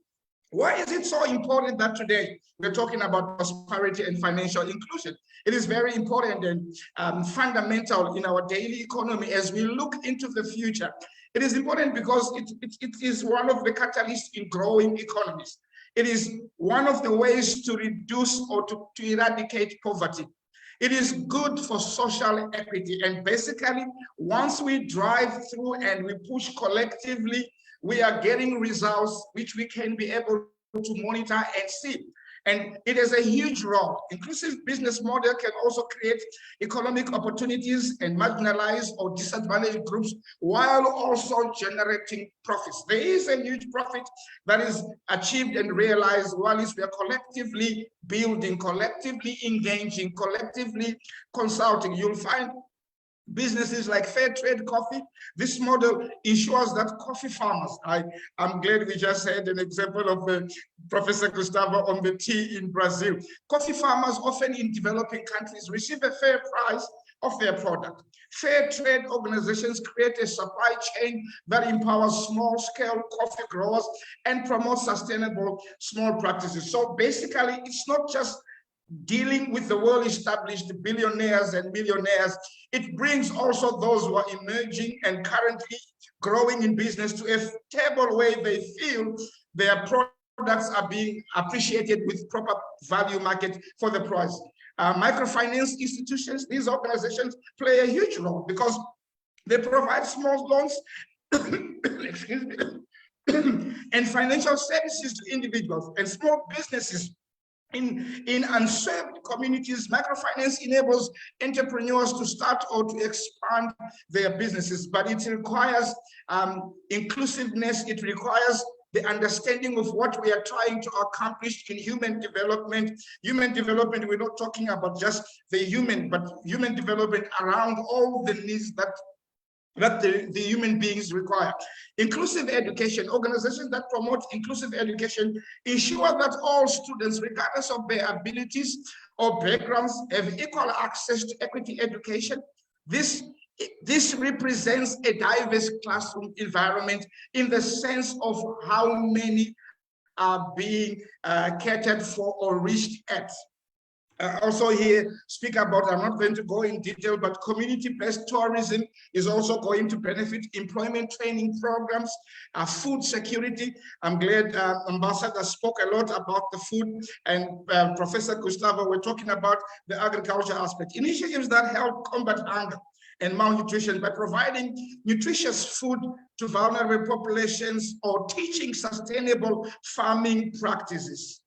Why is it so important that today we're talking about prosperity and financial inclusion? It is very important and fundamental in our daily economy as we look into the future. It is important because it is one of the catalysts in growing economies. It is one of the ways to reduce or to eradicate poverty. It is good for social equity. And basically, once we drive through and we push collectively, we are getting results which we can be able to monitor and see. And it is a huge role. Inclusive business model can also create economic opportunities and marginalized or disadvantaged groups while also generating profits. There is a huge profit that is achieved and realized while we are collectively building, collectively engaging, collectively consulting. You'll find businesses like Fair Trade Coffee. This model ensures that coffee farmers, I'm glad we just had an example of Professor Gustavo on the tea in Brazil. Coffee farmers often in developing countries receive a fair price of their product. Fair trade organizations create a supply chain that empowers small-scale coffee growers and promotes sustainable small practices. So basically, it's not just dealing with the well-established billionaires and millionaires. It brings also those who are emerging and currently growing in business to a stable way they feel their products are being appreciated with proper value market for the price. Microfinance institutions, these organizations play a huge role because they provide small loans excuse me, and financial services to individuals and small businesses. In unserved communities, microfinance enables entrepreneurs to start or to expand their businesses, but it requires inclusiveness. It requires the understanding of what we are trying to accomplish in human development. Human development, we're not talking about just the human, but human development around all the needs that the human beings require. Inclusive education, organizations that promote inclusive education ensure that all students, regardless of their abilities or backgrounds, have equal access to equity education. This represents a diverse classroom environment in the sense of how many are being catered for or reached at. Also here speak about, I'm not going to go in detail, but community-based tourism is also going to benefit employment training programs, food security. I'm glad Ambassador spoke a lot about the food, and Professor Gustavo were talking about the agriculture aspect. Initiatives that help combat hunger and malnutrition by providing nutritious food to vulnerable populations or teaching sustainable farming practices.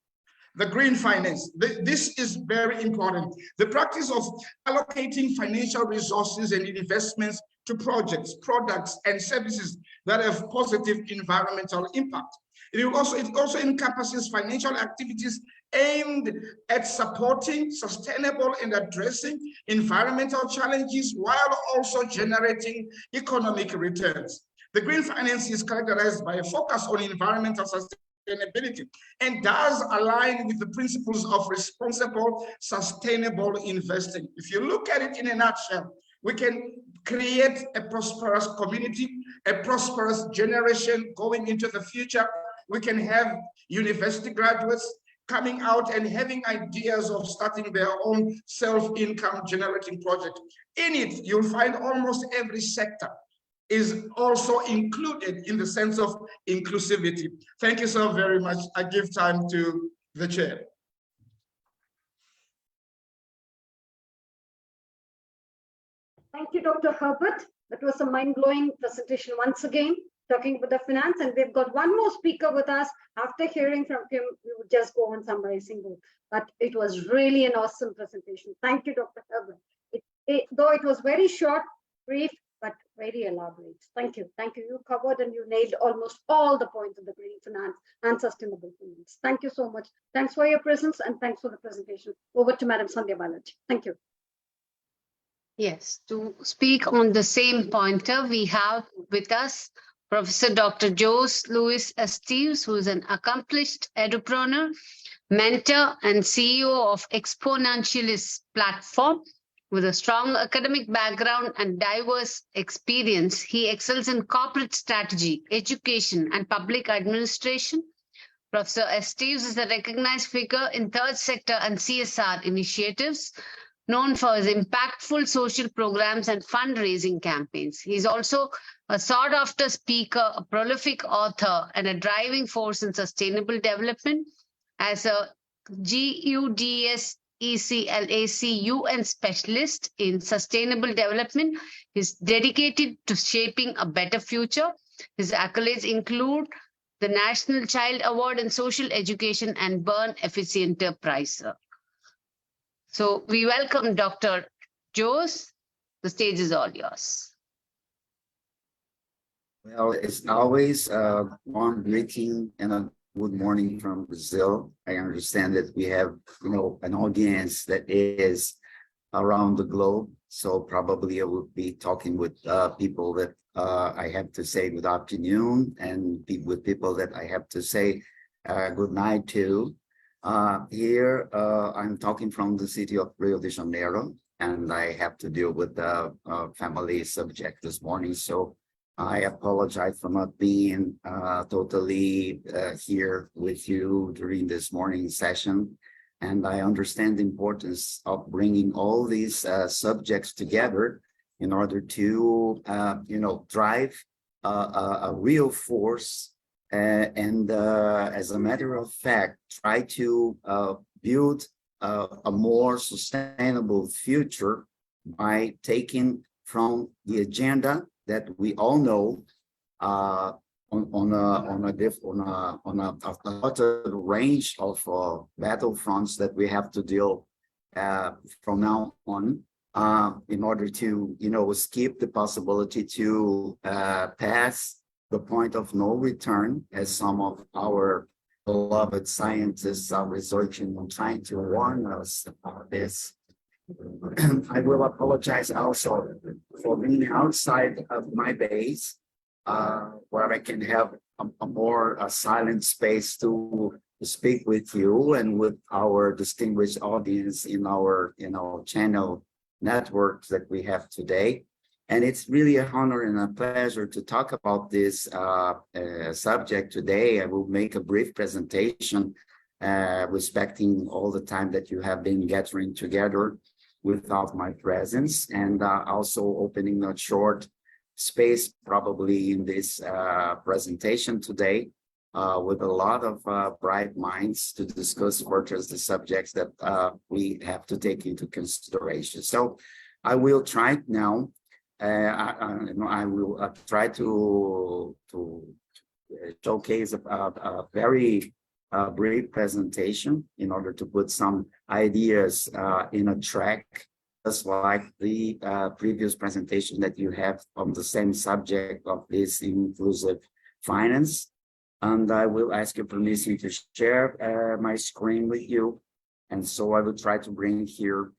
The green finance, this is very important. The practice of allocating financial resources and investments to projects, products, and services that have positive environmental impact. It also encompasses financial activities aimed at supporting sustainable and addressing environmental challenges while also generating economic returns. The green finance is characterized by a focus on environmental sustainability and does align with the principles of responsible, sustainable investing. If you look at it in a nutshell, we can create a prosperous community, a prosperous generation going into the future. We can have university graduates coming out and having ideas of starting their own self-income generating project. In it, you'll find almost every sector is also included in the sense of inclusivity. Thank you so very much. I give time to the chair. Thank you, Dr. Herbert. That was a mind-blowing presentation once again, talking about the finance. And we've got one more speaker with us. After hearing from him, we would just go on summarizing both. But it was really an awesome presentation. Thank you, Dr. Herbert. though it was very short, brief, but very elaborate. Thank you. Thank you. You covered and you nailed almost all the points of the green finance and sustainable finance. Thank you so much. Thanks for your presence and thanks for the presentation. Over to Madam Sandhya Balaji. Thank you. Yes, to speak on the same pointer, we have with us Professor Dr. Jose Luis Esteves, who is an accomplished edupreneur, mentor, and CEO of Exponentialist platform. With a strong academic background and diverse experience, he excels in corporate strategy, education, and public administration. Professor Esteves is a recognized figure in third sector and CSR initiatives, known for his impactful social programs and fundraising campaigns. He's also a sought-after speaker, a prolific author, and a driving force in sustainable development. As a GUDS ECLAC UN specialist in sustainable development, is dedicated to shaping a better future. His accolades include the National Child Award in Social Education and Burn Efficienter Prize. So we welcome Dr. Jose. The stage is all yours. Well, it's always a warm greeting and a good morning from Brazil. I understand that we have, an audience that is around the globe. So probably I will be talking with people that I have to say good afternoon and with people that I have to say good night to. Here, I'm talking from the city of Rio de Janeiro, and I have to deal with the family subject this morning. So I apologize for not being totally here with you during this morning session. And I understand the importance of bringing all these subjects together in order to, drive a real force and as a matter of fact, try to build a more sustainable future by taking from the agenda that we all know on a range of battlefronts that we have to deal from now on in order to skip the possibility to pass the point of no return, as some of our beloved scientists are researching and trying to warn us about this. I will apologize also for being outside of my base, where I can have a more silent space to speak with you and with our distinguished audience in our channel networks that we have today. And it's really an honor and a pleasure to talk about this subject today. I will make a brief presentation respecting all the time that you have been gathering together without my presence, and also opening a short space probably in this presentation today with a lot of bright minds to discuss further the subjects that we have to take into consideration. So I will try now. I will try to showcase a very brief presentation in order to put some ideas in a track, just like the previous presentation that you have on the same subject of this inclusive finance. And I will ask your permission to share my screen with you. And so I will try to bring here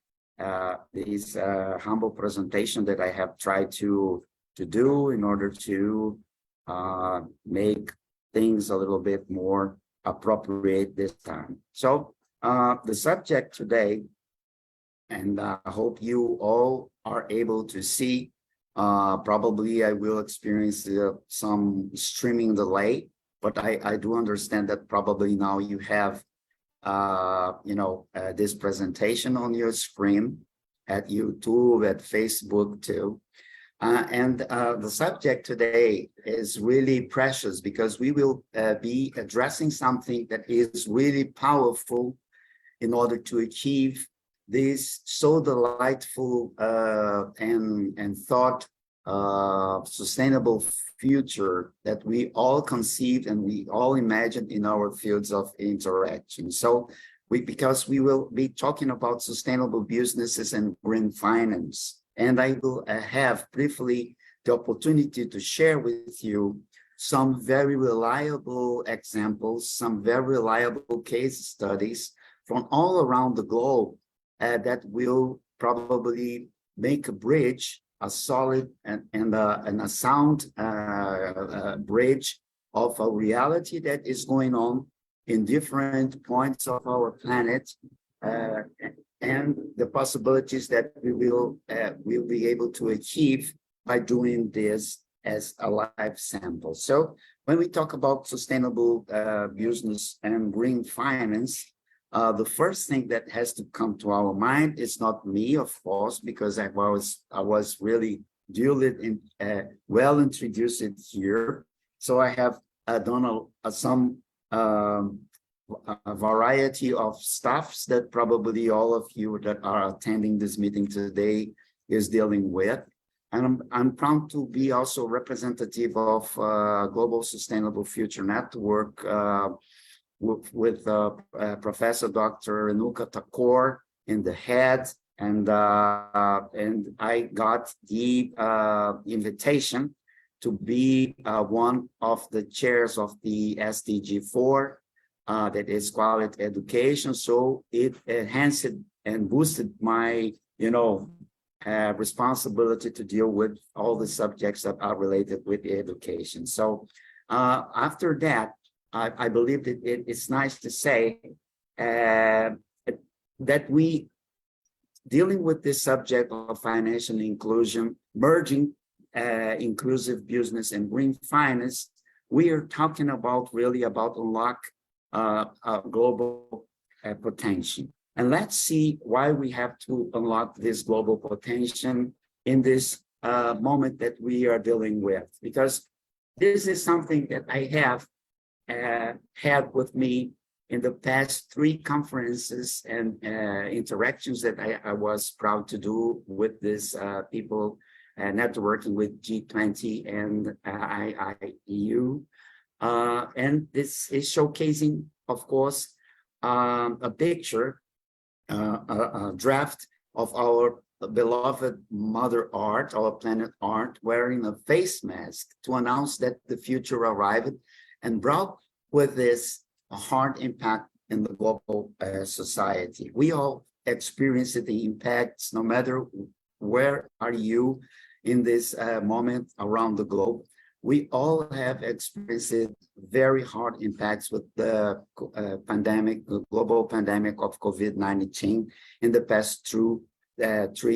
this humble presentation that I have tried to do in order to make things a little bit more appropriate this time. So the subject today, and I hope you all are able to see, probably I will experience some streaming delay, but I do understand that probably now you have this presentation on your screen at YouTube, at Facebook too. And the subject today is really precious because we will be addressing something that is really powerful in order to achieve this so delightful and thought sustainable future that we all conceived and we all imagined in our fields of interaction. So because we will be talking about sustainable businesses and green finance. and I will have briefly the opportunity to share with you some very reliable examples, some very reliable case studies from all around the globe that will probably make a bridge, a solid and a sound bridge of a reality that is going on in different points of our planet, and the possibilities that we will be able to achieve by doing this as a live sample. So when we talk about sustainable business and green finance, the first thing that has to come to our mind is not me, of course, because I was really duly well introduced here. So I have done some a variety of stuffs that probably all of you that are attending this meeting today is dealing with. And I'm proud to be also representative of Global Sustainable Future Network with Professor Dr. Renuka Thakur in the head. And I got the invitation to be one of the chairs of the SDG 4, that is quality education. So it enhanced and boosted my, responsibility to deal with all the subjects that are related with education. So after that, I believe that it's nice to say that we dealing with this subject of financial inclusion, merging inclusive business and green finance, we are talking about really about unlock global potential. And let's see why we have to unlock this global potential in this moment that we are dealing with, because this is something that I have had with me in the past 3 conferences and interactions that I was proud to do with this people networking with G20 and llU. And this is showcasing, of course, a picture, a draft of our beloved Mother Earth, our planet Earth, wearing a face mask to announce that the future arrived and brought with this a hard impact in the global society. We all experience the impacts, no matter where are you in this moment around the globe. We all have experienced very hard impacts with the pandemic, the global pandemic of COVID-19 in the past 3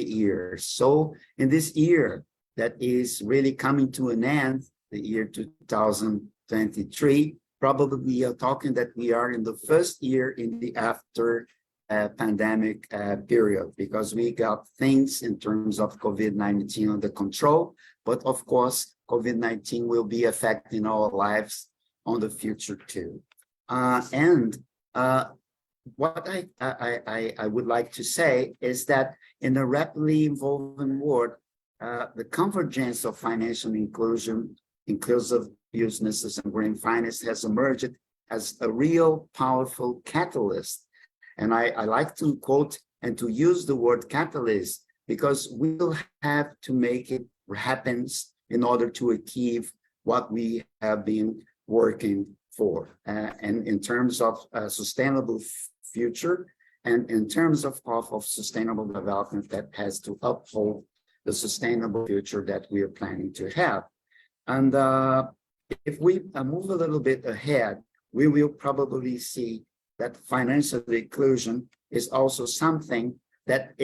years. So in this year that is really coming to an end, the year 2023, probably we are talking that we are in the first year in the after pandemic period, because we got things in terms of COVID-19 under control, but of course, COVID-19 will be affecting our lives on the future too. What I would like to say is that in a rapidly evolving world, the convergence of financial inclusion, inclusive businesses and green finance has emerged as a real powerful catalyst. And I like to quote and to use the word catalyst because we'll have to make it happen in order to achieve what we have been working for. And in terms of a sustainable future and in terms of sustainable development that has to uphold the sustainable future that we are planning to have. And if we move a little bit ahead, we will probably see that financial inclusion is also something that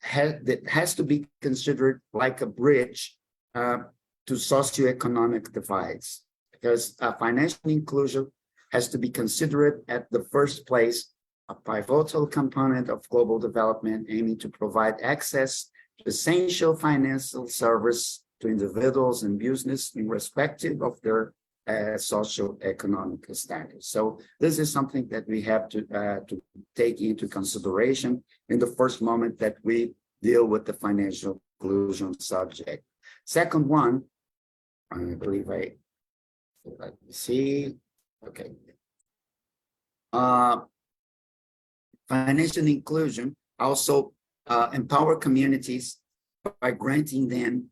has to be considered like a bridge to socioeconomic divides, because financial inclusion has to be considered at the first place a pivotal component of global development, aiming to provide access to essential financial service to individuals and business in respective of their socioeconomic status. So this is something that we have to take into consideration in the first moment that we deal with the financial inclusion subject. Second one, I believe let me see. Okay. Financial inclusion also empower communities by granting them,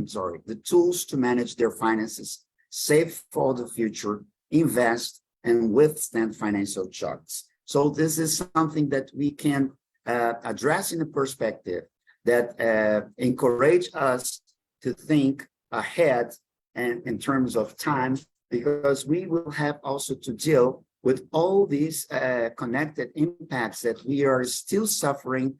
sorry, the tools to manage their finances, save for the future, invest, and withstand financial shocks. So this is something that we can address in a perspective that encourage us to think ahead and in terms of time, because we will have also to deal with all these connected impacts that we are still suffering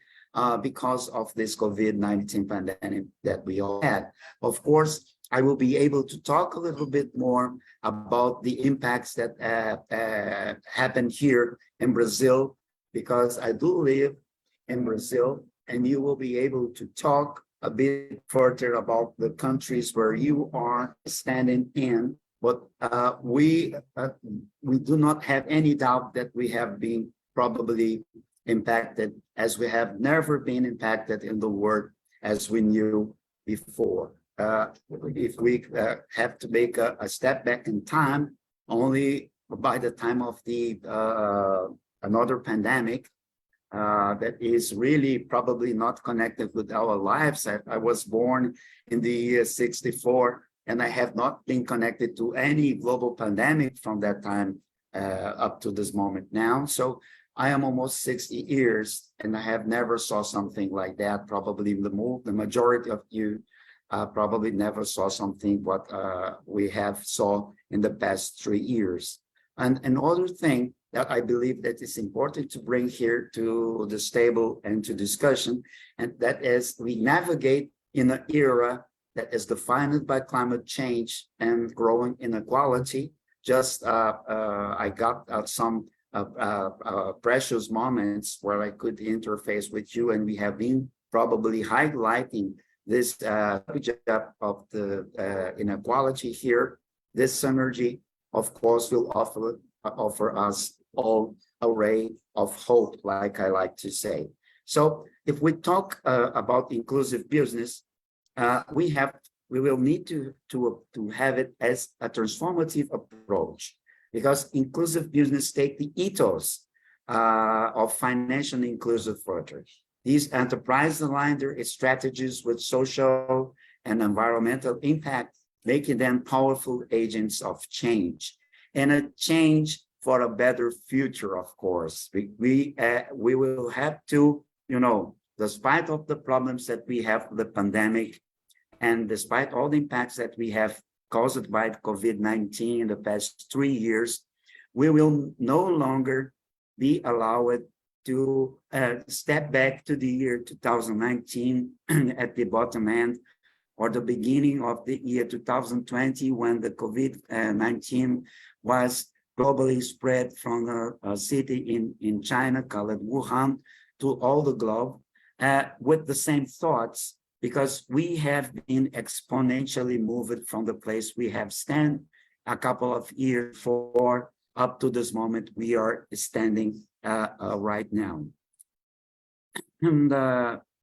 because of this COVID-19 pandemic that we all had. Of course, I will be able to talk a little bit more about the impacts that happened here in Brazil, because I do live in Brazil, and you will be able to talk a bit further about the countries where you are standing in. But we do not have any doubt that we have been probably impacted as we have never been impacted in the world as we knew before. If we have to make a step back in time, only by the time of the another pandemic that is really probably not connected with our lives. I was born in the year 64, and I have not been connected to any global pandemic from that time up to this moment now. So I am almost 60 years, and I have never saw something like that. Probably the majority of you probably never saw something what we have saw in the past 3 years. And another thing that I believe that is important to bring here to the table and to discussion, and that is we navigate in an era that is defined by climate change and growing inequality. Just I got some precious moments where I could interface with you, and we have been probably highlighting this subject of the inequality here. This synergy, of course, will offer us all a ray of hope, like I like to say. So if we talk about inclusive business, we will need to have it as a transformative approach, because inclusive business take the ethos of financially inclusive further. These enterprises align their strategies with social and environmental impact, making them powerful agents of change, and a change for a better future. Of course, we will have to, despite of the problems that we have with the pandemic, and despite all the impacts that we have caused by COVID-19 in the past 3 years, we will no longer be allowed to step back to the year 2019 at the bottom end, or the beginning of the year 2020, when the COVID-19 was globally spread from a city in China called Wuhan to all the globe, with the same thoughts, because we have been exponentially moved from the place we have stand a couple of years before up to this moment we are standing right now. And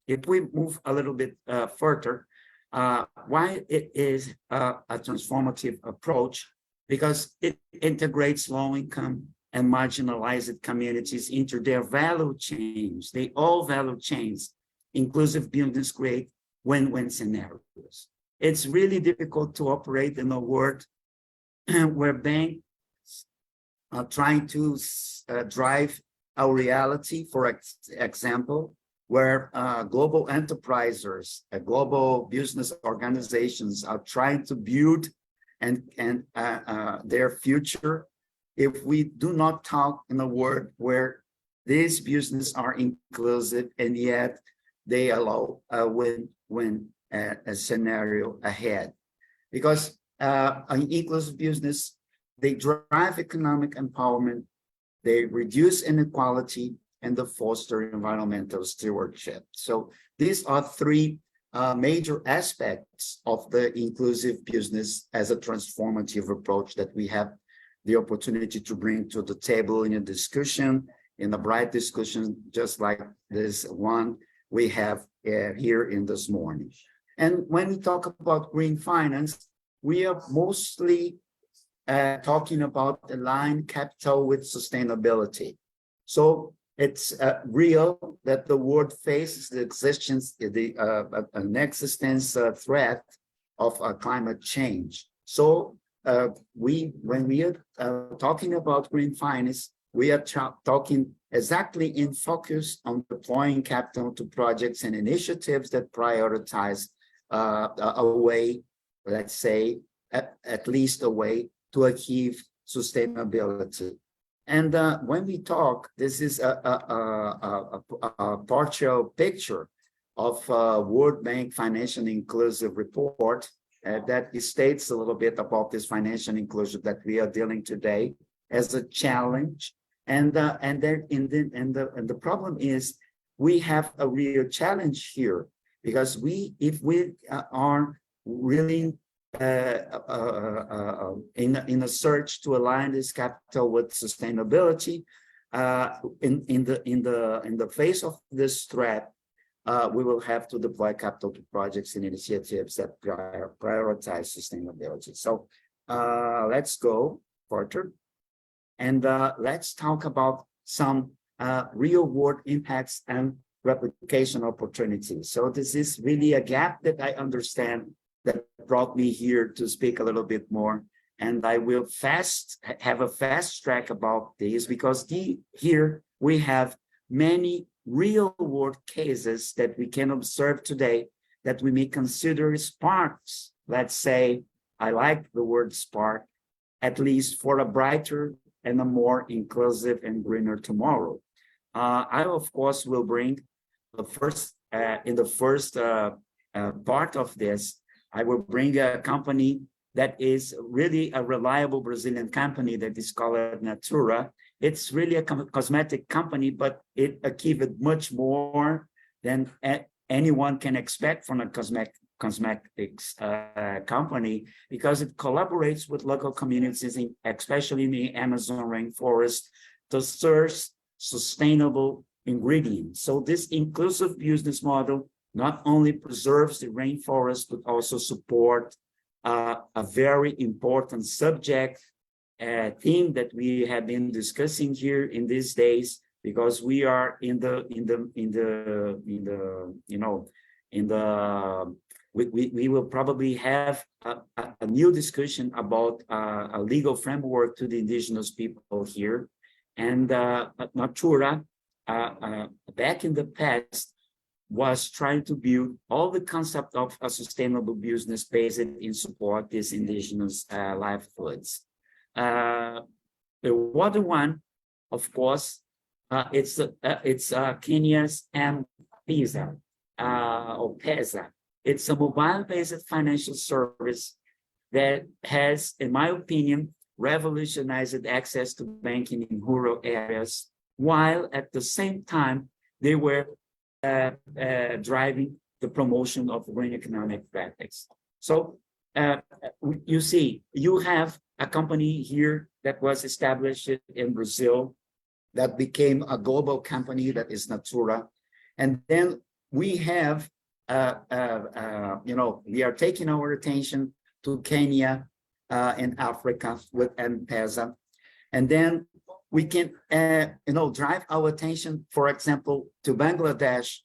if we move a little bit further, why it is a transformative approach? Because it integrates low-income and marginalized communities into their value chains. They all value chains. Inclusive business create win-win scenarios. It's really difficult to operate in a world where banks are trying to drive our reality, for example, where global enterprises, global business organizations are trying to build and their future. If we do not talk in a world where these businesses are inclusive and yet they allow a win-win scenario ahead, because an inclusive business, they drive economic empowerment, they reduce inequality, and they foster environmental stewardship. So these are three major aspects of the inclusive business as a transformative approach that we have the opportunity to bring to the table in a discussion, in a bright discussion, just like this one we have here in this morning. And when we talk about green finance, we are mostly talking about aligned capital with sustainability. So it's real that the world faces the existence, an existence threat of climate change. So when we are talking about green finance, we are talking exactly in focus on deploying capital to projects and initiatives that prioritize a way, let's say, at least a way to achieve sustainability. And when we talk, this is a partial picture of World Bank Financial Inclusive Report that states a little bit about this financial inclusion that we are dealing today as a challenge. And the problem is we have a real challenge here, because if we are really in a search to align this capital with sustainability, in the face of this threat, we will have to deploy capital to projects and initiatives that prioritize sustainability. So let's go further, and let's talk about some real world impacts and replication opportunities. So this is really a gap that I understand that brought me here to speak a little bit more. And I will have a fast track about this, because here we have many real world cases that we can observe today that we may consider sparks. Let's say, I like the word spark, at least for a brighter and a more inclusive and greener tomorrow. I, of course, will bring the first, in the first part of this, I will bring a company that is really a reliable Brazilian company that is called Natura. It's really a cosmetic company, but it achieved much more than anyone can expect from a cosmetics company, because it collaborates with local communities, especially in the Amazon rainforest, to source sustainable ingredients. So this inclusive business model not only preserves the rainforest, but also support a very important subject theme that we have been discussing here in these days, because we are we will probably have a new discussion about a legal framework to the indigenous people here. And Natura, back in the past, was trying to build all the concept of a sustainable business based in support these indigenous livelihoods. The other one, of course, it's Kenya's M-Pesa or PESA. It's a mobile-based financial service that has, in my opinion, revolutionized access to banking in rural areas, while at the same time they were driving the promotion of green economic practice. So you see, you have a company here that was established in Brazil that became a global company, that is Natura. And then we have, we are taking our attention to Kenya and Africa with M-Pesa. And then we can, drive our attention, for example, to Bangladesh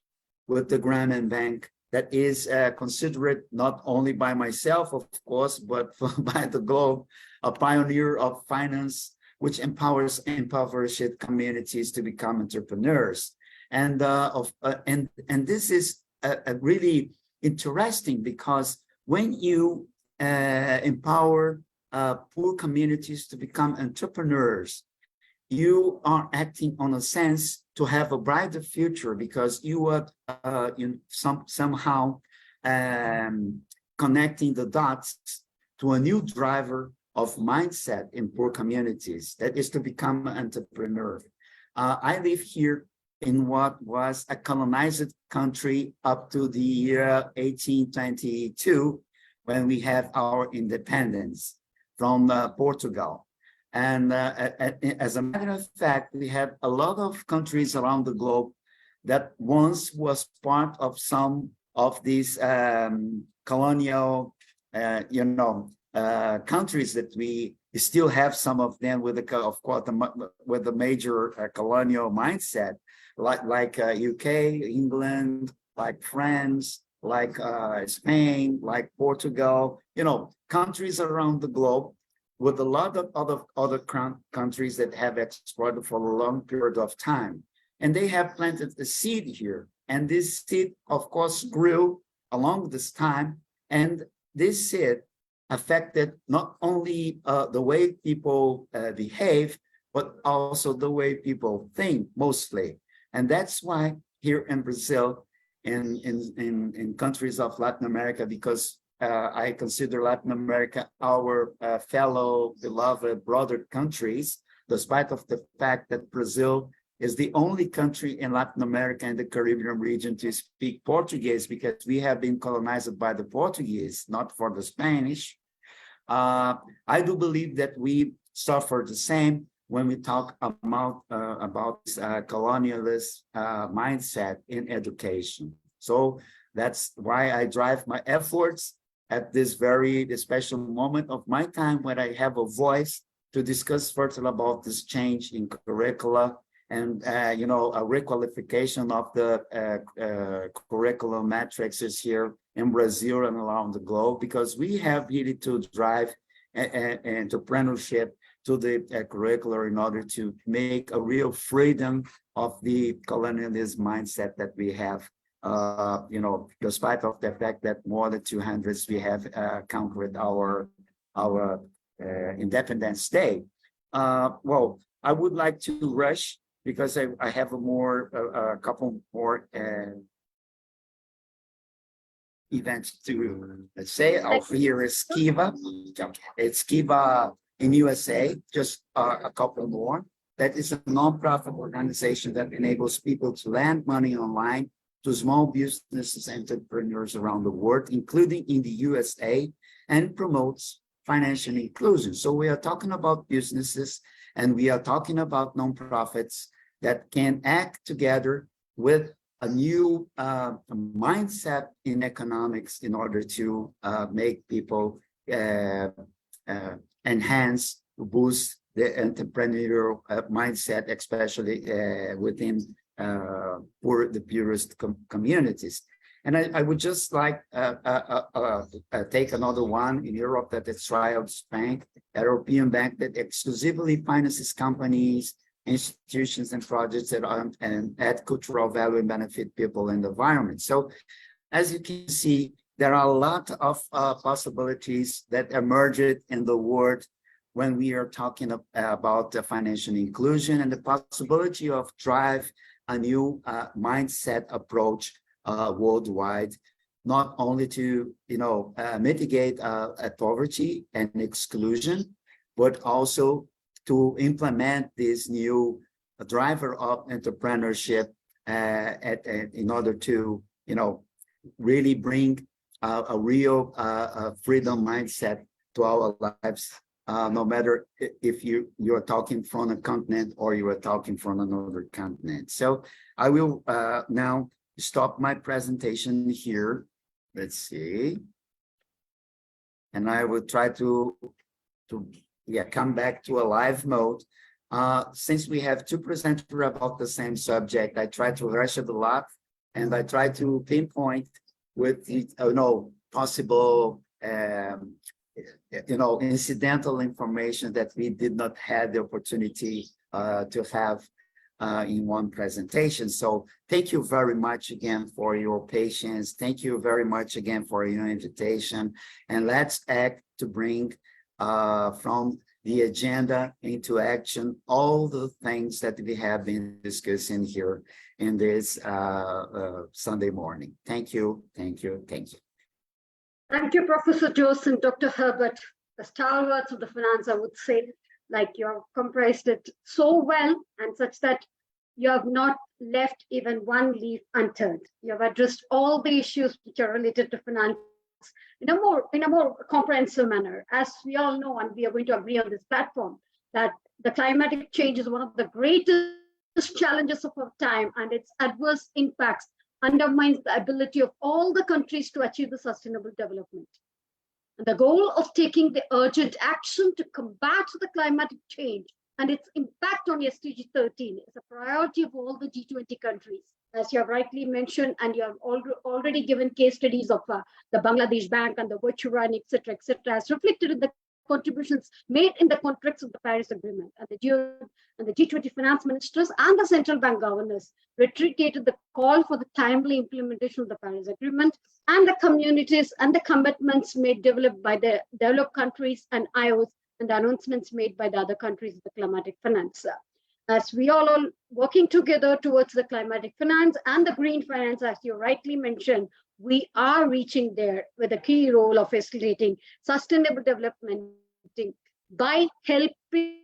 with the Grameen Bank, that is considered not only by myself, of course, but by the globe, a pioneer of finance, which empowers impoverished communities to become entrepreneurs. And this is really interesting, because when you empower poor communities to become entrepreneurs, you are acting on a sense to have a brighter future, because you are somehow connecting the dots to a new driver of mindset in poor communities, that is to become an entrepreneur. I live here in what was a colonized country up to the year 1822, when we have our independence from Portugal. And as a matter of fact, we had a lot of countries around the globe that once was part of some of these colonial, countries that we still have some of them with the major colonial mindset, like UK, England, like France, like Spain, like Portugal, countries around the globe with a lot of other countries that have exploited for a long period of time. And they have planted a seed here. And this seed, of course, grew along this time. And this seed affected not only the way people behave, but also the way people think mostly. And that's why here in Brazil, in countries of Latin America, because I consider Latin America our fellow beloved brother countries, despite of the fact that Brazil is the only country in Latin America and the Caribbean region to speak Portuguese, because we have been colonized by the Portuguese, not for the Spanish. I do believe that we suffer the same when we talk about this colonialist mindset in education. So that's why I drive my efforts at this very special moment of my time when I have a voice to discuss further about this change in curricula and a requalification of the curriculum matrices here in Brazil and around the globe, because we have really to drive entrepreneurship to the curricular in order to make a real freedom of the colonialist mindset that we have. Despite of the fact that more than 200s we have conquered our independent state. Well, I would like to rush because I have a couple more events to say. Here is Kiva. It's Kiva in USA, just a couple more. That is a nonprofit organization that enables people to lend money online to small businesses and entrepreneurs around the world, including in the USA, and promotes financial inclusion. So we are talking about businesses and we are talking about nonprofits that can act together with a new mindset in economics in order to make people enhance, boost the entrepreneurial mindset, especially within the poorest communities. And I would just like take another one in Europe, that is Trials Bank, a European bank that exclusively finances companies, institutions, and projects that add cultural value and benefit people and the environment. So as you can see, there are a lot of possibilities that emerged in the world when we are talking about the financial inclusion and the possibility of drive a new mindset approach worldwide, not only to mitigate poverty and exclusion, but also to implement this new driver of entrepreneurship in order to really bring a real freedom mindset to our lives, no matter if you're talking from a continent or you are talking from another continent. So I will now stop my presentation here. Let's see. And I will try to come back to a live mode. Since we have two presenters about the same subject, I try to rush it a lot, and I try to pinpoint with possible incidental information that we did not have the opportunity to have in one presentation. So thank you very much again for your patience. Thank you very much again for your invitation. And let's act to bring from the agenda into action all the things that we have been discussing here in this Sunday morning. Thank you, thank you, thank you. Thank you, Professor Jose and Dr. Herbert, the stalwarts of the finance, I would say. Like, you have comprised it so well, and such that you have not left even one leaf unturned. You have addressed all the issues which are related to finance in a more comprehensive manner. As we all know, and we are going to agree on this platform, that the climatic change is one of the greatest challenges of our time, and its adverse impacts undermines the ability of all the countries to achieve the sustainable development. The goal of taking the urgent action to combat the climatic change and its impact on SDG 13 is a priority of all the G20 countries. As you have rightly mentioned, and you have already given case studies of the Bangladesh Bank and the Virturan, etc., as reflected in the contributions made in the contracts of the Paris Agreement. And the G20 finance ministers and the central bank governors reiterated the call for the timely implementation of the Paris Agreement and the communities and the commitments made developed by the developed countries and IOs and the announcements made by the other countries of the climatic finance. As we all are working together towards the climatic finance and the green finance, as you rightly mentioned, we are reaching there with a key role of escalating sustainable development by helping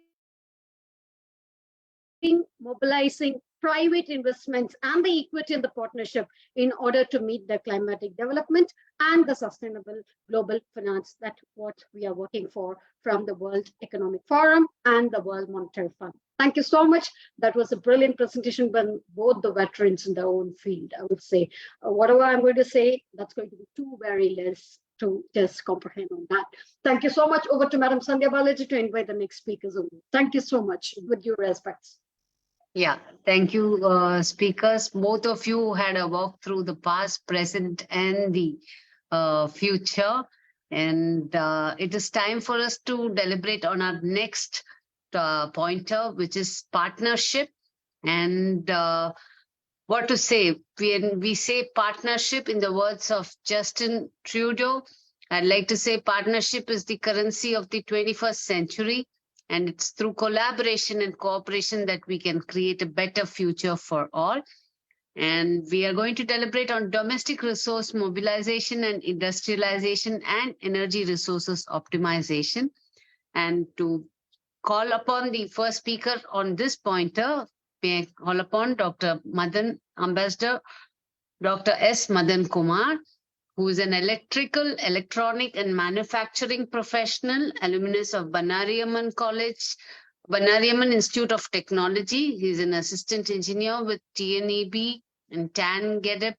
mobilizing private investments and the equity in the partnership in order to meet the climatic development and the sustainable global finance. That's what we are working for from the World Economic Forum and the World Monetary Fund. Thank you so much. That was a brilliant presentation by both the veterans in their own field. I would say whatever I'm going to say, that's going to be too very less to just comprehend on that. Thank you so much. Over to Madam Sandhya Balaji to invite the next speakers. Thank you so much. With due respects. Yeah, thank you, speakers. Both of you had a walk through the past, present, and the future. And it is time for us to deliberate on our next pointer, which is partnership. And what to say? When we say partnership, in the words of Justin Trudeau, I'd like to say partnership is the currency of the 21st century. And it's through collaboration and cooperation that we can create a better future for all. And we are going to deliberate on domestic resource mobilization and industrialization and energy resources optimization. And to call upon the first speaker on this pointer, may I call upon Dr. Madan, Ambassador Dr. S. Madan Kumar, who is an electrical, electronic, and manufacturing professional, alumnus of Banariaman College, Banariaman Institute of Technology. He's an assistant engineer with TNEB and TANGEDEP.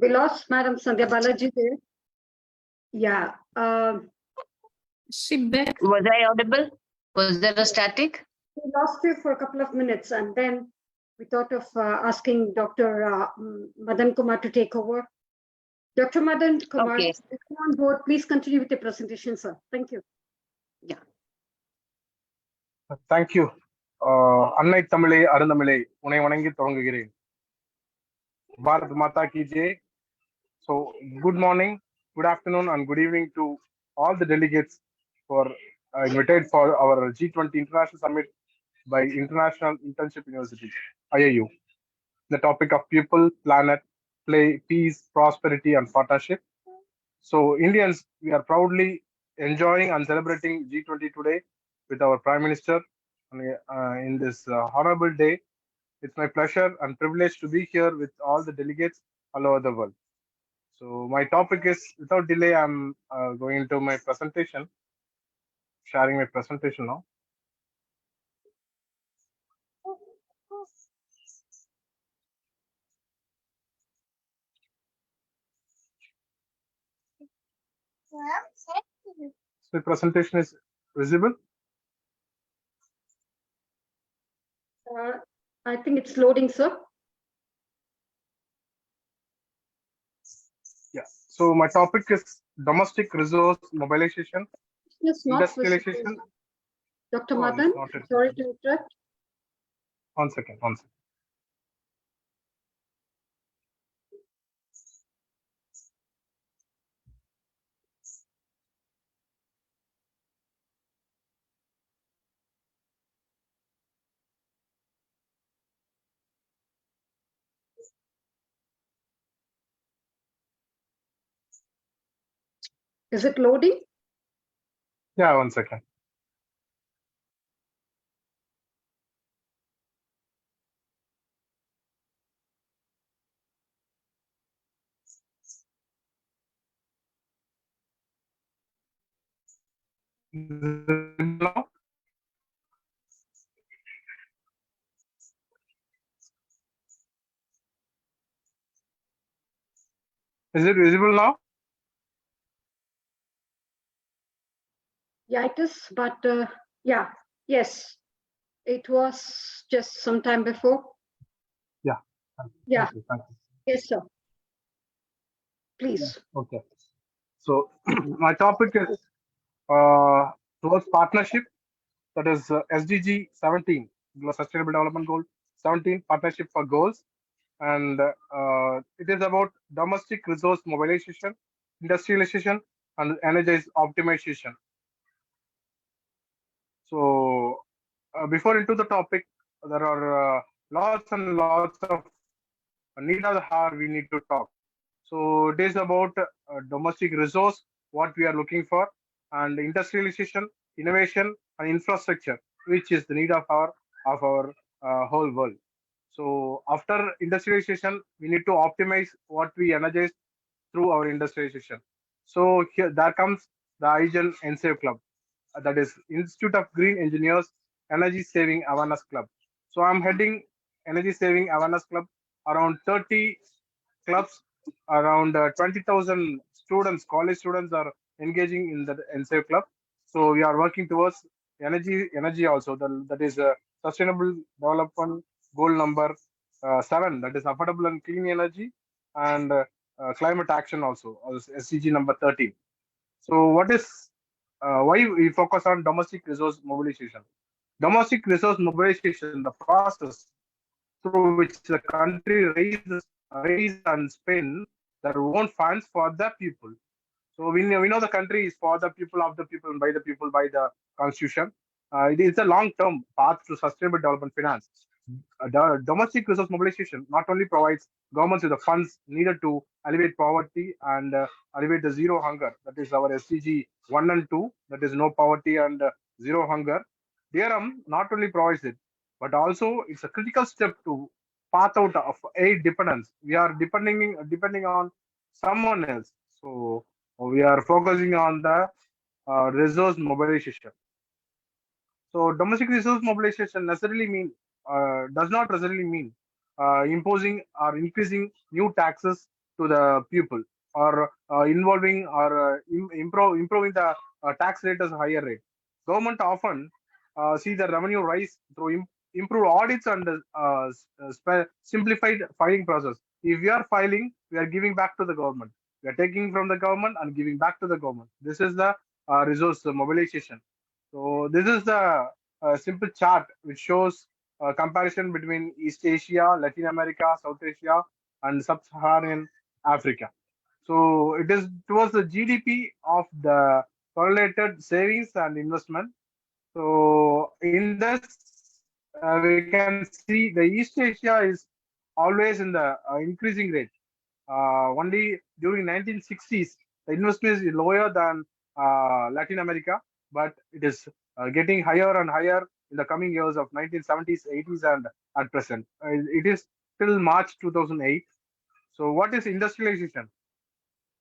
We lost Madam Sandhya Balaji there. Yeah. Was I audible? Was there a static? We lost you for a couple of minutes, and then we thought of asking Dr. Madan Kumar to take over. Dr. Madan Kumar, Okay. come on board. Please continue with the presentation, sir. Thank you. Yeah. Thank you. அன்னை தமிழே அருந்தமிழே உன்னை வணங்கி தொடங்குகிறேன். பாரத் மாதா கி Jai. So good morning, good afternoon, and good evening to all the delegates for invited for our G20 International Summit by International Internship University, IIU. The topic of people, planet, play, peace, prosperity, and partnership. So Indians, we are proudly enjoying and celebrating G20 today with our Prime Minister in this honorable day. It's my pleasure and privilege to be here with all the delegates all over the world. So my topic is, without delay, I'm going into my presentation, sharing my presentation now. So the presentation is visible? I think it's loading, sir. Yeah. So my topic is domestic resource mobilization, It's not industrialization. Dr. Oh, Madan, it's not sorry to interrupt. One second. Is it loading? Yeah, 1 second. now? Is it visible now? Yeah, it is, but yeah, yes, it was just some time before. Yeah. Yeah. Thank you. Thank you. Yes, sir. Please. Okay. So my topic is towards partnership. That is SDG 17, Sustainable Development Goal 17, Partnership for Goals. And it is about domestic resource mobilization, industrialization, and energize optimization. So before into the topic, there are lots and lots of need of the hour we need to talk. So it is about domestic resource, what we are looking for, and industrialization, innovation, and infrastructure, which is the need of our whole world. So after industrialization, we need to optimize what we energize through our industrialization. So here there comes the IGEN NSAVE Club, that is Institute of Green Engineers Energy Saving Awareness Club. So I'm heading Energy Saving Awareness Club, around 30 clubs, around 20,000 students, college students are engaging in the NSAVE Club. So we are working towards energy also. That is Sustainable Development Goal number 7, that is affordable and clean energy, and climate action also, SDG number 13. So what is why we focus on domestic resource mobilization? Domestic resource mobilization, the process through which the country raise and spend their own funds for the people. So we know the country is for the people, of the people, and by the people, by the constitution. It is a long-term path to sustainable development finance. Domestic resource mobilization not only provides governments with the funds needed to alleviate poverty and alleviate the zero hunger, that is our SDG 1 and 2, that is no poverty and zero hunger. DRM not only provides it, but also it's a critical step to path out of aid dependence. We are depending on someone else. So we are focusing on the resource mobilization. So domestic resource mobilization does not necessarily mean imposing or increasing new taxes to the people, or involving or improving the tax rate as a higher rate. Government often see the revenue rise through improved audits and simplified filing process. If we are filing, we are giving back to the government. We are taking from the government and giving back to the government. This is the resource mobilization. So this is the simple chart which shows a comparison between East Asia, Latin America, South Asia, and Sub-Saharan Africa. So it is towards the GDP of the correlated savings and investment. So in this, we can see the East Asia is always in the increasing rate. Only during 1960s, the investment is lower than Latin America, but it is getting higher and higher in the coming years of 1970s, 80s, and at present. It is till March 2008. So what is industrialization?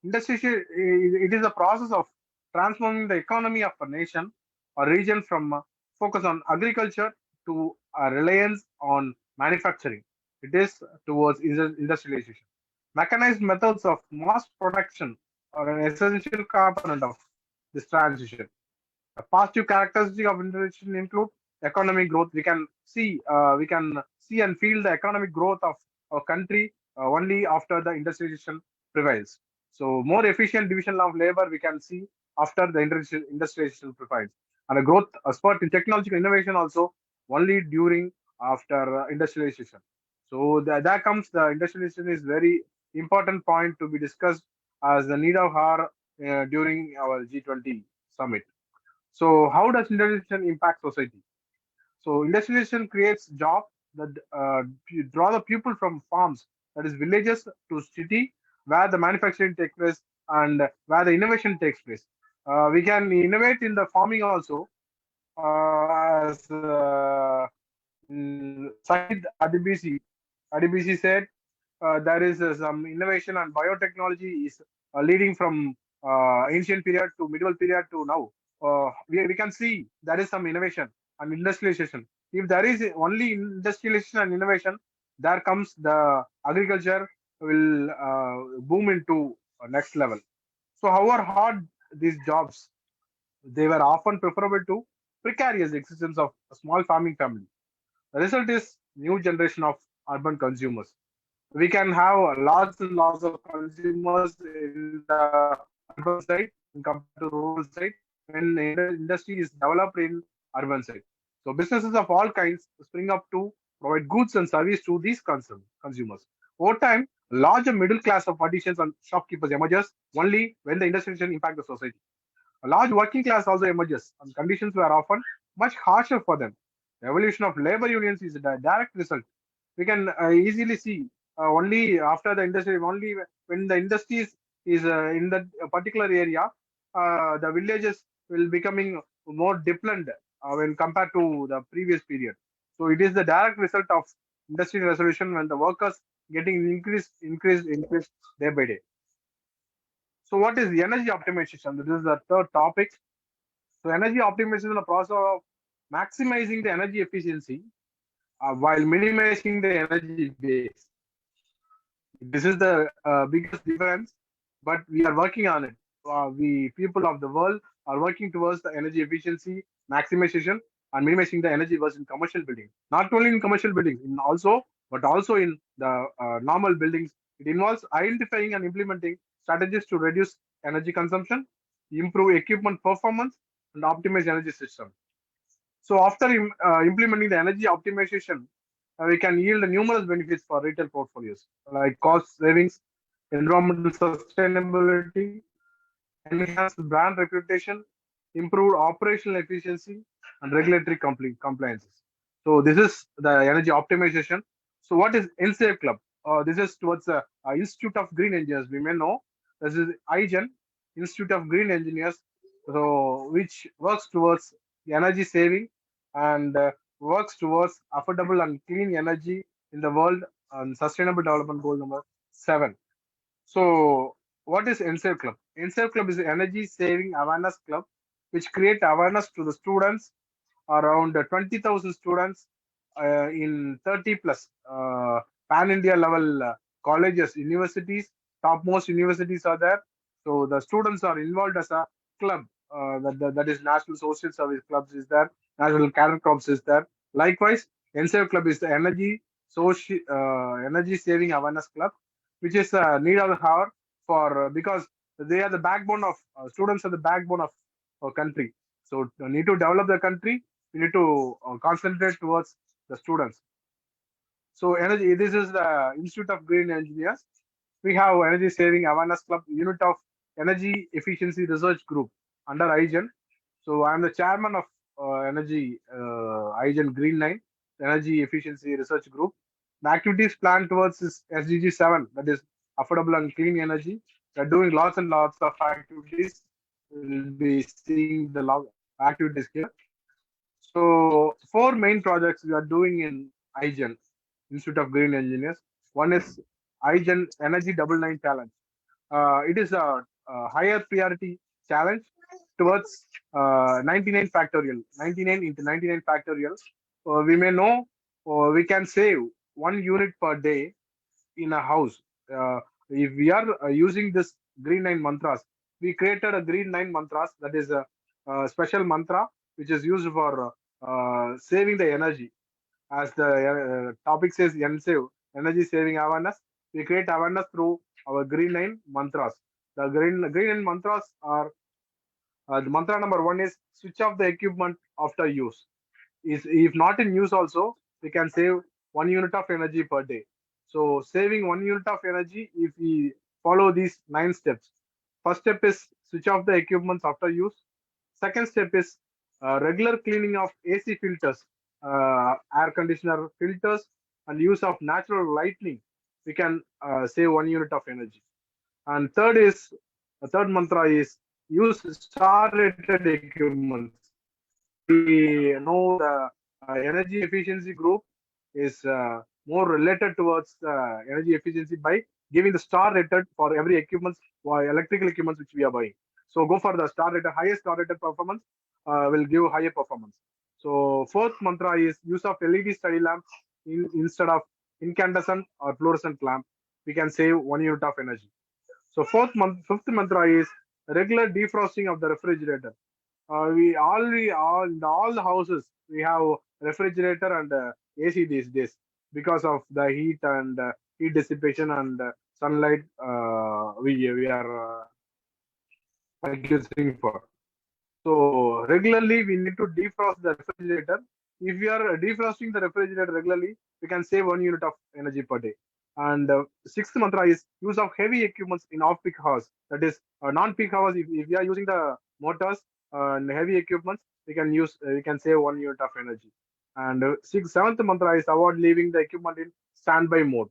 Industrialization, it is a process of transforming the economy of a nation or region from focus on agriculture to a reliance on manufacturing. It is towards industrialization. Mechanized methods of mass production are an essential component of this transition. The positive characteristic of industrialization include economic growth. We can see and feel the economic growth of a country only after the industrialization prevails. So more efficient division of labor we can see after the industrialization prevails, and a growth, a spurt in technological innovation also only during after industrialization. So there comes the industrialization is very important point to be discussed as the need of our during our G20 summit. So how does industrialization impact society? So industrialization creates jobs that draw the people from farms, that is villages, to city where the manufacturing takes place and where the innovation takes place. We can innovate in the farming also, as Said Adibisi said, there is some innovation and biotechnology is leading from ancient period to medieval period to now. we can see there is some innovation and industrialization. If there is only industrialization and innovation, there comes the agriculture will boom into next level. So however hard these jobs, they were often preferable to precarious existence of a small farming family. The result is new generation of urban consumers. We can have lots and lots of consumers in the urban side compared to rural side when the industry is developed in urban side. So businesses of all kinds spring up to provide goods and service to these consumers. Over time, larger middle class of artisans and shopkeepers emerges only when the industrialization impact the society. A large working class also emerges, and conditions were often much harsher for them. The evolution of labor unions is a direct result. We can easily see only after the industry, only when the industry is in that particular area, the villages will becoming more dependent when compared to the previous period. So it is the direct result of industry resolution when the workers getting increased day by day. So what is the energy optimization? This is the third topic. So energy optimization is the process of maximizing the energy efficiency while minimizing the energy waste. This is the biggest difference, but we are working on it. We people of the world are working towards the energy efficiency maximization and minimizing the energy waste in commercial buildings. Not only in commercial buildings, but also in the normal buildings. It involves identifying and implementing strategies to reduce energy consumption, improve equipment performance, and optimize energy system. So after implementing the energy optimization, we can yield numerous benefits for retail portfolios like cost savings, environmental sustainability, enhanced brand reputation, improved operational efficiency, and regulatory compliances. So this is the energy optimization. So what is NSAVE Club? This is towards the Institute of Green Engineers. We may know this is IGEN, Institute of Green Engineers, so which works towards the energy saving and works towards affordable and clean energy in the world and sustainable development goal number 7. So what is NSAVE Club? NSAVE Club is an energy saving awareness club which create awareness to the students, around 20,000 students in 30 plus pan India level colleges, universities, topmost universities are there. So the students are involved as a club. That is National Social Service Clubs is there, National Cadet Corps is there. Likewise, NSAVE Club is the energy saving awareness club, which is need of the hour for because they are the backbone of students are the backbone of our country. So need to develop the country. We need to concentrate towards the students. So energy. This is the Institute of Green Engineers. We have Energy Saving Awareness Club, unit of Energy Efficiency Research Group under IGEN. So I am the chairman of Energy IGEN Green Line, Energy Efficiency Research Group. The activities planned towards is SDG 7, that is affordable and clean energy. We are doing lots and lots of activities. We'll be seeing the activities here. So 4 main projects we are doing in IGEN, Institute of Green Engineers. One is IGEN Energy Double Nine Challenge. It is a higher priority challenge towards 99 factorial, 99 into 99 factorial. We may know we can save 1 unit per day in a house. If we are using this Green 9 mantras, we created a Green 9 mantras, that is a special mantra which is used for saving the energy. As the topic says, NSAVE, energy saving awareness. We create awareness through our Green 9 mantras. The Green 9 mantras are the mantra number 1 is switch off the equipment after use. If not in use also, we can save 1 unit of energy per day. So saving 1 unit of energy if we follow these 9 steps. First step is switch off the equipment after use. Second step is regular cleaning of AC filters, air conditioner filters, and use of natural lighting. We can save 1 unit of energy. And third mantra is use star rated equipment. We know the energy efficiency group is more related towards energy efficiency by giving the star rated for every equipment, electrical equipment which we are buying. So go for the star rated, highest star rated performance will give higher performance. So fourth mantra is use of LED study lamps instead of incandescent or fluorescent lamp. We can save 1 unit of energy. So fifth mantra is regular defrosting of the refrigerator. In all the houses we have refrigerator and AC these days because of the heat and heat dissipation and sunlight we are using for. So regularly we need to defrost the refrigerator. If we are defrosting the refrigerator regularly, we can save 1 unit of energy per day. And sixth mantra is use of heavy equipments in off-peak hours. That is non-peak hours. If we are using the motors and heavy equipments, we can save 1 unit of energy. And seventh mantra is avoid leaving the equipment in standby mode.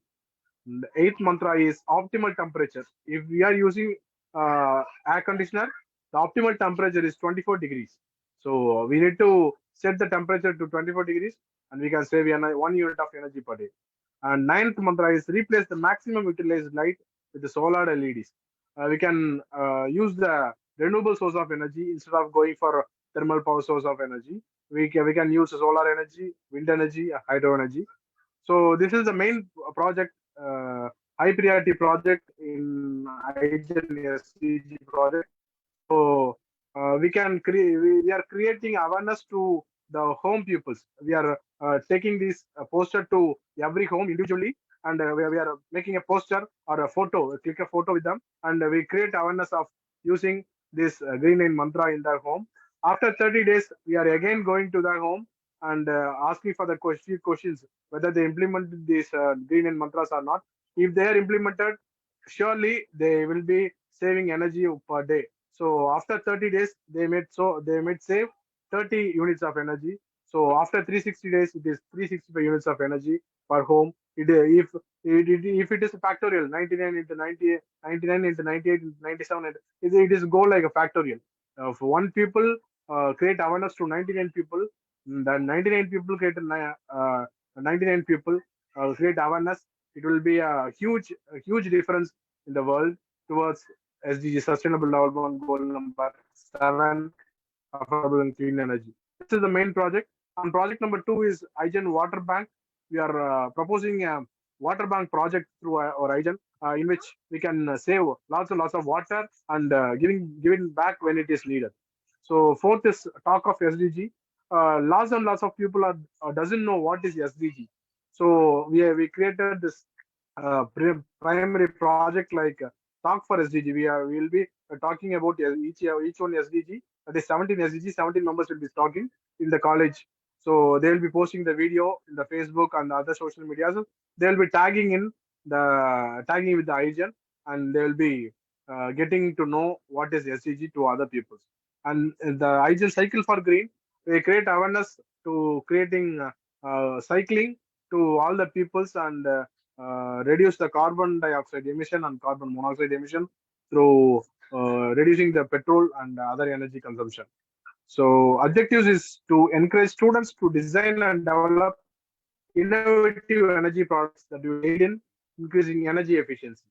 And the eighth mantra is optimal temperature. If we are using air conditioner, the optimal temperature is 24 degrees. So we need to set the temperature to 24 degrees and we can save 1 unit of energy per day. And ninth mantra is replace the maximum utilized light with the solar LEDs. We can use the renewable source of energy instead of going for thermal power source of energy. We can use solar energy, wind energy, hydro energy. So this is the main project, high priority project in IGEN SDG project. So we are creating awareness to the home pupils. We are taking this poster to every home individually, and we are making a poster or a photo, click a photo with them, and we create awareness of using this green line mantra in their home. After 30 days, we are again going to their home and asking for the questions whether they implemented these green line mantras or not. If they are implemented, surely they will be saving energy per day. So after 30 days, they might save 30 units of energy. So after 360 days, it is 365 units of energy per home. If it is a factorial, 99 into 90, 99 into 98 into 97, it is go like a factorial. If one people create awareness to 99 people, then 99 people create 99 people create awareness. It will be a huge difference in the world towards SDG, Sustainable Development Goal number 7, affordable and clean energy. This is the main project. And project number 2 is IGEN Water Bank. We are proposing a water bank project through our IGEN, in which we can save lots and lots of water and giving back when it is needed. So fourth is talk of SDG. Lots and lots of people doesn't know what is SDG. So we created this primary project like talk for SDG. We will be talking about each one SDG. That is 17 SDG. 17 members will be talking in the college. So they will be posting the video in the Facebook and the other social media. So they will be tagging with the IGEN, and they will be getting to know what is SDG to other people. And the IGEN Cycle for Green, we create awareness to creating cycling to all the peoples and reduce the carbon dioxide emission and carbon monoxide emission through reducing the petrol and other energy consumption. So objectives is to encourage students to design and develop innovative energy products that will aid in increasing energy efficiency.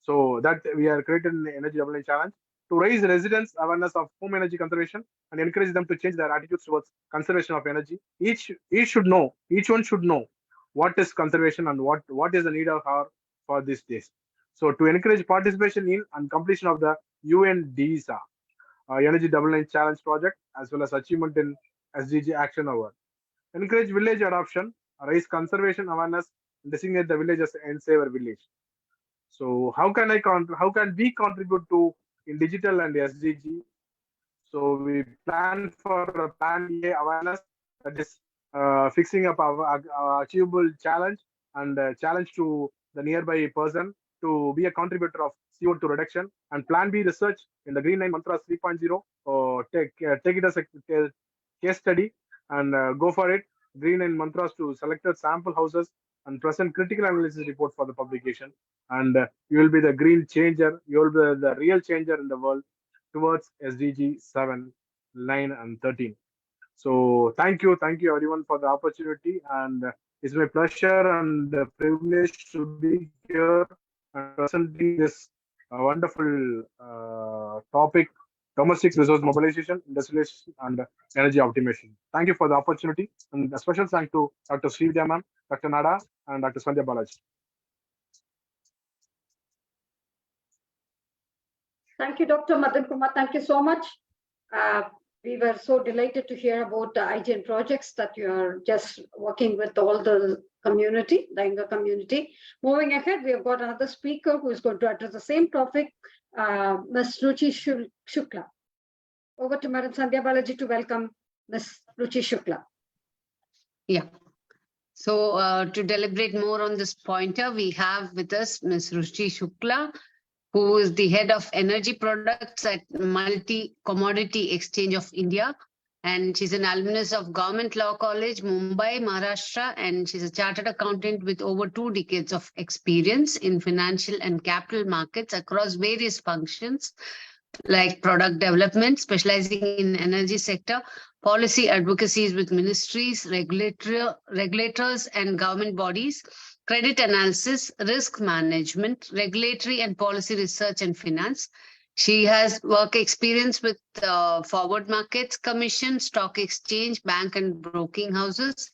So that we are creating an energy development challenge to raise residents' awareness of home energy conservation and encourage them to change their attitudes towards conservation of energy. Each one should know what is conservation and what is the need of our for these days. So to encourage participation in and completion of the UNDSA Energy Development Challenge project, as well as achievement in SDG Action Award. Encourage village adoption, raise conservation awareness, and designate the village as an saver village. So how can we contribute to in digital and SDG? So we plan for a plan A awareness, that is fixing up our achievable challenge and challenge to the nearby person to be a contributor of CO2 reduction, and plan B research in the Green Line Mantras 3.0. Take it as a case study and go for it. Green Line Mantras to selected sample houses and present critical analysis report for the publication. And you will be the green changer. You will be the real changer in the world towards SDG 7, 9, and 13. So thank you everyone for the opportunity, and it's my pleasure and privilege to be here and presenting this wonderful topic domestic resource mobilization, industrialization, and energy optimization. Thank you for the opportunity, and a special thanks to Dr. Srividya ma'am, Dr. Nada, and Dr. Sandhya Balaji. Thank you, Dr. Madan Kumar. Thank you so much. We were so delighted to hear about the IGN projects that you are just working with all the community, the younger community. Moving ahead, we have got another speaker who is going to address the same topic, Ms. Ruchi Shukla. Over to Madam Sandhya Balaji to welcome Ms. Ruchi Shukla. Yeah. So to deliberate more on this pointer, we have with us Ms. Ruchi Shukla, who is the head of energy products at Multi Commodity Exchange of India. And she's an alumnus of Government Law College, Mumbai, Maharashtra, and she's a chartered accountant with over 2 decades of experience in financial and capital markets across various functions like product development, specializing in energy sector, policy advocacies with ministries, regulators and government bodies, credit analysis, risk management, regulatory and policy research and finance. She has work experience with forward markets commission, stock exchange, bank and broking houses.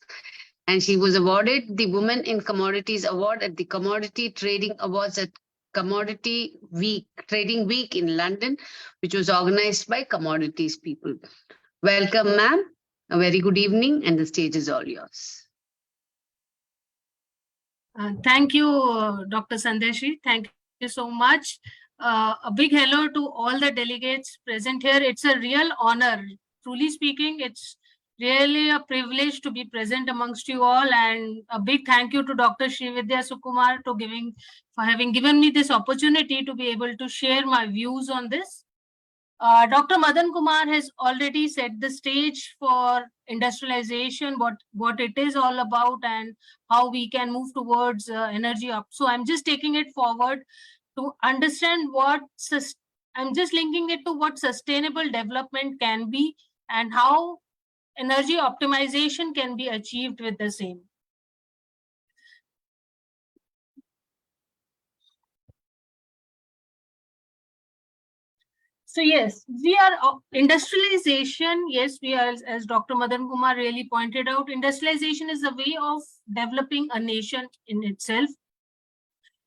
And she was awarded the Women in Commodities Award at the Commodity Trading Awards at Commodity Week, Trading Week in London, which was organized by Commodities People. Welcome, ma'am. A very good evening, and the stage is all yours. Thank you, Dr. Sandeshri. Thank you so much. A big hello to all the delegates present here. It's a real honor. Truly speaking, it's really a privilege to be present amongst you all, and a big thank you to Dr. Srividya Sukumar for having given me this opportunity to be able to share my views on this. Dr. Madan Kumar has already set the stage for industrialization, what it is all about, and how we can move towards energy up. So I'm just taking it forward to understand I'm just linking it to what sustainable development can be and how energy optimization can be achieved with the same. So yes, we are industrialization. Yes, we are, as Dr. Madan Kumar really pointed out, industrialization is a way of developing a nation in itself.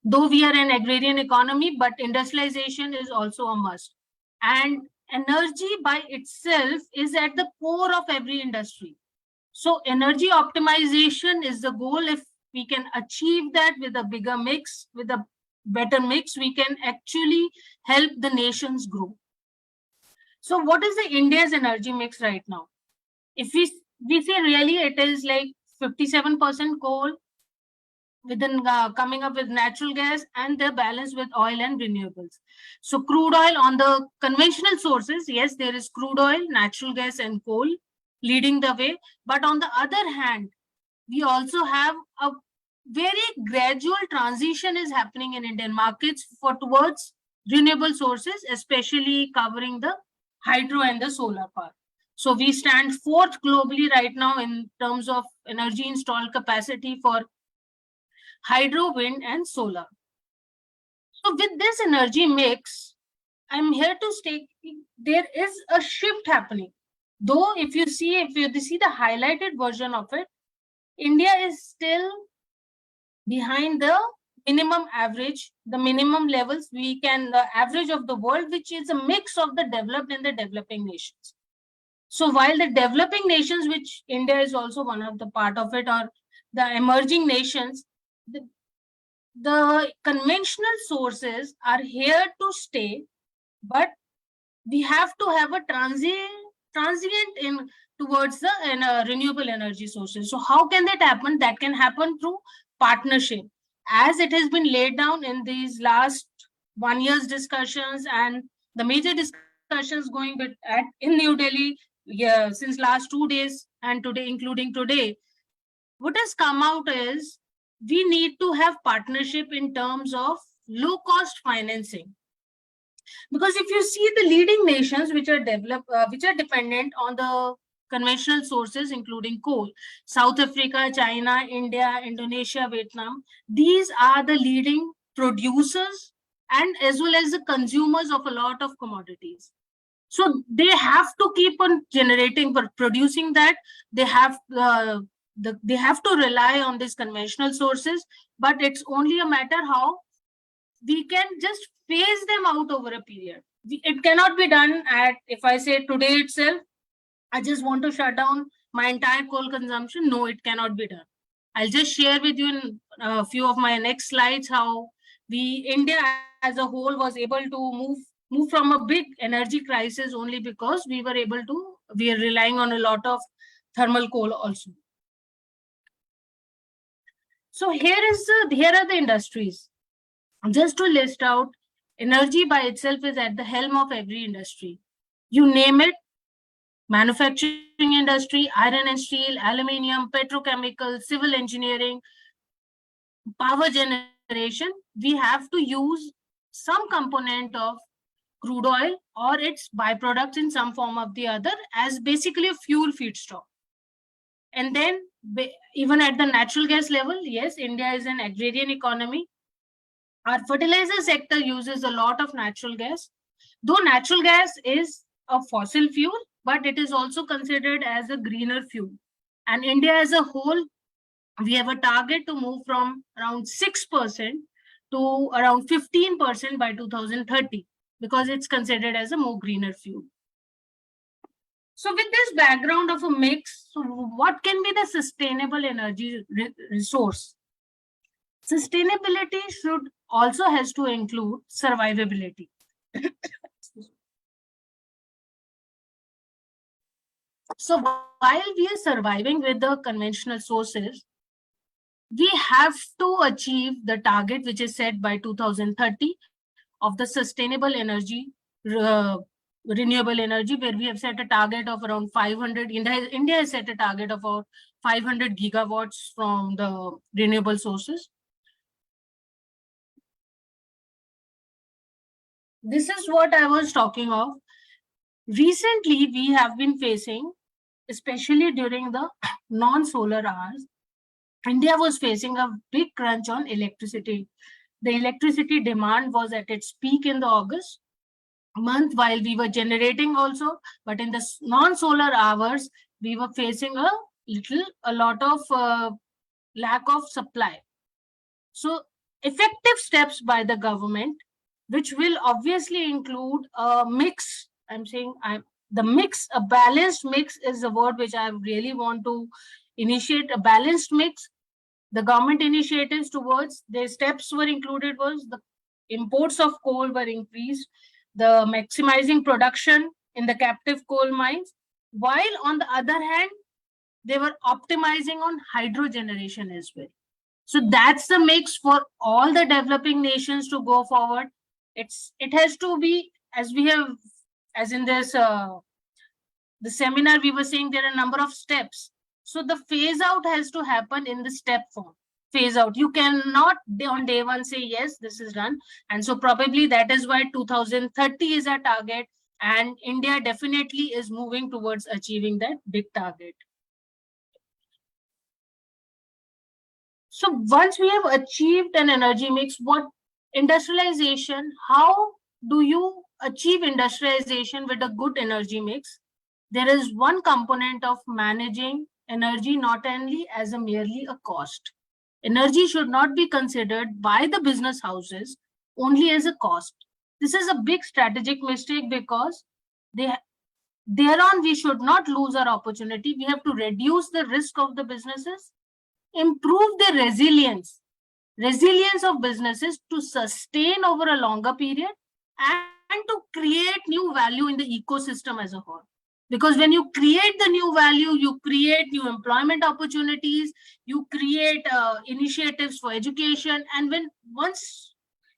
Though we are an agrarian economy, but industrialization is also a must. And energy by itself is at the core of every industry. So energy optimization is the goal. If we can achieve that with a bigger mix, with a better mix, we can actually help the nations grow. So what is the India's energy mix right now? If we say really it is like 57% coal, within coming up with natural gas, and the balance with oil and renewables. So crude oil on the conventional sources, yes, there is crude oil, natural gas and coal leading the way. But on the other hand, we also have a very gradual transition is happening in Indian markets towards renewable sources, especially covering the hydro and the solar power. So we stand 4th globally right now in terms of energy installed capacity for hydro, wind, and solar. So with this energy mix, I'm here to state there is a shift happening. Though if you see the highlighted version of it, India is still behind the minimum average, the minimum levels the average of the world, which is a mix of the developed and the developing nations. So while the developing nations, which India is also one of the part of it, or the emerging nations, the conventional sources are here to stay, but we have to have a transient in towards the renewable energy sources. So how can that happen? That can happen through partnership, as it has been laid down in these last 1 year's discussions and the major discussions going in New Delhi since last 2 days and today, including today. What has come out is we need to have partnership in terms of low cost financing. Because if you see the leading nations which are dependent on the conventional sources, including coal, South Africa, China, India, Indonesia, Vietnam, these are the leading producers and as well as the consumers of a lot of commodities. So they have to keep on generating, but producing that, they have to rely on these conventional sources, but it's only a matter how we can just phase them out over a period. It cannot be done at, if I say today itself, I just want to shut down my entire coal consumption. No, it cannot be done. I'll just share with you in a few of my next slides how India as a whole was able to move from a big energy crisis only because we are relying on a lot of thermal coal also. So here are the industries. Just to list out, energy by itself is at the helm of every industry. You name it: manufacturing industry, iron and steel, aluminium, petrochemical, civil engineering, power generation. We have to use some component of crude oil or its byproducts in some form of the other as basically a fuel feedstock. And then even at the natural gas level, yes, India is an agrarian economy. Our fertilizer sector uses a lot of natural gas. Though natural gas is a fossil fuel, but it is also considered as a greener fuel. And India as a whole, we have a target to move from around 6% to around 15% by 2030, because it's considered as a more greener fuel. So with this background of a mix, so what can be the sustainable energy resource? Sustainability should also has to include survivability. So while we are surviving with the conventional sources, we have to achieve the target which is set by 2030 of the sustainable energy, renewable energy, where we have set a target of around 500. India has set a target of about 500 gigawatts from the renewable sources. This is what I was talking of. Recently, we have been facing, especially during the non-solar hours, India was facing a big crunch on electricity. The electricity demand was at its peak in the August month while we were generating also, but in the non-solar hours, we were facing a lot of lack of supply. So effective steps by the government, which will obviously include a mix. A balanced mix is the word which I really want to initiate, a balanced mix. The government initiatives towards their steps were included was the imports of coal were increased, the maximizing production in the captive coal mines, while on the other hand, they were optimizing on hydro generation as well. So that's the mix for all the developing nations to go forward. It has to be, as in this the seminar we were saying, there are a number of steps. So the phase out has to happen in the step form. Phase out. You cannot on day one say, yes, this is done. And so probably that is why 2030 is our target. And India definitely is moving towards achieving that big target. So once we have achieved an energy mix, what industrialization, how do you achieve industrialization with a good energy mix? There is one component of managing energy not only as merely a cost. Energy should not be considered by the business houses only as a cost. This is a big strategic mistake because thereon we should not lose our opportunity. We have to reduce the risk of the businesses, improve the resilience of businesses to sustain over a longer period, and to create new value in the ecosystem as a whole. Because when you create the new value, you create new employment opportunities, you create initiatives for education. And once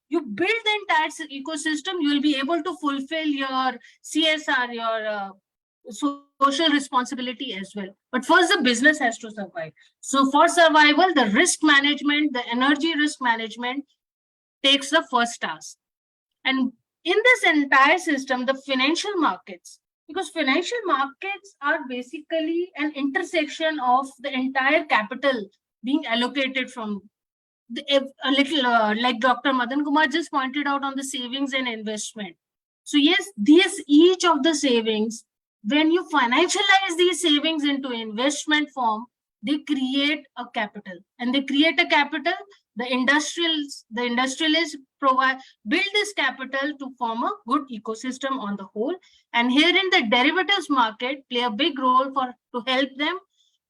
you build the entire ecosystem, you will be able to fulfill your CSR, your social responsibility as well. But first, the business has to survive. So for survival, the risk management, the energy risk management takes the first task. And in this entire system, the financial markets, because financial markets are basically an intersection of the entire capital being allocated from a little like Dr. Madan Kumar just pointed out on the savings and investment. So yes, each of the savings, when you financialize these savings into investment form, they create a capital. And they create a capital, the industrialists build this capital to form a good ecosystem on the whole. And herein the derivatives market play a big role to help them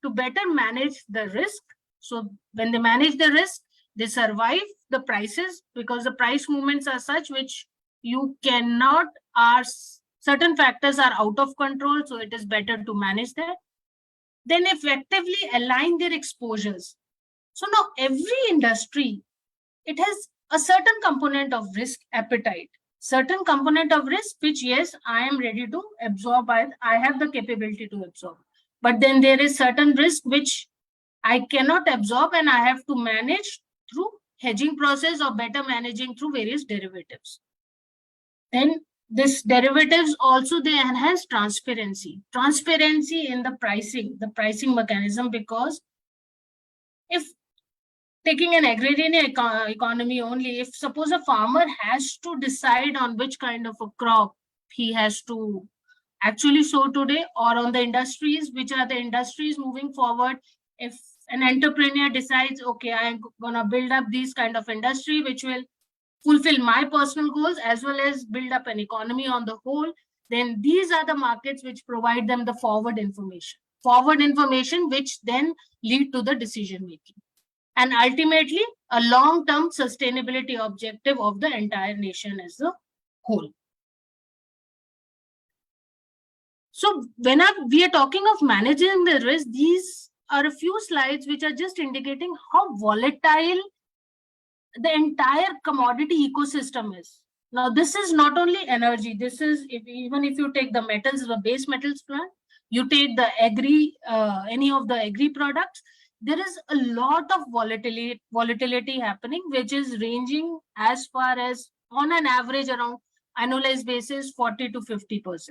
to better manage the risk. So when they manage the risk, they survive the prices, because the price movements are such which you cannot, certain factors are out of control, so it is better to manage that. Then effectively align their exposures. So now every industry, it has a certain component of risk appetite, certain component of risk, which yes, I am ready to absorb, I have the capability to absorb. But then there is certain risk which I cannot absorb, and I have to manage through hedging process or better managing through various derivatives. Then this derivatives also, they enhance transparency in the pricing mechanism, because if taking an agrarian economy only, if suppose a farmer has to decide on which kind of a crop he has to actually sow today, or on the industries, which are the industries moving forward, if an entrepreneur decides, okay, I'm gonna build up these kind of industry which will fulfill my personal goals as well as build up an economy on the whole, then these are the markets which provide them the forward information which then lead to the decision making, and ultimately a long-term sustainability objective of the entire nation as a whole. So when we are talking of managing the risk, these are a few slides which are just indicating how volatile the entire commodity ecosystem is. Now, this is not only energy. This is, even if you take the metals, the base metals plant, you take the any of the agri products, there is a lot of volatility happening, which is ranging as far as, on an average, around annualized basis, 40 to 50%.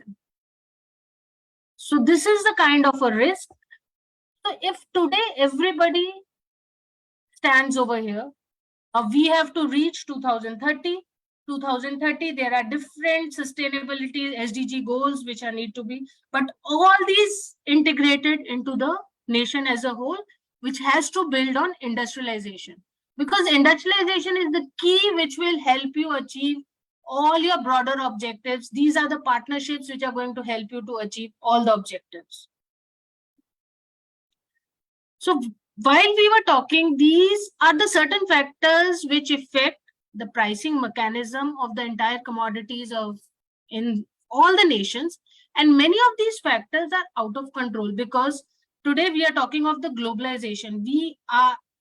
So this is the kind of a risk. So if today everybody stands over here, we have to reach 2030. 2030, there are different sustainability SDG goals which are need to be, but all these integrated into the nation as a whole, which has to build on industrialization, because industrialization is the key which will help you achieve all your broader objectives. These are the partnerships which are going to help you to achieve all the objectives. So while we were talking, these are the certain factors which affect the pricing mechanism of the entire commodities in all the nations. And many of these factors are out of control, because today we are talking of the globalization.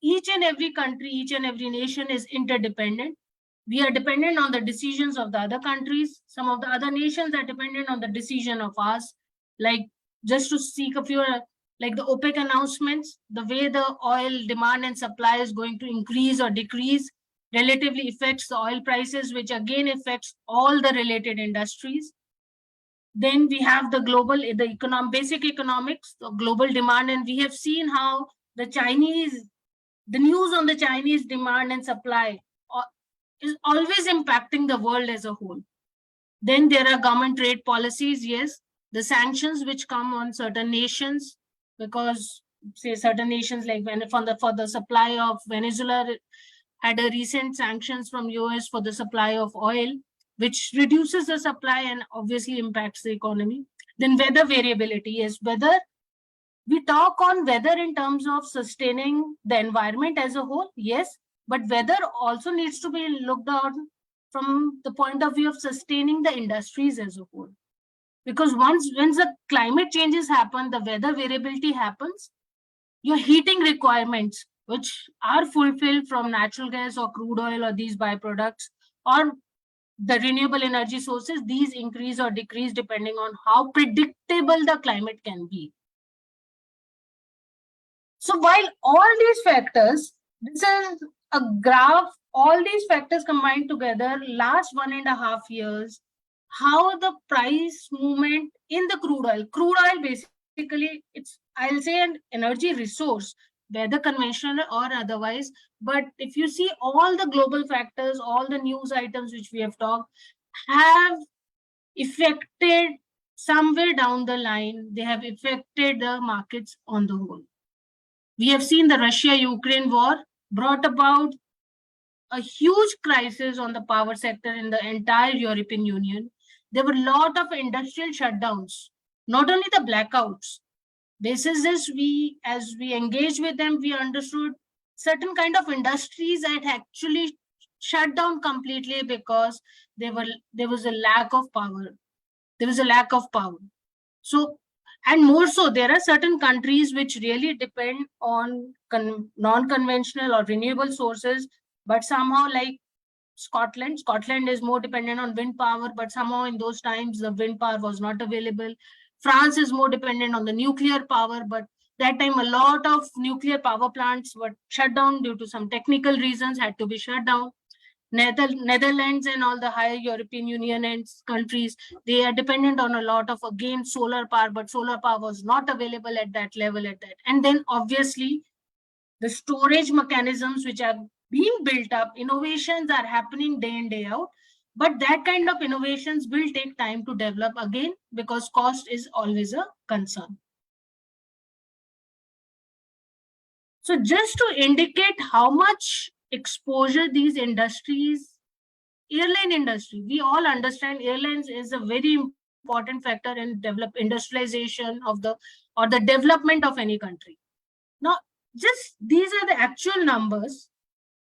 Each and every country, each and every nation is interdependent. We are dependent on the decisions of the other countries. Some of the other nations are dependent on the decision of us. Like, just to seek a few, like the OPEC announcements, the way the oil demand and supply is going to increase or decrease relatively affects the oil prices, which again affects all the related industries. Then we have the basic economics, the global demand, and we have seen how the news on the Chinese demand and supply is always impacting the world as a whole. Then there are government trade policies, yes, the sanctions which come on certain nations, because say certain nations like for the supply of Venezuela had a recent sanctions from US for the supply of oil, which reduces the supply and obviously impacts the economy. Then weather variability, yes, weather. We talk on weather in terms of sustaining the environment as a whole, yes, but weather also needs to be looked at from the point of view of sustaining the industries as a whole. Because once the climate changes happen, the weather variability happens, your heating requirements, which are fulfilled from natural gas or crude oil or these byproducts, or the renewable energy sources, these increase or decrease depending on how predictable the climate can be. So while all these factors, this is a graph, all these factors combined together, last 1.5 years, how the price movement in the crude oil basically, it's, I'll say, an energy resource, whether conventional or otherwise. But if you see all the global factors, all the news items which we have talked, have affected somewhere down the line, they have affected the markets on the whole. We have seen the Russia-Ukraine war brought about a huge crisis on the power sector in the entire European Union. There were a lot of industrial shutdowns, not only the blackouts. Basis this, as we engaged with them, we understood certain kind of industries that actually shut down completely because there was a lack of power. There was a lack of power. So, and more so, there are certain countries which really depend on non-conventional or renewable sources, but somehow like Scotland is more dependent on wind power, but somehow in those times the wind power was not available. France is more dependent on the nuclear power, but that time a lot of nuclear power plants were shut down due to some technical reasons, had to be shut down. Netherlands and all the higher European Union and countries, they are dependent on a lot of, again, solar power, but solar power was not available at that level at that. And then obviously the storage mechanisms which are being built up, innovations are happening day in, day out. But that kind of innovations will take time to develop again because cost is always a concern. So just to indicate how much exposure these industries, airline industry, we all understand airlines is a very important factor in industrialization of the development of any country. Now, just these are the actual numbers.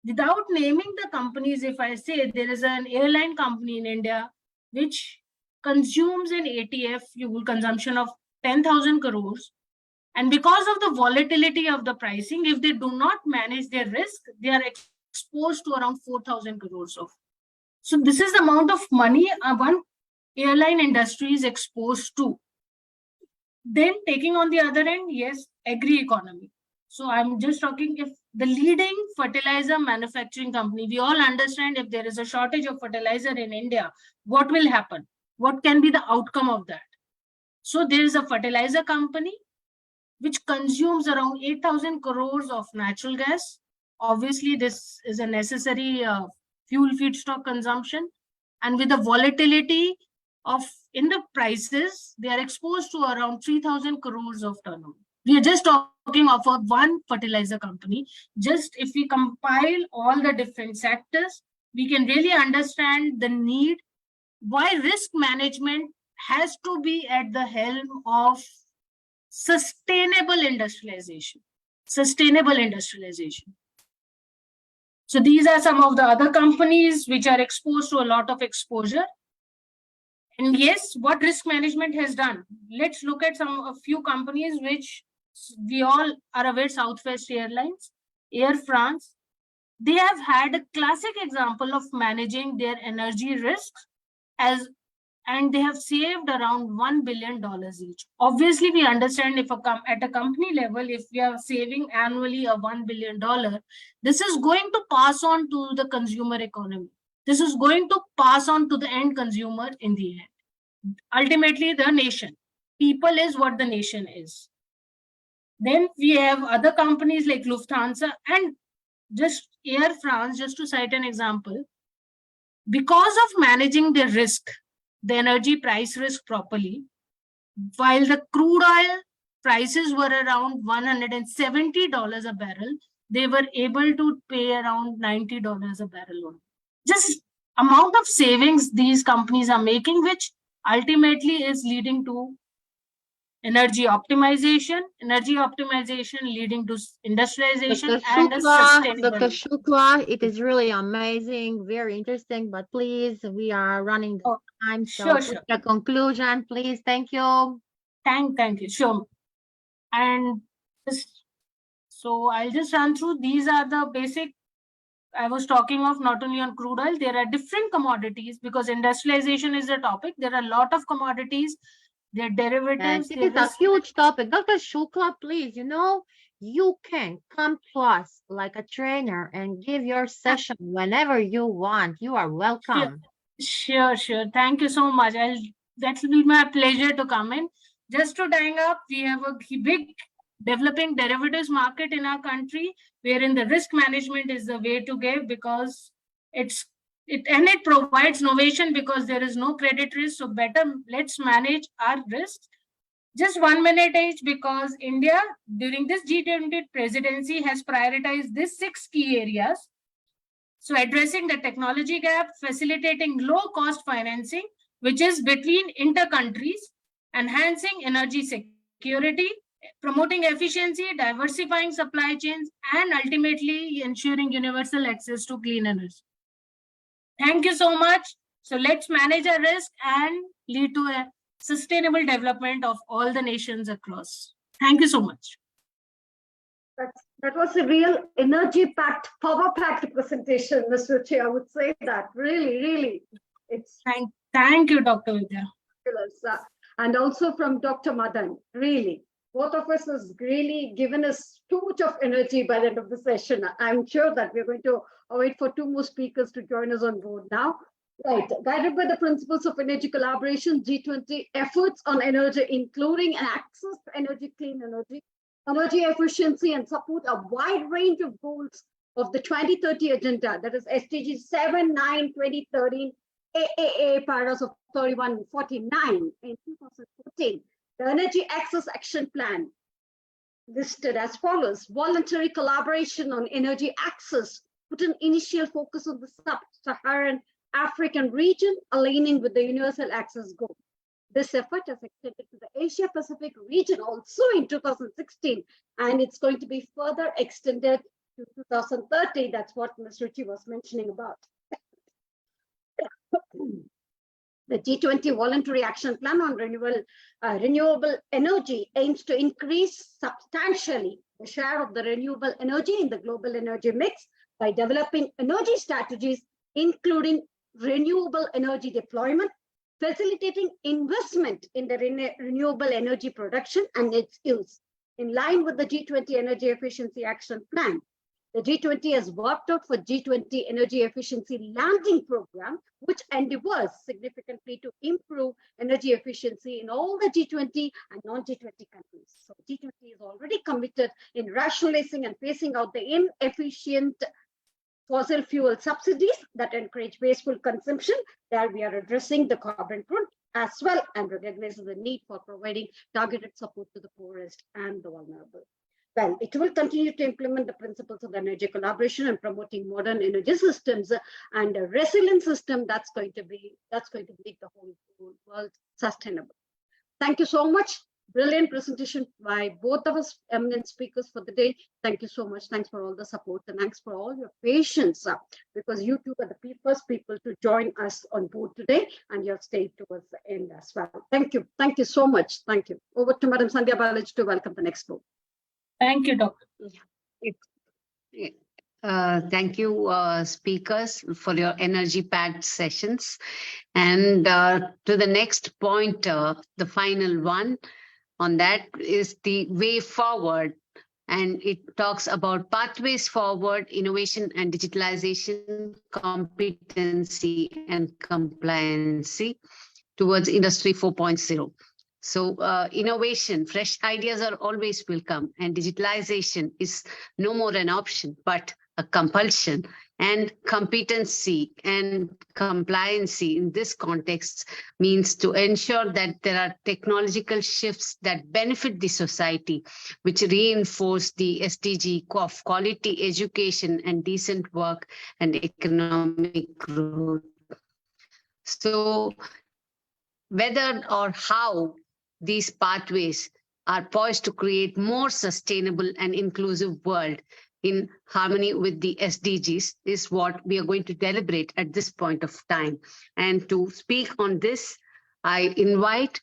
Without naming the companies, if I say there is an airline company in India which consumes an ATF fuel consumption of 10,000 crores, and because of the volatility of the pricing, if they do not manage their risk, they are exposed to around 4,000 crores of. So this is the amount of money one airline industry is exposed to. Then taking on the other end, yes, agri-economy. So I'm just talking, if the leading fertilizer manufacturing company, we all understand if there is a shortage of fertilizer in India, what will happen? What can be the outcome of that? So there is a fertilizer company which consumes around 8,000 crores of natural gas. Obviously, this is a necessary fuel feedstock consumption. And with the volatility of in the prices, they are exposed to around 3,000 crores of turnover. We are just talking of one fertilizer company. Just if we compile all the different sectors, we can really understand the need, why risk management has to be at the helm of sustainable industrialization. Sustainable industrialization. So these are some of the other companies which are exposed to a lot of exposure. And yes, what risk management has done. Let's look at a few companies which we all are aware, Southwest Airlines, Air France. They have had a classic example of managing their energy risks and they have saved around $1 billion each. Obviously, we understand if at a company level, if we are saving annually a $1 billion, this is going to pass on to the consumer economy. This is going to pass on to the end consumer in the end. Ultimately, the nation. People is what the nation is. Then we have other companies like Lufthansa and just Air France, just to cite an example. Because of managing their risk, the energy price risk properly, while the crude oil prices were around $170 a barrel, they were able to pay around $90 a barrel. Just amount of savings these companies are making, which ultimately is leading to energy optimization leading to industrialization and a sustainable. Dr. Shukla, it is really amazing, very interesting, but please, we are running the time. So Sure. The conclusion, please. Thank you. Thank you. Sure. And so I'll just run through. These are the basic. I was talking of not only on crude oil, there are different commodities because industrialization is the topic. There are a lot of commodities. Their derivatives. It is a huge topic. Dr. Shukla, please, you can come to us like a trainer and give your session whenever you want. You are welcome. Sure. Thank you so much. That will be my pleasure to come in. Just to tying up, we have a big developing derivatives market in our country, wherein the risk management is the way to go because it's it provides innovation because there is no credit risk. So better let's manage our risks. Just 1 minute each, because India during this G20 presidency has prioritized these 6 key areas. So addressing the technology gap, facilitating low-cost financing, which is between inter-countries, enhancing energy security, promoting efficiency, diversifying supply chains, and ultimately ensuring universal access to clean energy. Thank you so much. So let's manage our risk and lead to a sustainable development of all the nations across. Thank you so much. That was a real energy-packed, power-packed presentation, Ms. Ruchi. I would say that really, it's thank you, Dr. Vidya. And also from Dr. Madan, really, both of us has really given us too much of energy by the end of the session. I'm sure that we're going to wait for 2 more speakers to join us on board now. Right, guided by the principles of energy collaboration, G20 efforts on energy, including access to energy, clean energy, energy efficiency, and support a wide range of goals of the 2030 agenda, that is SDG 7, 9, 2013, AAA paragraphs of 31 and 49 in 2014. The Energy Access Action Plan listed as follows: voluntary collaboration on energy access, put an initial focus on the sub-Saharan African region, aligning with the universal access goal. This effort has extended to the Asia Pacific region also in 2016, and it's going to be further extended to 2030. That's what Ms. Ruchi was mentioning about. The G20 Voluntary Action Plan on renewable energy aims to increase substantially the share of the renewable energy in the global energy mix by developing energy strategies, including renewable energy deployment, facilitating investment in the renewable energy production and its use. In line with the G20 Energy Efficiency Action Plan, the G20 has worked out for G20 Energy Efficiency Landing Program, which endeavors significantly to improve energy efficiency in all the G20 and non-G20 countries. So G20 is already committed in rationalizing and phasing out the inefficient fossil fuel subsidies that encourage wasteful consumption. There we are addressing the carbon front as well and recognizing the need for providing targeted support to the poorest and the vulnerable. Well, it will continue to implement the principles of energy collaboration and promoting modern energy systems and a resilient system that's going to make the whole world sustainable. Thank you so much. Brilliant presentation by both of us, eminent speakers for the day. Thank you so much. Thanks for all the support and thanks for all your patience, because you two are the first people to join us on board today and you have stayed towards the end as well. Thank you. Thank you so much. Thank you. Over to Madam Sandhya Balaji to welcome the next board. Thank you, Doctor. Thank you, speakers, for your energy-packed sessions. And to the next point, the final one on that is the way forward. And it talks about pathways forward, innovation and digitalization, competency and compliancy towards Industry 4.0. So innovation, fresh ideas are always welcome, and digitalization is no more an option, but a compulsion. And competency and compliancy in this context means to ensure that there are technological shifts that benefit the society, which reinforce the SDG of quality education and decent work and economic growth. So whether or how these pathways are poised to create more sustainable and inclusive world in harmony with the SDGs is what we are going to deliberate at this point of time. And to speak on this, I invite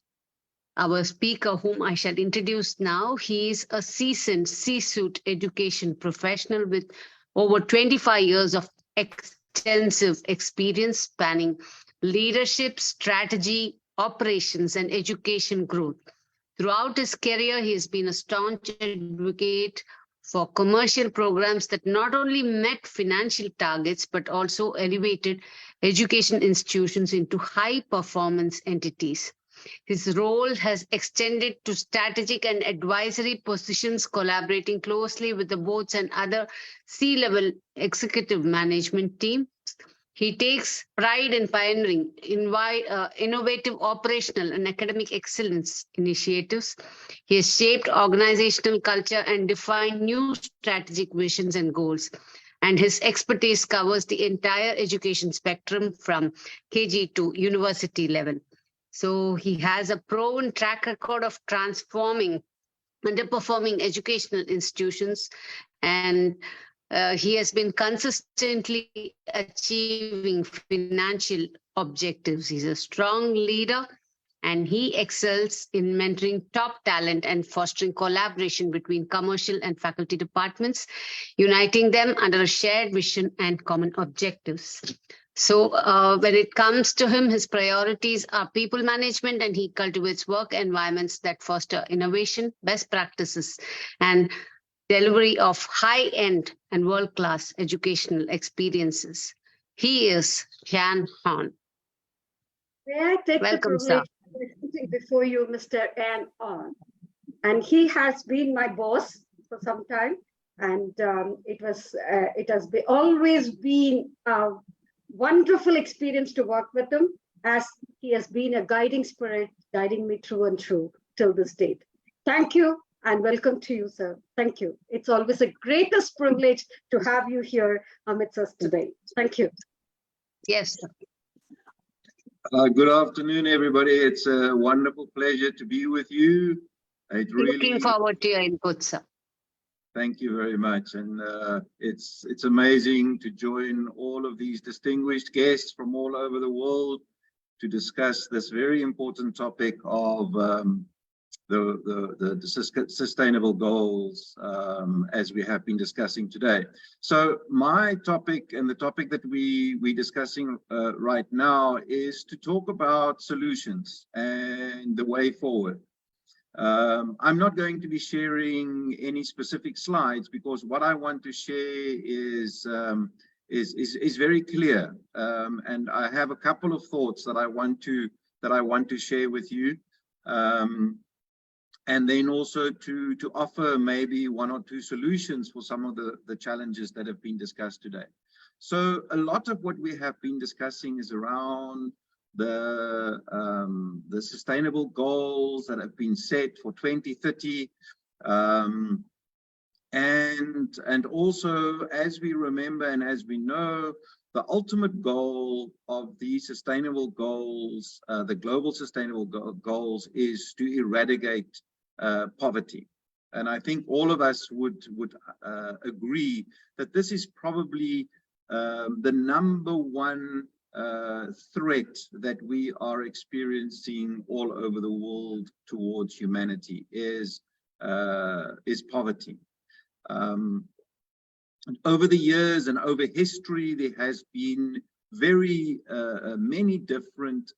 our speaker, whom I shall introduce now. He is a seasoned C-suite education professional with over 25 years of extensive experience spanning leadership, strategy, operations, and education growth. Throughout his career, he has been a staunch advocate for commercial programs that not only met financial targets, but also elevated education institutions into high-performance entities. His role has extended to strategic and advisory positions, collaborating closely with the boards and other C-level executive management teams He takes pride in pioneering innovative operational and academic excellence initiatives. He has shaped organizational culture and defined new strategic visions and goals. And his expertise covers the entire education spectrum from KG to university level. So he has a proven track record of transforming underperforming educational institutions, and he has been consistently achieving financial objectives. He's a strong leader, and he excels in mentoring top talent and fostering collaboration between commercial and faculty departments, uniting them under a shared vision and common objectives. So when it comes to him, his priorities are people management, and he cultivates work environments that foster innovation, best practices, and delivery of high-end and world-class educational experiences. He is Jan Han. May I take Welcome, the sir. privilege of sitting before you, Mr. An On? And he has been my boss for some time, and it has always been a wonderful experience to work with him, as he has been a guiding spirit, guiding me through and through till this date. Thank you and welcome to you, sir. Thank you. It's always a greatest privilege to have you here amidst us today. Thank you. Yes, sir. Good afternoon, everybody. It's a wonderful pleasure to be with you. Looking forward to your input, sir. Thank you very much. And it's amazing to join all of these distinguished guests from all over the world to discuss this very important topic of the sustainable goals as we have been discussing today. So my topic, and the topic that we're discussing right now, is to talk about solutions and the way forward. I'm not going to be sharing any specific slides, because what I want to share is very clear, and I have a couple of thoughts that I want to share with you, and then also to offer maybe one or two solutions for some of the challenges that have been discussed today. So a lot of what we have been discussing is around the sustainable goals that have been set for 2030, and also, as we remember and as we know, the ultimate goal of these sustainable goals, the global sustainable goals, is to eradicate poverty. And I think all of us would agree that this is probably the number one threat that we are experiencing all over the world towards humanity is poverty. Over the years and over history, there has been very many different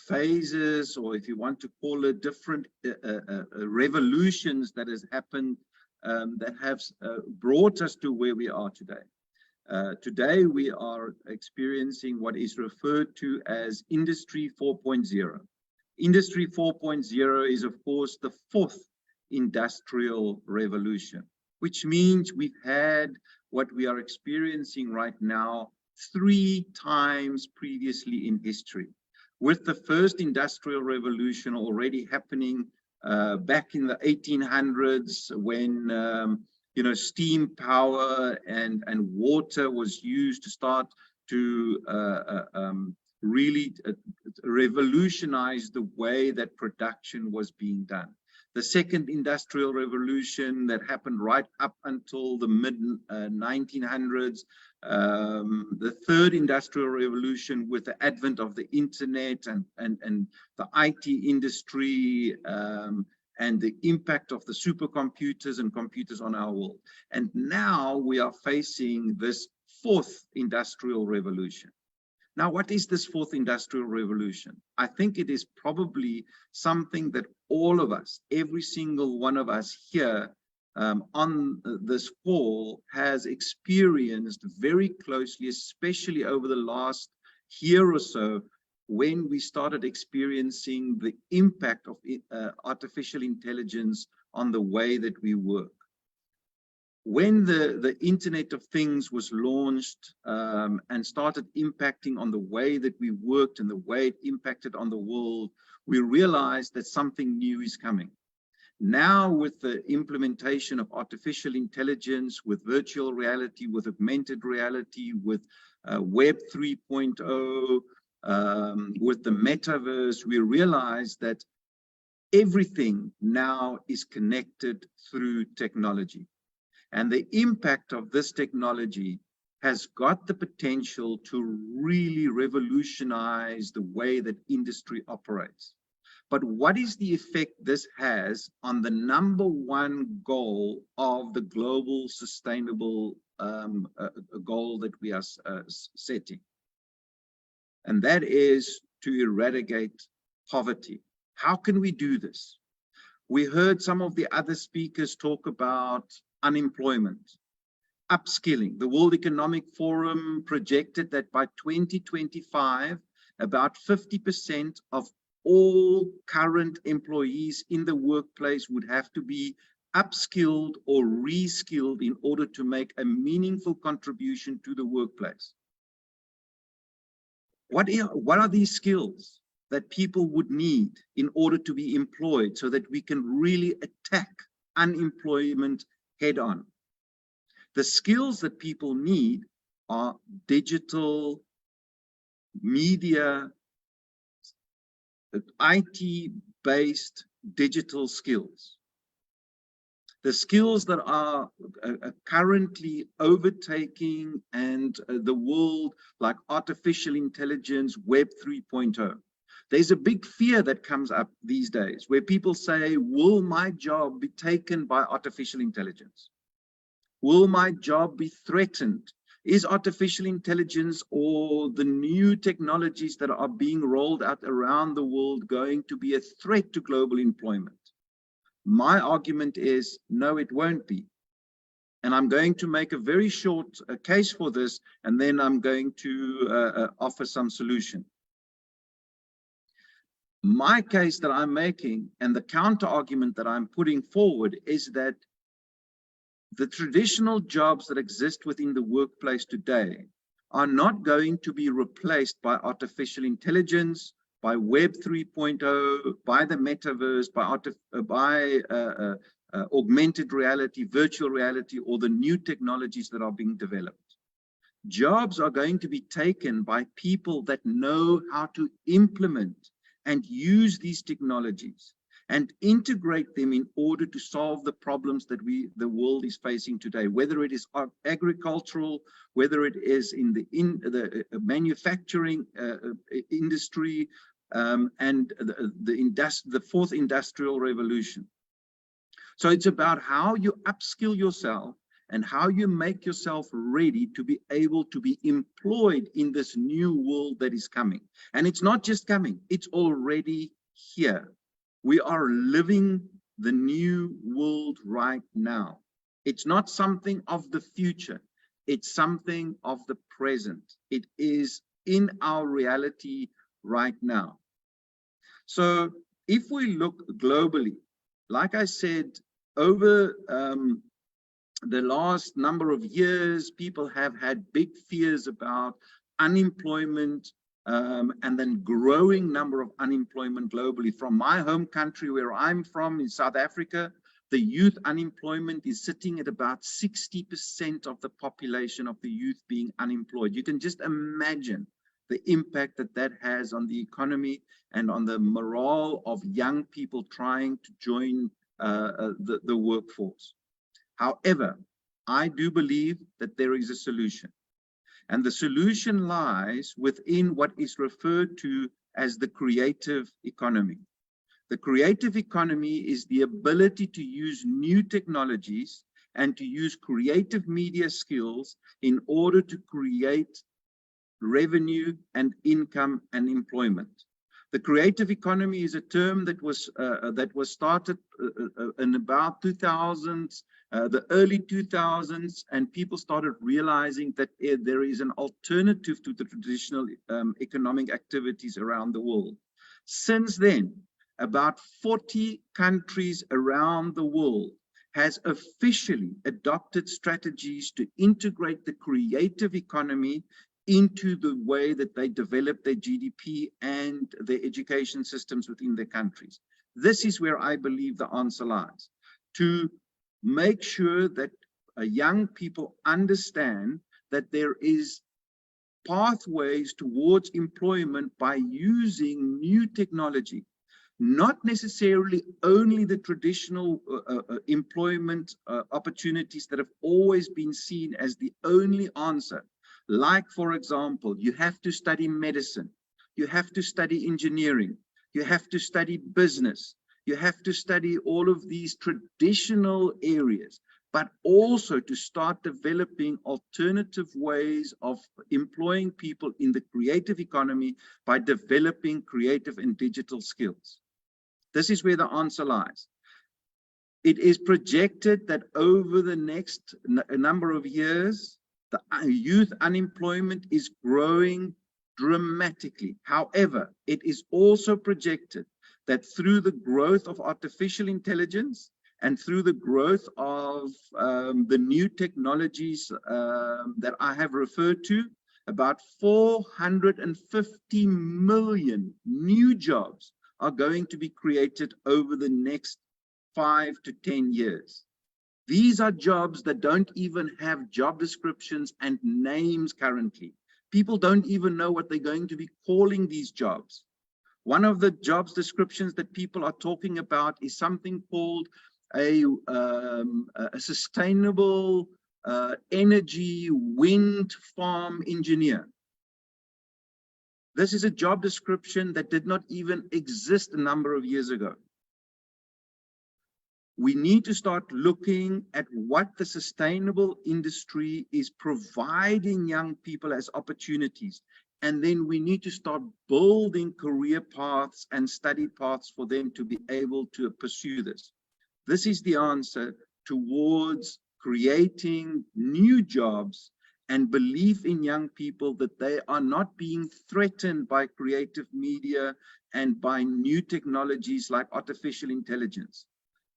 phases, or if you want to call it different revolutions that has happened, that have brought us to where we are today. Today, we are experiencing what is referred to as Industry 4.0. Industry 4.0 is, of course, the fourth industrial revolution, which means we've had what we are experiencing right now 3 times previously in history, with the first industrial revolution already happening back in the 1800s, when steam power and water was used to start to really revolutionize the way that production was being done. The second industrial revolution that happened right up until the mid-1900s, the third industrial revolution with the advent of the internet and the IT industry, and the impact of the supercomputers and computers on our world. And now we are facing this fourth industrial revolution. Now, what is this fourth industrial revolution? I think it is probably something that all of us, every single one of us here on this call, has experienced very closely, especially over the last year or so, when we started experiencing the impact of artificial intelligence on the way that we work. when the Internet of Things was launched and started impacting on the way that we worked and the way it impacted on the world, we realized that something new is coming. Now, with the implementation of artificial intelligence, with virtual reality, with augmented reality, with Web 3.0, with the metaverse, we realize that everything now is connected through technology. And the impact of this technology has got the potential to really revolutionize the way that industry operates. But what is the effect this has on the #1 goal of the global sustainable goal that we are setting? And that is to eradicate poverty. How can we do this? We heard some of the other speakers talk about unemployment, upskilling. The World Economic Forum projected that by 2025, about 50% of all current employees in the workplace would have to be upskilled or reskilled in order to make a meaningful contribution to the workplace. What are these skills that people would need in order to be employed so that we can really attack unemployment head on? The skills that people need are digital, media, IT-based digital skills. The skills that are currently overtaking the world, like artificial intelligence, Web 3.0. There's a big fear that comes up these days where people say, will my job be taken by artificial intelligence? Will my job be threatened? Is artificial intelligence or the new technologies that are being rolled out around the world going to be a threat to global employment? My argument is, no, it won't be. And I'm going to make a very short case for this, and then I'm going to offer some solution. My case that I'm making and the counter argument that I'm putting forward is that the traditional jobs that exist within the workplace today are not going to be replaced by artificial intelligence, by Web 3.0, by the metaverse, by augmented reality, virtual reality, or the new technologies that are being developed. Jobs are going to be taken by people that know how to implement and use these technologies and integrate them in order to solve the problems that the world is facing today, whether it is agricultural, whether it is in the manufacturing industry, and the fourth industrial revolution. So it's about how you upskill yourself and how you make yourself ready to be able to be employed in this new world that is coming. And it's not just coming, it's already here. We are living the new world right now. It's not something of the future, it's something of the present. It is in our reality right now. So if we look globally, like I said, over the last number of years, people have had big fears about unemployment and then growing number of unemployment globally. From my home country, where I'm from in South Africa, the youth unemployment is sitting at about 60% of the population of the youth being unemployed. You can just imagine the impact that that has on the economy and on the morale of young people trying to join the workforce. However, I do believe that there is a solution. And the solution lies within what is referred to as the creative economy. The creative economy is the ability to use new technologies and to use creative media skills in order to create revenue and income and employment. The creative economy is a term that was started in about 2000s, the early 2000s, and people started realizing that there is an alternative to the traditional economic activities around the world. Since then, about 40 countries around the world has officially adopted strategies to integrate the creative economy into the way that they develop their GDP and their education systems within their countries. This is where I believe the answer lies, to make sure that young people understand that there is pathways towards employment by using new technology, not necessarily only the traditional employment opportunities that have always been seen as the only answer. Like, for example, you have to study medicine, you have to study engineering, you have to study business, you have to study all of these traditional areas, but also to start developing alternative ways of employing people in the creative economy by developing creative and digital skills. This is where the answer lies. It is projected that over the next number of years, the youth unemployment is growing dramatically. However, it is also projected that through the growth of artificial intelligence and through the growth of the new technologies that I have referred to, about 450 million new jobs are going to be created over the next 5 to 10 years. These are jobs that don't even have job descriptions and names currently. People don't even know what they're going to be calling these jobs. One of the jobs descriptions that people are talking about is something called a sustainable energy wind farm engineer. This is a job description that did not even exist a number of years ago. We need to start looking at what the sustainable industry is providing young people as opportunities. And then we need to start building career paths and study paths for them to be able to pursue this. This is the answer towards creating new jobs and belief in young people that they are not being threatened by creative media and by new technologies like artificial intelligence.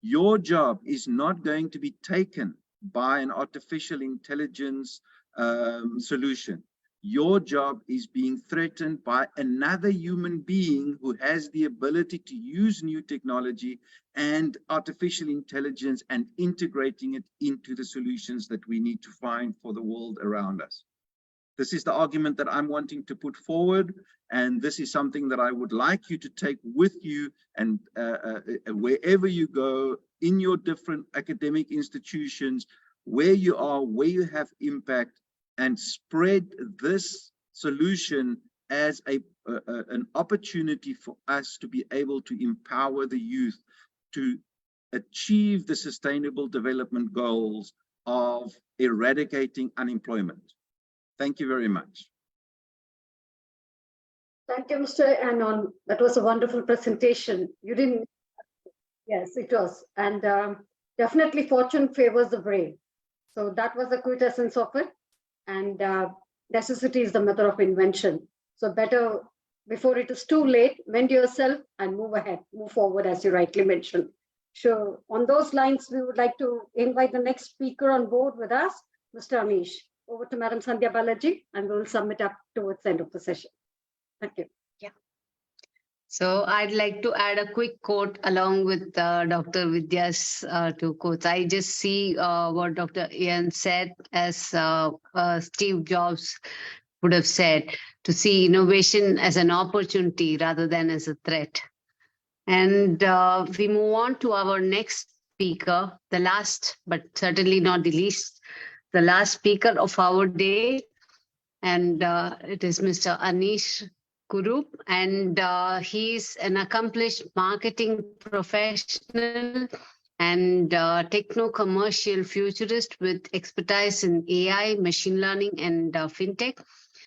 Your job is not going to be taken by an artificial intelligence solution. Your job is being threatened by another human being who has the ability to use new technology and artificial intelligence and integrating it into the solutions that we need to find for the world around us. This is the argument that I'm wanting to put forward, and this is something that I would like you to take with you and wherever you go in your different academic institutions, where you are, where you have impact, and spread this solution as an opportunity for us to be able to empower the youth to achieve the sustainable development goals of eradicating unemployment. Thank you very much. Thank you, Mr. Anon. That was a wonderful presentation. You didn't, yes, it was. And definitely fortune favors the brave. So that was the quintessence of it. And necessity is the mother of invention. So better, before it is too late, mend yourself and move ahead, move forward, as you rightly mentioned. So on those lines, we would like to invite the next speaker on board with us, Mr. Anish. Over to Madam Sandhya Balaji, and we will sum it up towards the end of the session. Thank you. Yeah. So I'd like to add a quick quote along with Dr. Vidya's two quotes. I just see what Dr. Ian said, as Steve Jobs would have said, to see innovation as an opportunity rather than as a threat. And we move on to our next speaker, the last, but certainly not the least, the last speaker of our day. And it is Mr. Anish Kurup, and he's an accomplished marketing professional and techno-commercial futurist with expertise in AI, machine learning, and fintech.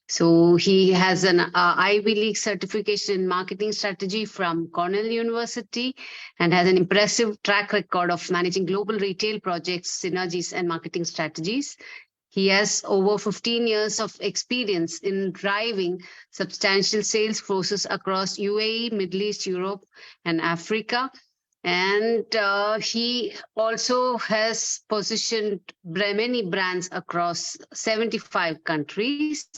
So he has an Ivy League certification in marketing strategy from Cornell University and has an impressive track record of managing global retail projects, synergies, and marketing strategies. He has over 15 years of experience in driving substantial sales forces across UAE, Middle East, Europe, and Africa. And he also has positioned many brands across 75 countries.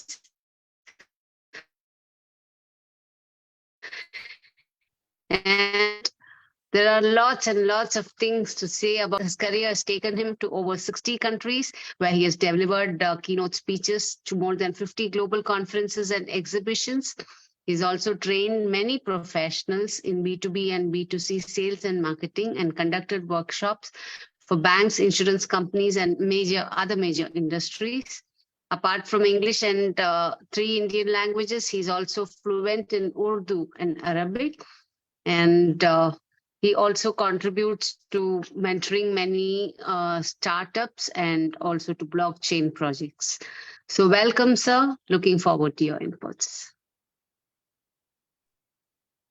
And there are lots and lots of things to say about his career. Has taken him to over 60 countries, where he has delivered keynote speeches to more than 50 global conferences and exhibitions. He's also trained many professionals in B2B and B2C sales and marketing, and conducted workshops for banks, insurance companies, and other major industries. Apart from English and 3 Indian languages, he's also fluent in Urdu and Arabic. And he also contributes to mentoring many startups and also to blockchain projects. So welcome, sir. Looking forward to your inputs.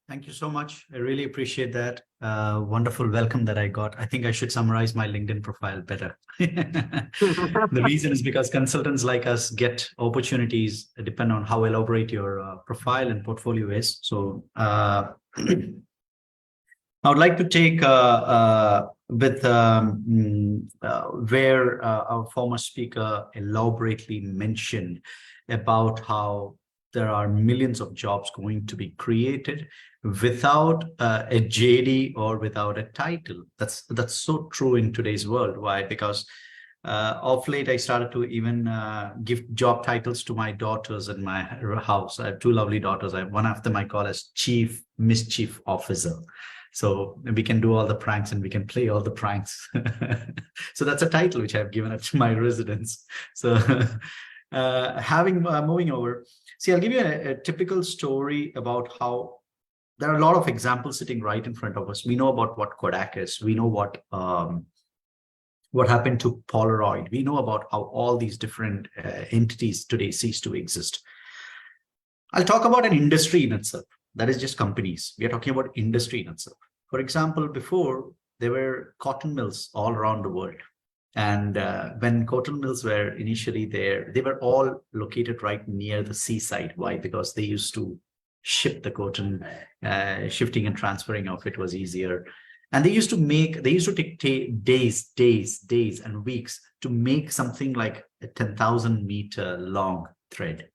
Thank you so much. I really appreciate that wonderful welcome that I got. I think I should summarize my LinkedIn profile better. The reason is because consultants like us get opportunities depend on how elaborate your profile and portfolio is. So I would like to take where our former speaker elaborately mentioned about how there are millions of jobs going to be created without a JD or without a title. That's so true in today's world. Why? Because of late, I started to even give job titles to my daughters in my house. I have 2 lovely daughters. One of them I call as Chief Mischief Officer. So we can do all the pranks and we can play all the pranks. So that's a title which I've given up to my residents. So moving over, see, I'll give you a typical story about how there are a lot of examples sitting right in front of us. We know about what Kodak is. We know what happened to Polaroid. We know about how all these different entities today cease to exist. I'll talk about an industry in itself. That is just companies. We are talking about industry in itself. For example, before there were cotton mills all around the world. And when cotton mills were initially there, they were all located right near the seaside. Why? Because they used to ship the cotton, shifting and transferring of it was easier. And they used to take days and weeks to make something like a 10,000 meter long thread.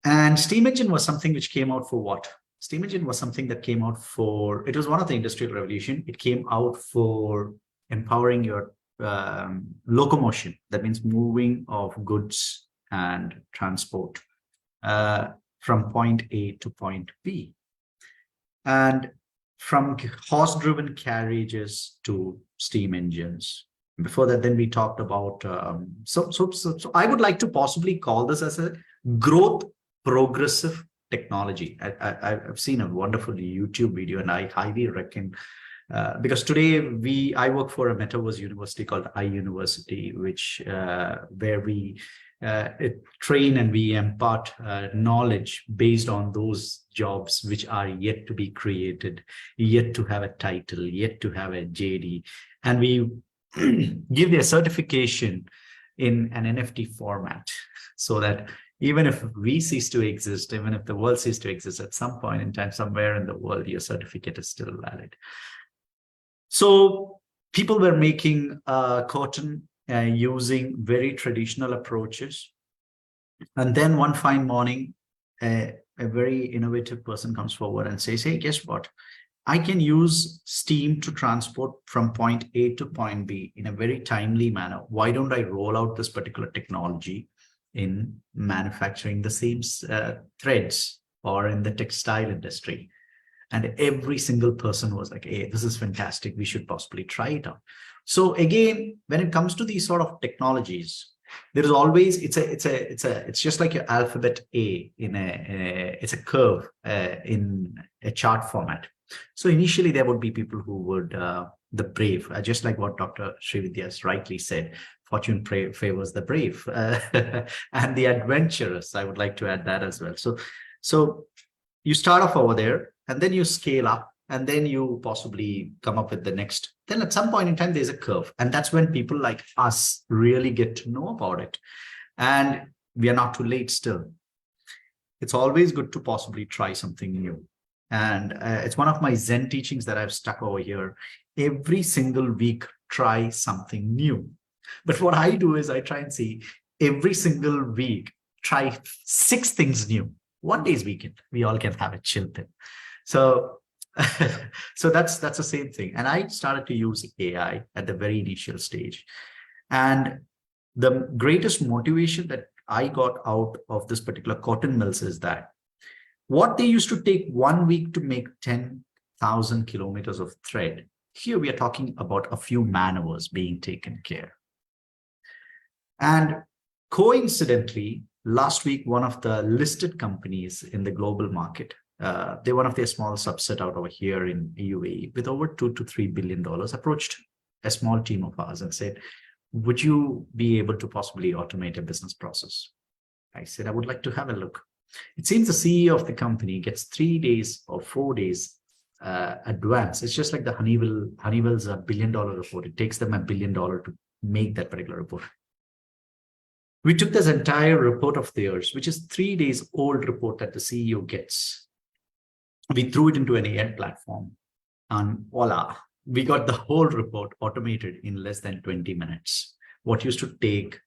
And steam engine was something which came out for what? Steam engine was something that came out for, it was one of the industrial revolution. It came out for empowering your locomotion. That means moving of goods and transport from point A to point B. And from horse-driven carriages to steam engines. Before that, then we talked about, so I would like to possibly call this as a growth progressive technology. I've seen a wonderful YouTube video and I highly recommend, because today I work for a metaverse university called iUniversity, which where we train and we impart knowledge based on those jobs which are yet to be created, yet to have a title, yet to have a JD, and we give their certification in an NFT format, so that even if we cease to exist, even if the world ceases to exist, at some point in time, somewhere in the world, your certificate is still valid. So people were making cotton using very traditional approaches. And then one fine morning, a very innovative person comes forward and says, hey, guess what? I can use steam to transport from point A to point B in a very timely manner. Why don't I roll out this particular technology in manufacturing the same threads or in the textile industry? And every single person was like, hey, this is fantastic. We should possibly try it out. So again, when it comes to these sort of technologies, there is always, it's just like your alphabet A in it's a curve in a chart format. So initially there would be people who would, the brave, just like what Dr. Srividya rightly said, fortune favors the brave and the adventurous. I would like to add that as well. So you start off over there and then you scale up and then you possibly come up with the next. Then at some point in time, there's a curve. And that's when people like us really get to know about it. And we are not too late still. It's always good to possibly try something new. And it's one of my Zen teachings that I've stuck over here. Every single week, try something new. But what I do is I try and see every single week, try 6 things new. One day's weekend, we all can have a chill thing. So, so that's the same thing. And I started to use AI at the very initial stage. And the greatest motivation that I got out of this particular cotton mills is that what they used to take 1 week to make 10,000 kilometers of thread, here we are talking about a few man-hours being taken care. And coincidentally, last week, one of the listed companies in the global market, they're one of their small subset out over here in UAE with over $2 to $3 billion, approached a small team of ours and said, would you be able to possibly automate a business process? I said, I would like to have a look. It seems the CEO of the company gets 3 days or 4 days advance. It's just like the Honeywell's $1 billion report. It takes them $1 billion to make that particular report. We took this entire report of theirs, which is 3 days old report that the CEO gets. We threw it into an AI platform and voila, we got the whole report automated in less than 20 minutes. What used to take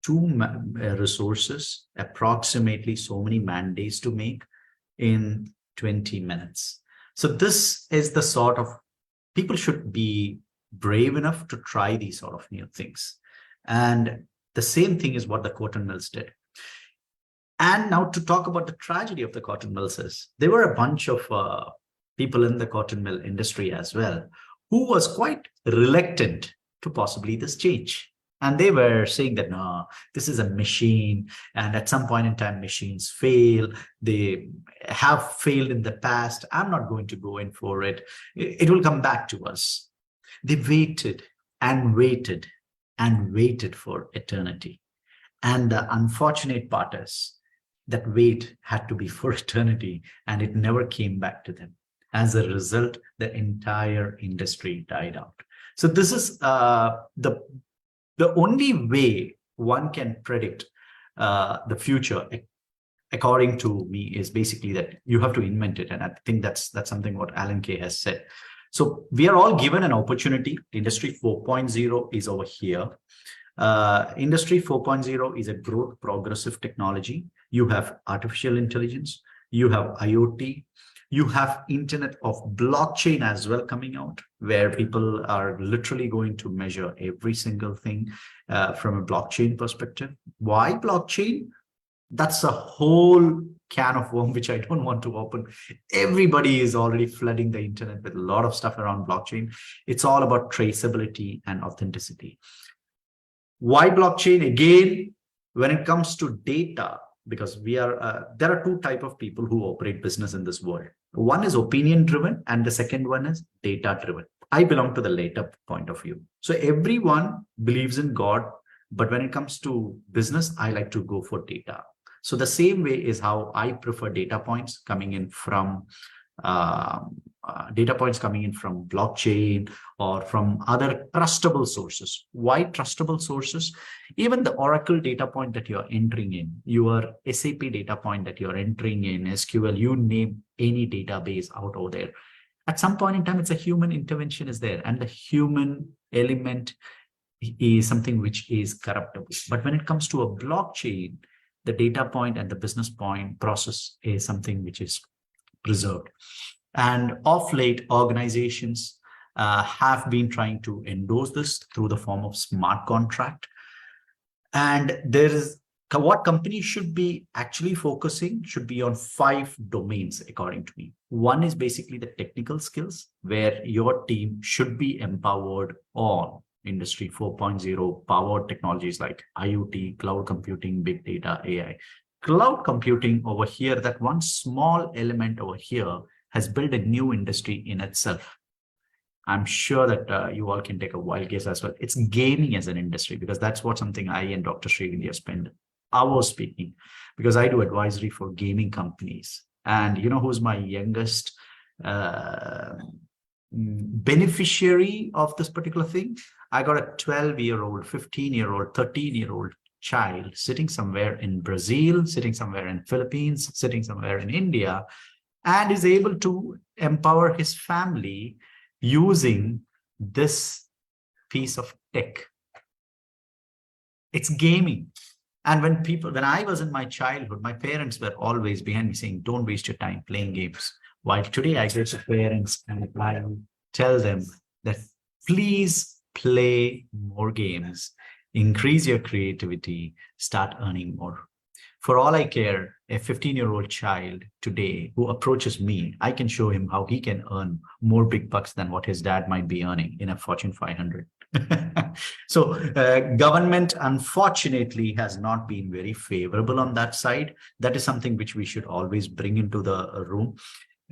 2 resources, approximately so many man days to make, in 20 minutes. So this is the sort of, people should be brave enough to try these sort of new things. And the same thing is what the cotton mills did. And now to talk about the tragedy of the cotton mills is, there were a bunch of people in the cotton mill industry as well, who was quite reluctant to possibly this change. And they were saying that, no, this is a machine. And at some point in time, machines fail. They have failed in the past. I'm not going to go in for it. It will come back to us. They waited and waited and waited for eternity. And the unfortunate part is that wait had to be for eternity, and it never came back to them. As a result, the entire industry died out. So this is the only way one can predict the future, according to me, is basically that you have to invent it. And I think that's something what Alan Kay has said. So we are all given an opportunity. Industry 4.0 is over here. Industry 4.0 is a growth progressive technology. You have artificial intelligence, you have IoT, you have Internet of Blockchain as well coming out, where people are literally going to measure every single thing from a blockchain perspective. Why blockchain? That's a whole can of worms, which I don't want to open. Everybody is already flooding the internet with a lot of stuff around blockchain. It's all about traceability and authenticity. Why blockchain? Again, when it comes to data, because we are there are 2 types of people who operate business in this world. One is opinion driven and the second one is data driven. I belong to the later point of view. So everyone believes in God, but when it comes to business, I like to go for data. So the same way is how I prefer data points coming in from blockchain or from other trustable sources. Why trustable sources? Even the Oracle data point that you're entering in, your SAP data point that you're entering in, SQL, you name any database out over there. At some point in time, it's a human intervention is there, and the human element is something which is corruptible. But when it comes to a blockchain, the data point and the business point process is something which is preserved. And of late, organizations have been trying to endorse this through the form of smart contract. And there is what companies should be actually focusing should be on 5 domains, according to me. One is basically the technical skills, where your team should be empowered on Industry 4.0 powered technologies like IoT, cloud computing, big data, AI. Cloud computing over here, that one small element over here has built a new industry in itself. I'm sure that you all can take a wild guess as well. It's gaming as an industry, because that's what something I and Dr. Srividya spend hours speaking, because I do advisory for gaming companies. And you know who's my youngest beneficiary of this particular thing? I got a 12-year-old, 15-year-old, 13-year-old child sitting somewhere in Brazil, sitting somewhere in Philippines, sitting somewhere in India, and is able to empower his family using this piece of tech. It's gaming. And when I was in my childhood, my parents were always behind me saying, don't waste your time playing games. While today I go to parents and I tell them that please play more games, increase your creativity, start earning more. For all I care, a 15-year-old child today who approaches me, I can show him how he can earn more big bucks than what his dad might be earning in a Fortune 500. So government, unfortunately, has not been very favorable on that side. That is something which we should always bring into the room.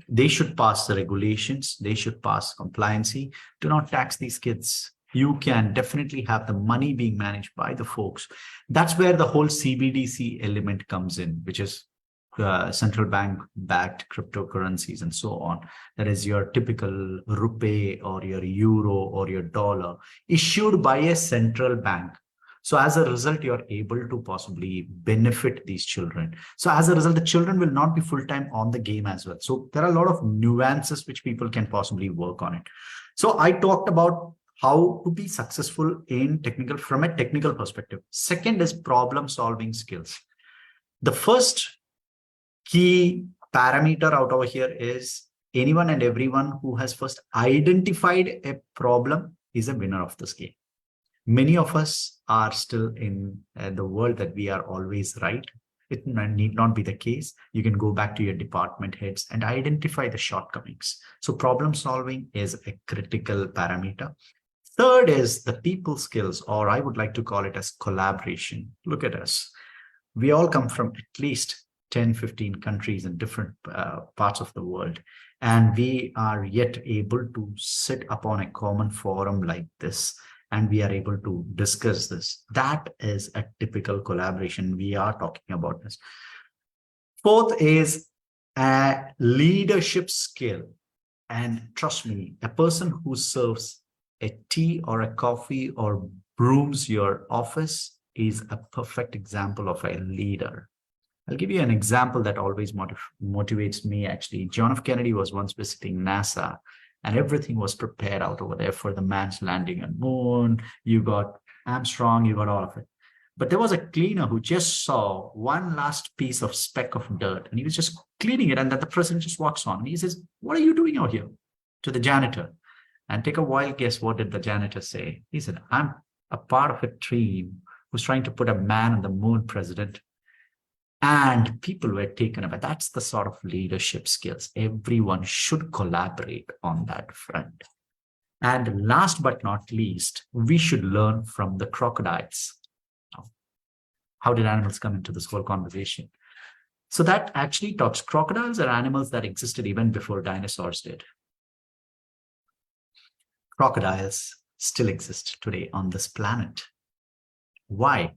They should pass the regulations. They should pass compliancy. Do not tax these kids. You can definitely have the money being managed by the folks. That's where the whole CBDC element comes in, which is central bank backed cryptocurrencies and so on. That is your typical rupee or your euro or your dollar issued by a central bank. So as a result, you're able to possibly benefit these children. So as a result, the children will not be full-time on the game as well. So there are a lot of nuances which people can possibly work on it. So I talked about how to be successful from a technical perspective. Second is problem solving skills. The first key parameter out over here is anyone and everyone who has first identified a problem is a winner of this game. Many of us are still in the world that we are always right. It need not be the case. You can go back to your department heads and identify the shortcomings. So problem solving is a critical parameter. Third is the people skills, or I would like to call it as collaboration. Look at us. We all come from at least 10, 15 countries in different parts of the world. And we are yet able to sit upon a common forum like this, and we are able to discuss this. That is a typical collaboration. We are talking about this. Fourth is a leadership skill. And trust me, a person who serves a tea or a coffee or brooms your office is a perfect example of a leader. I'll give you an example that always motivates me, actually. John F. Kennedy was once visiting NASA, and everything was prepared out over there for the man's landing on moon. You got Armstrong, you got all of it. But there was a cleaner who just saw one last piece of speck of dirt, and he was just cleaning it, and then the president just walks on. And he says, "What are you doing out here?" to the janitor. And take a wild guess, what did the janitor say? He said, "I'm a part of a team who's trying to put a man on the moon, President." And people were taken aback. That's the sort of leadership skills. Everyone should collaborate on that front. And last but not least, we should learn from the crocodiles. How did animals come into this whole conversation? So that actually talks, crocodiles are animals that existed even before dinosaurs did. Crocodiles still exist today on this planet. Why?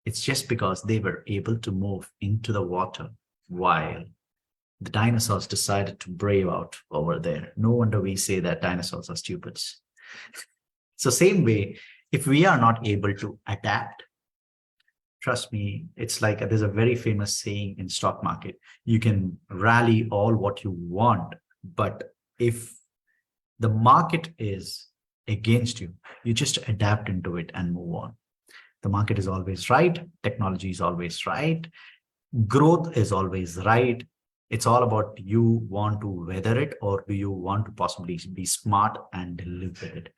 It's just because they were able to move into the water while the dinosaurs decided to brave out over there. No wonder we say that dinosaurs are stupids. So same way, if we are not able to adapt, trust me, it's like there's a very famous saying in stock market, you can rally all what you want, but if the market is against you, you just adapt into it and move on. The market is always right. Technology is always right. Growth is always right. It's all about, you want to weather it, or do you want to possibly be smart and live with it?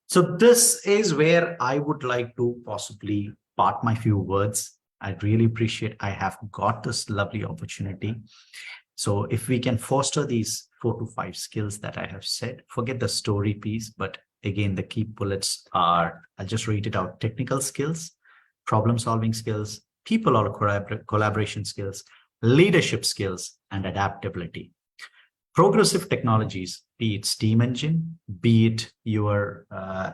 So this is where I would like to possibly part my few words. I'd really appreciate I have got this lovely opportunity. So if we can foster these 4 to 5 skills that I have said, forget the story piece, but again, the key bullets are, I'll just read it out: technical skills, problem solving skills, people or collaboration skills, leadership skills, and adaptability. Progressive technologies, be it steam engine, be it your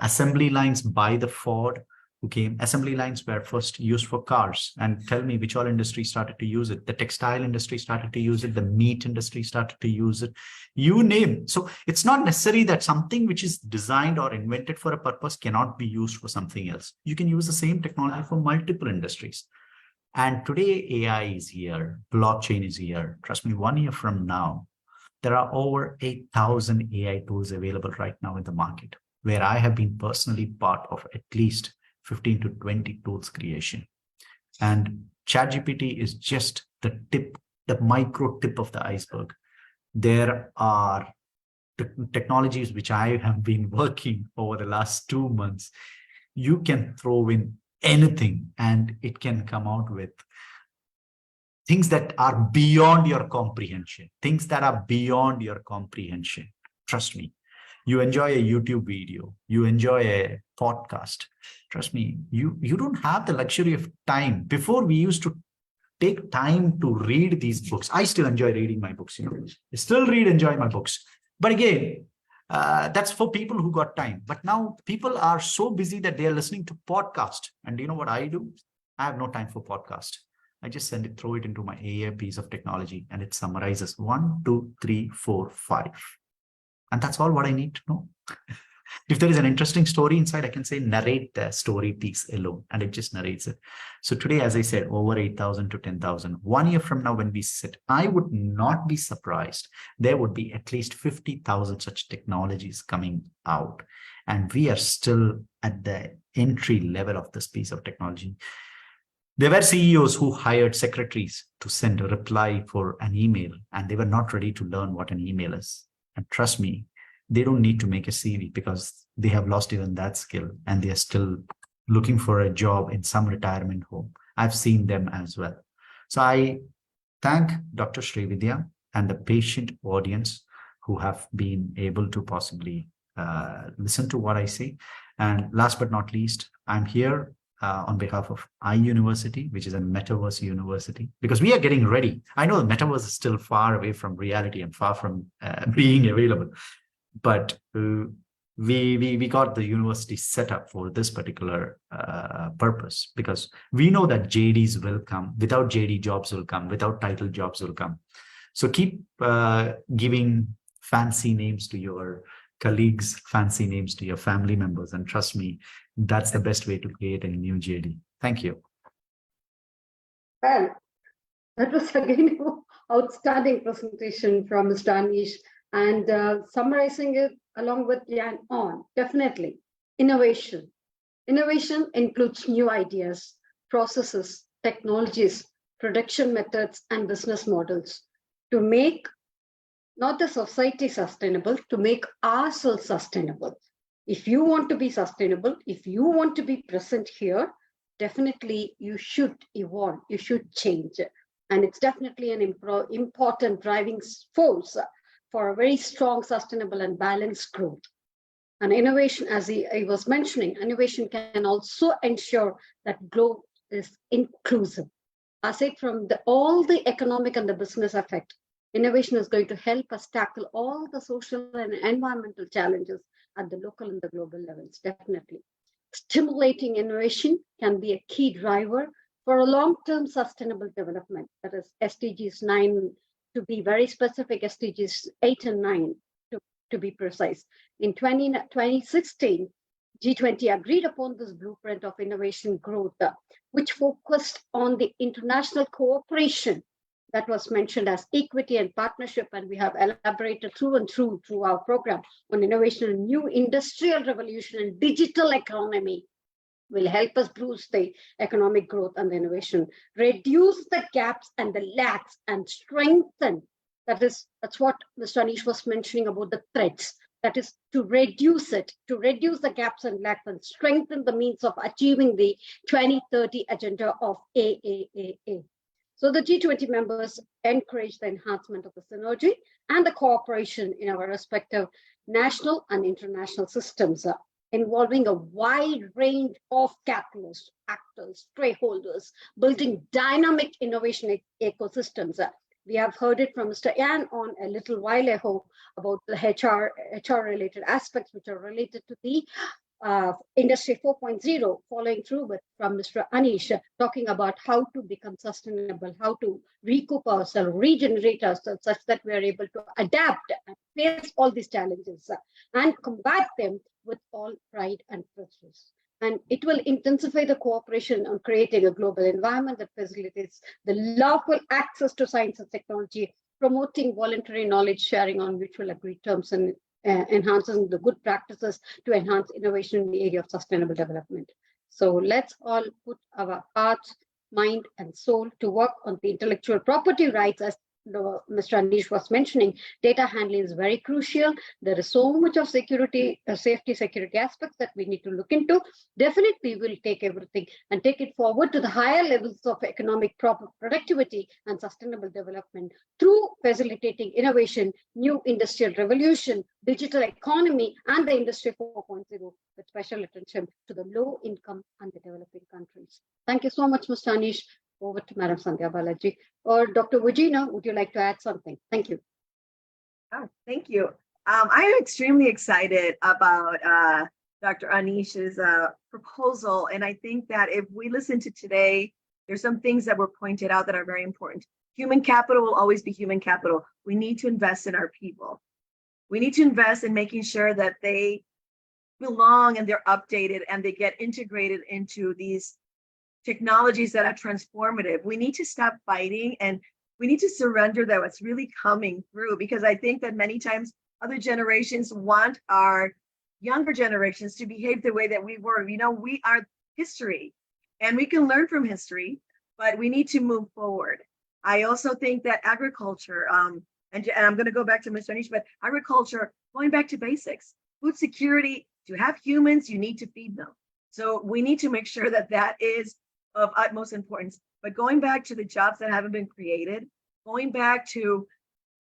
assembly lines by the Ford, who came, assembly lines were first used for cars. And tell me which all industry started to use it. The textile industry started to use it. The meat industry started to use it. You name. So it's not necessary that something which is designed or invented for a purpose cannot be used for something else. You can use the same technology for multiple industries. And today AI is here. Blockchain is here. Trust me, 1 year from now, There are over 8,000 AI tools available right now in the market, where I have been personally part of at least 15 to 20 tools creation. And ChatGPT is just the tip, the micro tip of the iceberg. There are technologies which I have been working over the last 2 months. You can throw in anything and it can come out with things that are beyond your comprehension, things that are beyond your comprehension. Trust me, you enjoy a YouTube video, you enjoy a podcast. Trust me, you don't have the luxury of time. Before, we used to take time to read these books. I still enjoy reading my books, I still enjoy my books. But again, that's for people who got time. But now people are so busy that they are listening to podcast. And you know what I do? I have no time for podcast. I just throw it into my AI piece of technology, and it summarizes 1, 2, 3, 4, 5. And that's all what I need to know. If there is an interesting story inside, I can say narrate the story piece alone, and it just narrates it. So today, as I said, over 8,000 to 10,000. 1 year from now, when we sit, I would not be surprised. There would be at least 50,000 such technologies coming out. And we are still at the entry level of this piece of technology. There were CEOs who hired secretaries to send a reply for an email, and they were not ready to learn what an email is. And trust me, they don't need to make a CV because they have lost even that skill, and they are still looking for a job in some retirement home. I've seen them as well. So I thank Dr. Srividya and the patient audience who have been able to possibly listen to what I say. And last but not least, I'm here on behalf of iUniversity, which is a metaverse university, because we are getting ready. I know the metaverse is still far away from reality and far from being available, but we got the university set up for this particular purpose, because we know that JDs will come. Without JD, jobs will come. Without title, jobs will come. So keep giving fancy names to your colleagues, fancy names to your family members, and trust me, that's the best way to create a new JD. Thank you. Well, that was again an outstanding presentation from Mr. Anish, and summarizing it along with Jan on, definitely, innovation. Innovation includes new ideas, processes, technologies, production methods, and business models to make not the society sustainable, to make ourselves sustainable. If you want to be sustainable, if you want to be present here, definitely you should evolve, you should change. And it's definitely an important driving force for a very strong, sustainable, and balanced growth. And innovation, as I was mentioning, innovation can also ensure that growth is inclusive. Aside from all the economic and the business effect, innovation is going to help us tackle all the social and environmental challenges at the local and the global levels, definitely. Stimulating innovation can be a key driver for a long-term sustainable development, that is SDGs 9, to be very specific, SDGs 8 and 9, to be precise. In 2016, G20 agreed upon this blueprint of innovation growth, which focused on the international cooperation that was mentioned as equity and partnership, and we have elaborated through and through our program on innovation and new industrial revolution and digital economy will help us boost the economic growth and the innovation, reduce the gaps and the lags, and strengthen. That's what Mr. Anish was mentioning about the threats. That is to reduce it, to reduce the gaps and lags, and strengthen the means of achieving the 2030 agenda of AAAA. So the G20 members encourage the enhancement of the synergy and the cooperation in our respective national and international systems, involving a wide range of catalysts, actors, stakeholders, building dynamic innovation ecosystems. We have heard it from Mr. Yan on a little while ago about the HR related aspects which are related to the Industry 4.0, following through with from Mr. Anish, talking about how to become sustainable, how to recoup ourselves, regenerate ourselves such that we are able to adapt and face all these challenges and combat them with all pride and purpose. And it will intensify the cooperation on creating a global environment that facilitates the lawful access to science and technology promoting voluntary knowledge sharing on mutual agreed terms, and enhancing the good practices to enhance innovation in the area of sustainable development. So let's all put our hearts, mind, and soul to work on the intellectual property rights. As Mr. Anish was mentioning, data handling is very crucial. There is so much of security, safety aspects that we need to look into. Definitely, we'll take everything and take it forward to the higher levels of economic productivity and sustainable development through facilitating innovation, new industrial revolution, digital economy, and the Industry 4.0, with special attention to the low income and the developing countries. Thank you so much, Mr. Anish. Over to Madam Sandhya Balaji. Or Dr. Virginia, would you like to add something? Thank you. Oh, thank you. I'm extremely excited about Dr. Anish's proposal. And I think that if we listen to today, there's some things that were pointed out that are very important. Human capital will always be human capital. We need to invest in our people. We need to invest in making sure that they belong and they're updated and they get integrated into these technologies that are transformative. We need to stop fighting and we need to surrender that what's really coming through, because I think that many times other generations want our younger generations to behave the way that we were. You know, we are history and we can learn from history, but we need to move forward. I also think that agriculture, and I'm going to go back to Mr. Anish, but agriculture, going back to basics, food security, to have humans, you need to feed them. So we need to make sure that that is of utmost importance. But going back to the jobs that haven't been created, going back to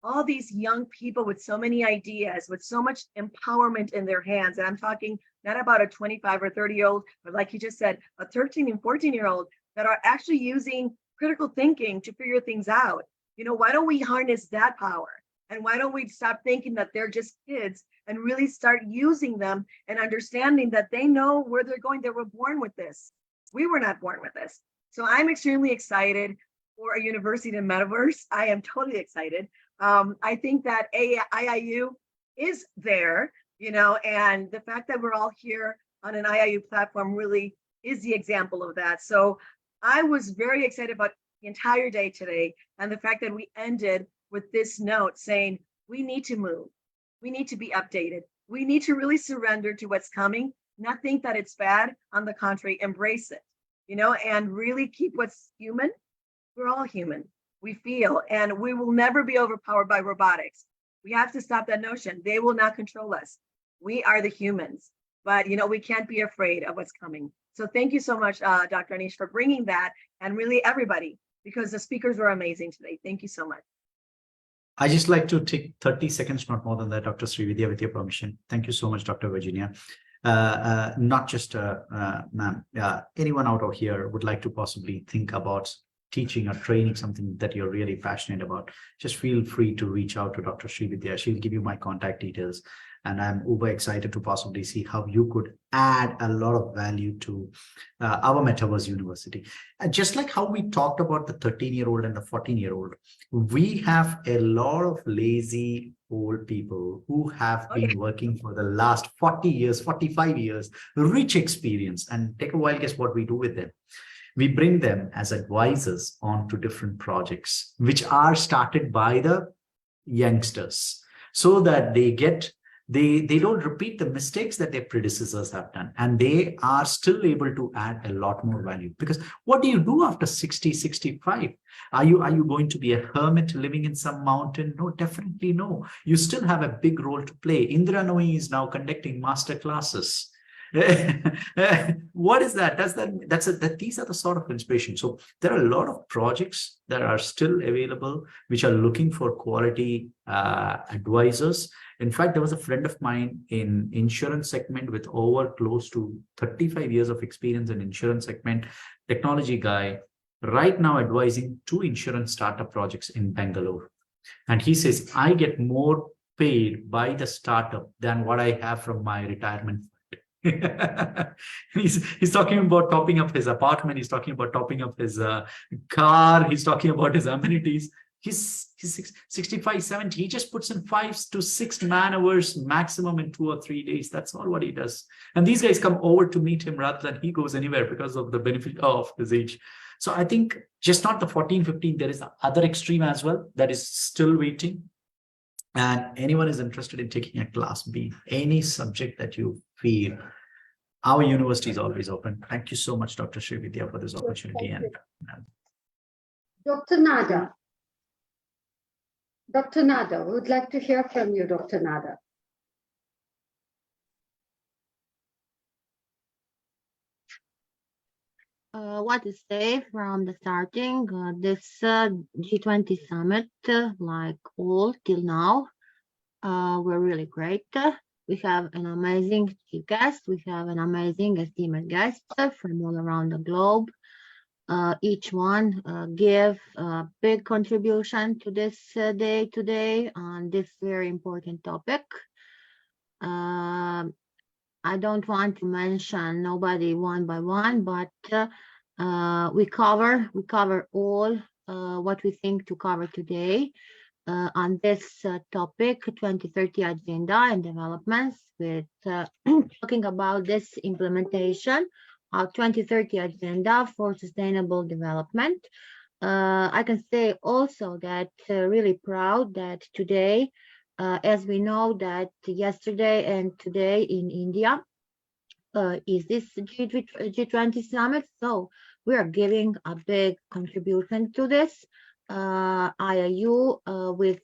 all these young people with so many ideas, with so much empowerment in their hands. And I'm talking not about a 25 or 30-year-old, but like you just said, a 13 and 14-year-old that are actually using critical thinking to figure things out. You know, why don't we harness that power? And why don't we stop thinking that they're just kids and really start using them and understanding that they know where they're going? They were born with this. We were not born with this. So I'm extremely excited for a university in metaverse. I am totally excited. I think that IIU is there, you know, and the fact that we're all here on an IIU platform really is the example of that. So I was very excited about the entire day today, and the fact that we ended with this note saying we need to move, we need to be updated, we need to really surrender to what's coming, not think that it's bad. On the contrary, embrace it, you know, and really keep what's human. We're all human. We feel, and we will never be overpowered by robotics. We have to stop that notion. They will not control us. We are the humans, but you know, we can't be afraid of what's coming. So thank you so much, Dr. Anish, for bringing that, and really everybody, because the speakers were amazing today. Thank you so much. I just like to take 30 seconds, not more than that, Dr. Srividya, with your permission. Thank you so much, Dr. Virginia. Not just ma'am, anyone out of here would like to possibly think about teaching or training something that you're really passionate about, just feel free to reach out to Dr. Srividya. She'll give you my contact details. And I'm uber excited to possibly see how you could add a lot of value to our Metaverse University. And just like how we talked about the 13-year-old and the 14-year-old, we have a lot of lazy old people who have been working for the last 40 years, 45 years, rich experience. And take a while, guess what we do with them? We bring them as advisors onto different projects, which are started by the youngsters, so that they don't repeat the mistakes that their predecessors have done, and they are still able to add a lot more value. Because what do you do after 60, 65? Are you going to be a hermit living in some mountain? No, definitely no. You still have a big role to play. Indra Nooyi is now conducting master classes. What is that? These are the sort of inspiration. So there are a lot of projects that are still available, which are looking for quality advisors. In fact, there was a friend of mine in insurance segment with over close to 35 years of experience in insurance segment, technology guy, right now advising 2 insurance startup projects in Bangalore. And he says, I get more paid by the startup than what I have from my retirement. He's talking about topping up his apartment. He's talking about topping up his car. He's talking about his amenities. He's 65, 70. He just puts in 5 to 6 man hours maximum in 2 or 3 days. That's all what he does. And these guys come over to meet him rather than he goes anywhere because of the benefit of his age. So I think just not the 14, 15, there is the other extreme as well that is still waiting. And anyone is interested in taking a class B, any subject that you feel, our university is always open. Thank you so much, Dr. Srividya, for this opportunity. And Dr. Nada. Dr. Nada, we would like to hear from you, Dr. Nada. What to say from the starting this G20 summit, like all till now, were really great. We have an amazing chief guest. We have an amazing esteemed guest from all around the globe. Each one give a big contribution to this day today on this very important topic. I don't want to mention nobody one by one, but we cover all what we think to cover today on this topic, 2030 agenda and developments, with talking about this implementation of 2030 agenda for sustainable development. I can say also that really proud that today, as we know that yesterday and today in India is this G20 summit, so we are giving a big contribution to this llU with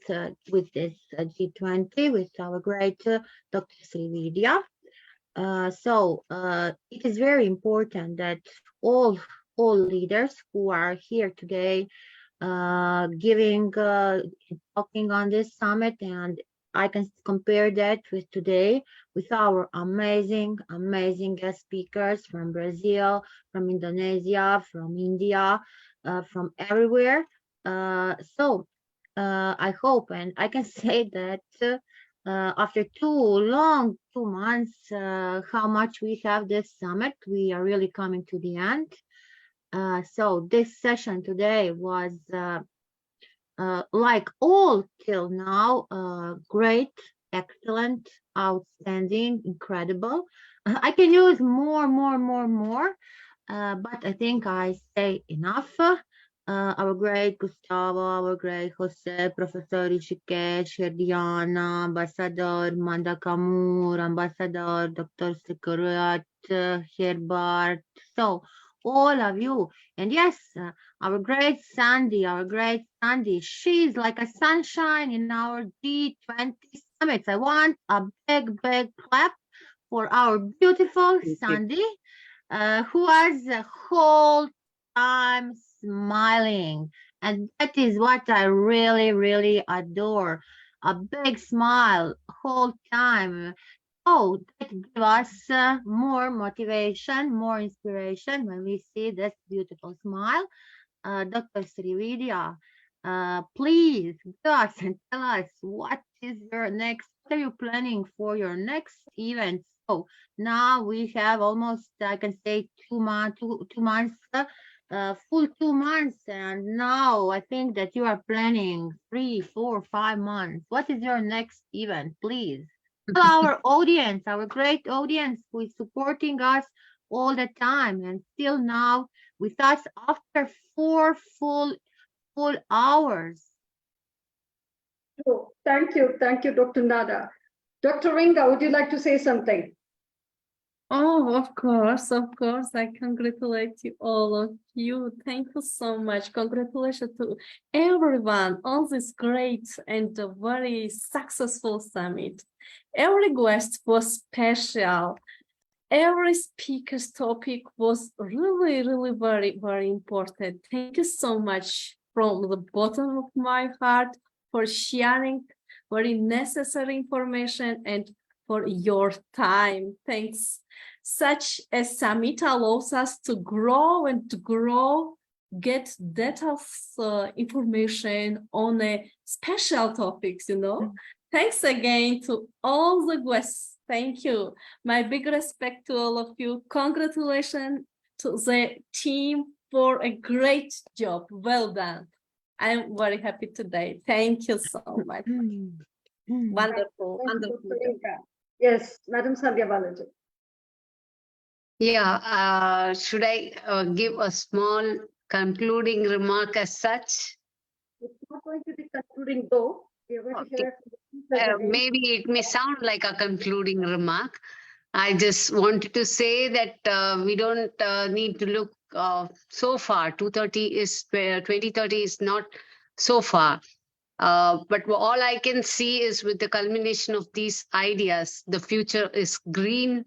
this G20 with our great Dr. Srividya. So it is very important that all leaders who are here today talking on this summit, and I can compare that with today with our amazing guest speakers from Brazil, from Indonesia, from India, from everywhere. So I hope, and I can say that after 2 months, how much we have this summit, we are really coming to the end. So this session today was like all till now, great, excellent, outstanding, incredible. I can use more, but I think I say enough. Our great Gustavo, our great Jose, Professor Rishikesh, Diana, Ambassador Manda Kamur, Ambassador Dr. Sekurat, Herbert. So all of you, and yes, our great Sandy, she's like a sunshine in our G20 summits. I want a big clap for our beautiful Sandy, who was the whole time smiling, and that is what I really adore. A big smile whole time. Oh, that gives us more motivation, more inspiration when we see this beautiful smile. Dr. Srividya, please give us and tell us what are you planning for your next event? So now we have almost, I can say, 2 months, full 2 months, and now I think that you are planning 3, 4, 5 months. What is your next event, please? Our audience, our great audience who is supporting us all the time and still now with us after 4 full hours. Oh, thank you, Dr. Nada. Dr. Ringa, would you like to say something? Oh, of course. I congratulate you, all of you. Thank you so much. Congratulations to everyone on this great and very successful summit. Every guest was special. Every speaker's topic was really very important. Thank you so much from the bottom of my heart for sharing very necessary information and for your time. Thanks. Such a summit allows us to grow, get data information on a special topics, Thanks again to all the guests. Thank you. My big respect to all of you. Congratulations to the team for a great job. Well done. I'm very happy today. Thank you so much. Wonderful, wonderful. Yes, Madam Sandhya Balaji. Yeah, should I give a small concluding remark as such? It's not going to be concluding though. We are going to hear from the speakers again. Maybe it may sound like a concluding remark. I just wanted to say that we don't need to look so far. 2030 is not so far. But all I can see is with the culmination of these ideas, the future is green,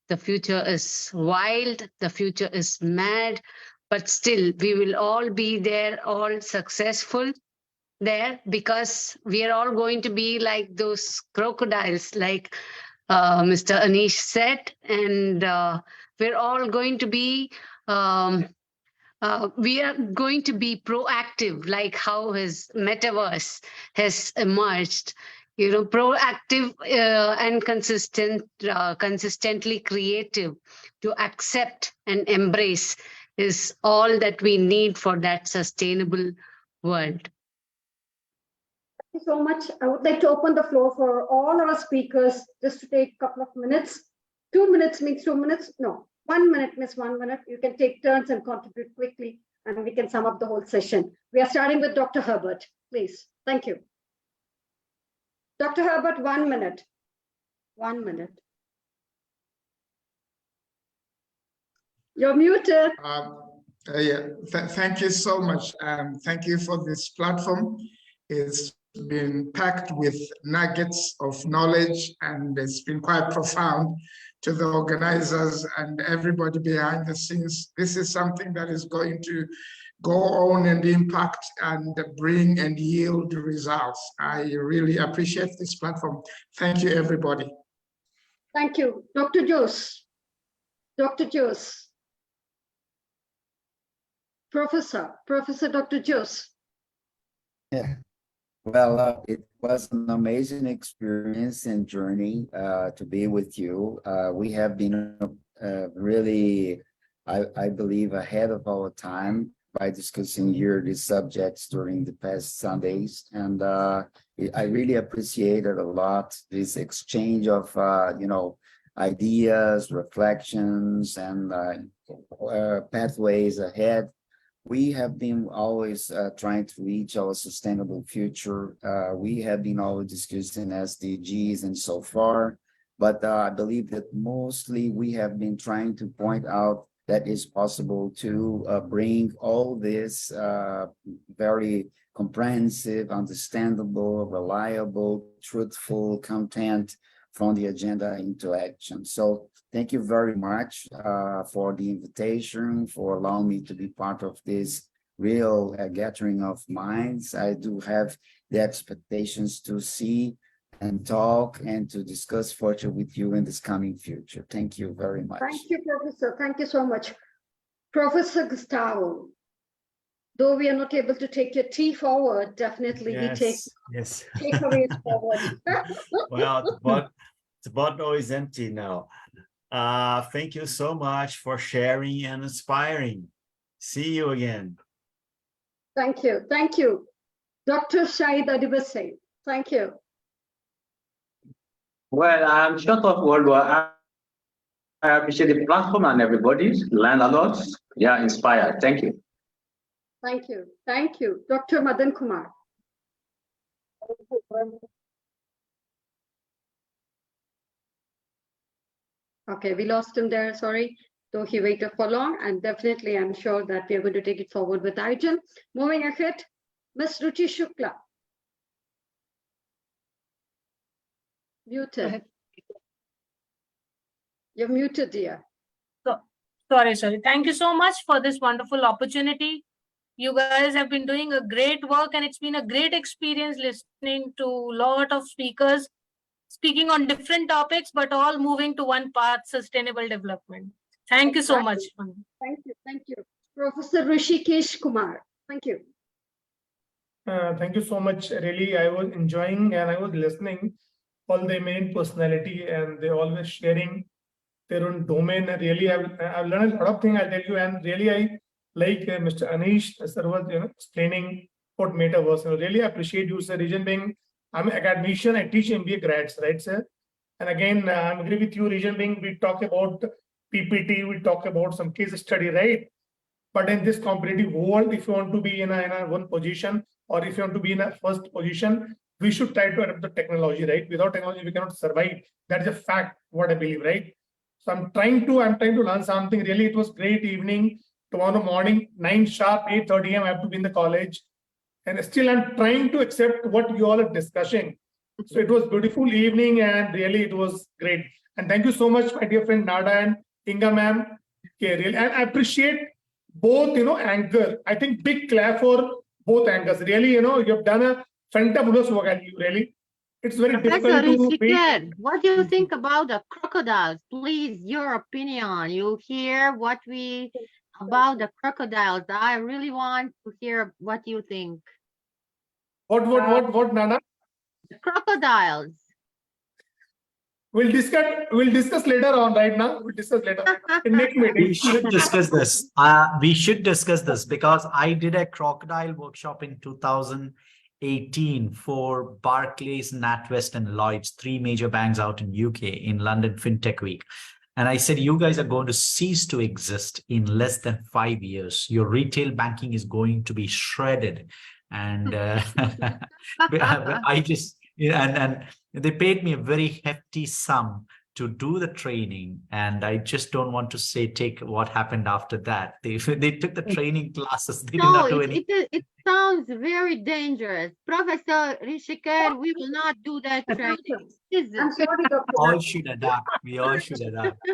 the future is wild, the future is mad, but still we will all be there, all successful there, because we are all going to be like those crocodiles, like Mr. Anish said, and we're all going to be we are going to be proactive, like how his metaverse has emerged. You know, proactive and consistently creative to accept and embrace is all that we need for that sustainable world. Thank you so much. I would like to open the floor for all our speakers just to take a couple of minutes. 2 minutes means 2 minutes. No, 1 minute means 1 minute. You can take turns and contribute quickly, and we can sum up the whole session. We are starting with Dr. Herbert, please. Thank you. Dr. Herbert, 1 minute. 1 minute. You're muted. Thank you so much. Thank you for this platform. It's been packed with nuggets of knowledge, and it's been quite profound to the organizers and everybody behind the scenes. This is something that is going to go on and impact and bring and yield results. I really appreciate this platform. Thank you, everybody. Thank you. Dr. Jose. Dr. Jose. Professor Dr. Jose. Yeah. Well, it was an amazing experience and journey to be with you. We have been really, I believe, ahead of our time by discussing here these subjects during the past Sundays. And I really appreciated a lot this exchange of, ideas, reflections, and pathways ahead. We have been always trying to reach our sustainable future. We have been always discussing SDGs and so far, but I believe that mostly we have been trying to point out that it's possible to bring all this very comprehensive, understandable, reliable, truthful content from the agenda into action. So thank you very much for the invitation, for allowing me to be part of this real gathering of minds. I do have the expectations to see and talk and to discuss further with you in this coming future. Thank you very much. Thank you, Professor. Thank you so much. Professor Gustavo, though we are not able to take your tea forward, definitely we take takeaways forward. Well, the bottle is empty now. Thank you so much for sharing and inspiring. See you again. Thank you. Thank you. Dr. Shahid Adibase, thank you. Well, I'm short of word, but I appreciate the platform and everybody. Learn a lot. Yeah, inspired. Thank you. Thank you. Thank you. Dr. Madan Kumar. Okay, we lost him there, sorry. Though he waited for long, and definitely I'm sure that we are going to take it forward with Arjun. Moving ahead, Ms. Ruchi Shukla. Muted. You're muted, dear. Sorry. Thank you so much for this wonderful opportunity. You guys have been doing a great work, and it's been a great experience listening to a lot of speakers speaking on different topics, but all moving to one path, sustainable development. Thank you so much. Thank you. Thank you. Professor Rishikesh Kumar. Thank you. Thank you so much. Really, I was enjoying and I was listening all the main personality, and they always sharing their own domain. And really, I've learned a lot of things, I'll tell you. And really, I like Mr. Anish sir was explaining about metaverse. Really appreciate you, sir. Reason being, I'm an academician. I teach MBA grads, right, sir? And again, I agree with you. Reason being, we talk about PPT, we talk about some case study, right? But in this competitive world, if you want to be in a one position, or if you want to be in a first position, we should try to adapt the technology, right? Without technology, we cannot survive. That is a fact, what I believe, right? So I'm trying to learn something. Really, it was great evening. Tomorrow morning, 9 sharp, 8:30 a.m. I have to be in the college. And still I'm trying to accept what you all are discussing. So it was beautiful evening and really it was great. And thank you so much, my dear friend Nada and Inga ma'am. Okay, really, and I appreciate both, anchor. I think big clap for both anchors. Really, you have done a fantabulous work at you, really. It's very Professor difficult to be. what do you think about the crocodiles? Please, your opinion. You hear about the crocodiles. I really want to hear what you think. What, Nana? The crocodiles. We'll discuss later on. Right now, we'll discuss later in next meeting. We should discuss this. We should discuss this because I did a crocodile workshop in 2018 for Barclays, NatWest, and Lloyds, 3 major banks out in UK in London FinTech Week. And I said, you guys are going to cease to exist in less than 5 years. Your retail banking is going to be shredded. And I just, and they paid me a very hefty sum to do the training. And I just don't want to say, take what happened after that. They took the training classes. They did not do anything. It sounds very dangerous. Professor Rishikar, we will not do that training. I'm sorry, Dr. All should adapt. We all should adapt.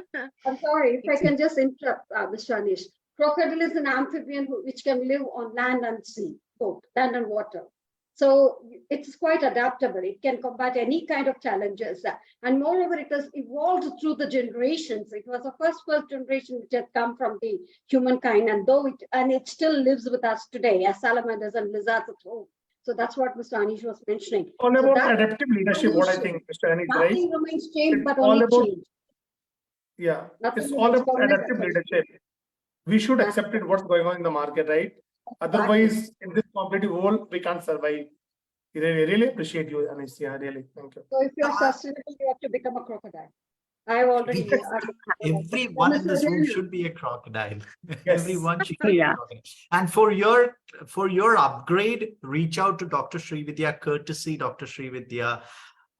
I'm sorry, if I can just interrupt, Mr. Anish. Crocodile is an amphibian which can live on land and sea, both land and water. So it's quite adaptable. It can combat any kind of challenges. And moreover, it has evolved through the generations. It was the first generation which had come from the humankind, and it still lives with us today as salamanders and lizards at home. So that's what Mr. Anish was mentioning. All about adaptive leadership, what I think, Mr. Anish, right? Nothing remains changed, but all only about, change. Yeah, Nothing it's all remains about adaptive leadership. We should accept it, what's going on in the market, right? Otherwise, in this competitive world, we can't survive. Really appreciate you, Anish. Yeah, really. Thank you. So if you're sustainable, you have to become a crocodile. I've already. Everyone in this room should be a crocodile. Everyone should be a crocodile. And for your upgrade, reach out to Dr. Srividya, courtesy Dr. Srividya.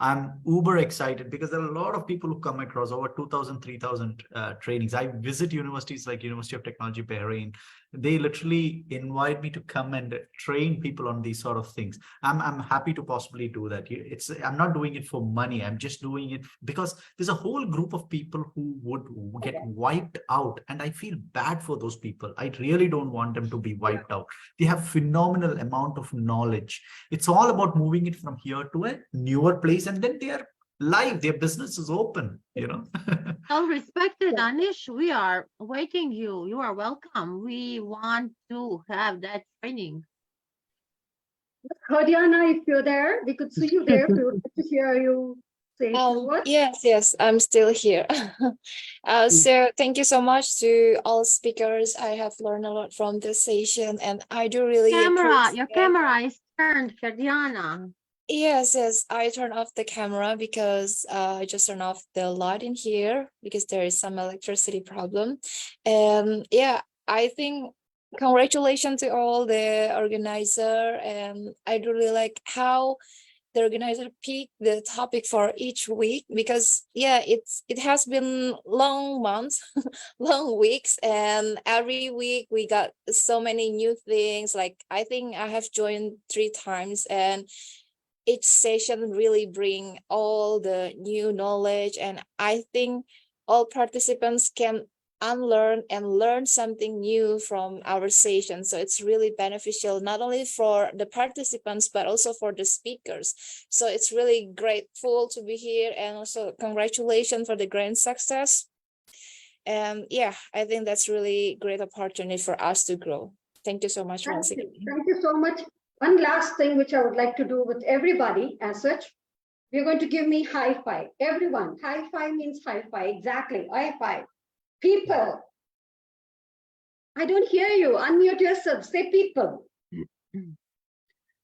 I'm uber excited because there are a lot of people who come across over 2,000, 3,000 trainings. I visit universities like University of Technology, Bahrain. They literally invite me to come and train people on these sort of things. I'm happy to possibly do that. I'm not doing it for money. I'm just doing it because there's a whole group of people who would get wiped out. And I feel bad for those people. I really don't want them to be wiped out. They have phenomenal amount of knowledge. It's all about moving it from here to a newer place. And then they are live, their business is open, So respected Anish, we are waiting you. You are welcome. We want to have that training. Hadiana, if you're there, we could see you there. We would like to hear you say words. Yes, I'm still here. So thank you so much to all speakers. I have learned a lot from this session, and I do really Your camera is turned, Hadiana. Yes, I turned off the camera because I just turned off the light in here because there is some electricity problem. And yeah, I think congratulations to all the organizer, and I do really like how the organizer picked the topic for each week because it has been long months, long weeks, and every week we got so many new things. Like I think I have joined 3 times, and each session really bring all the new knowledge, and I think all participants can unlearn and learn something new from our session. So it's really beneficial not only for the participants but also for the speakers. So it's really grateful to be here, and also congratulations for the grand success. And yeah, I think that's really great opportunity for us to grow. Thank you so much once again. Thank you so much. One last thing which I would like to do with everybody as such, we're going to give me high five. Everyone, high five means high five. Exactly, high five. People. I don't hear you. Unmute yourself. Say people.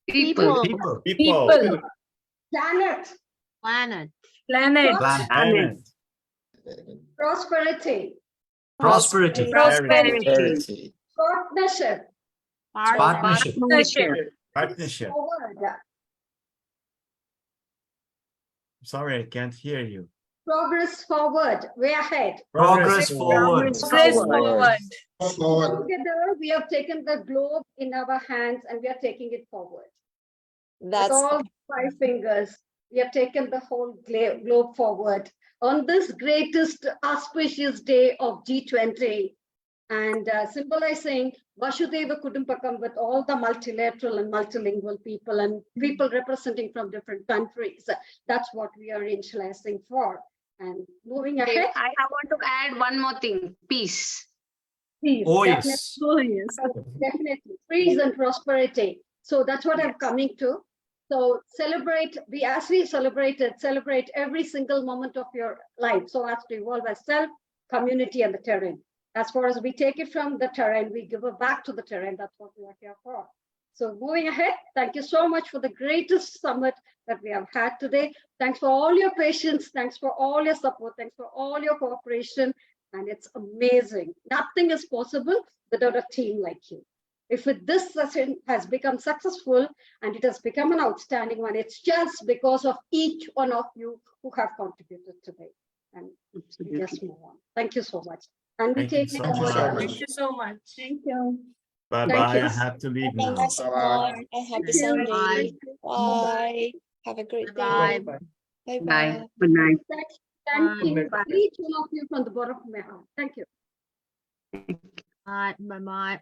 People. People. Planet. Planet. Planet. Planet. Prosperity. Prosperity. Prosperity. Partnership. Partnership. Partnership. Forward. Sorry, I can't hear you. Progress forward. Way ahead. Progress forward. Progress forward. Forward. Together, we have taken the globe in our hands and we are taking it forward. That's With all 5 fingers, we have taken the whole globe forward on this greatest auspicious day of G20 and symbolizing Vasudhaiva Kudumbakam with all the multilateral and multilingual people and people representing from different countries. That's what we are initializing for. And moving ahead. I want to add one more thing. Peace. Peace, Oh, definitely. yes. Oh, yes. Definitely. Peace and prosperity. So that's what I'm coming to. So celebrate, as we celebrated, celebrate every single moment of your life. So as to evolve as self, community, and the terrain. As far as we take it from the terrain, we give it back to the terrain. That's what we are here for. So moving ahead, thank you so much for the greatest summit that we have had today. Thanks for all your patience. Thanks for all your support. Thanks for all your cooperation. And it's amazing. Nothing is possible without a team like you. If this session has become successful and it has become an outstanding one, it's just because of each one of you who have contributed today. And we just move on. Thank you so much. And we take it Thank you so much. Thank you. Bye-bye. Thank you. I have to leave now. Thank you, everyone. A happy Sunday. Bye. Have a great day. Bye. Bye-bye. Good night. Thank you, each one of you from the bottom of my heart. Thank you. Bye. Bye. Bye.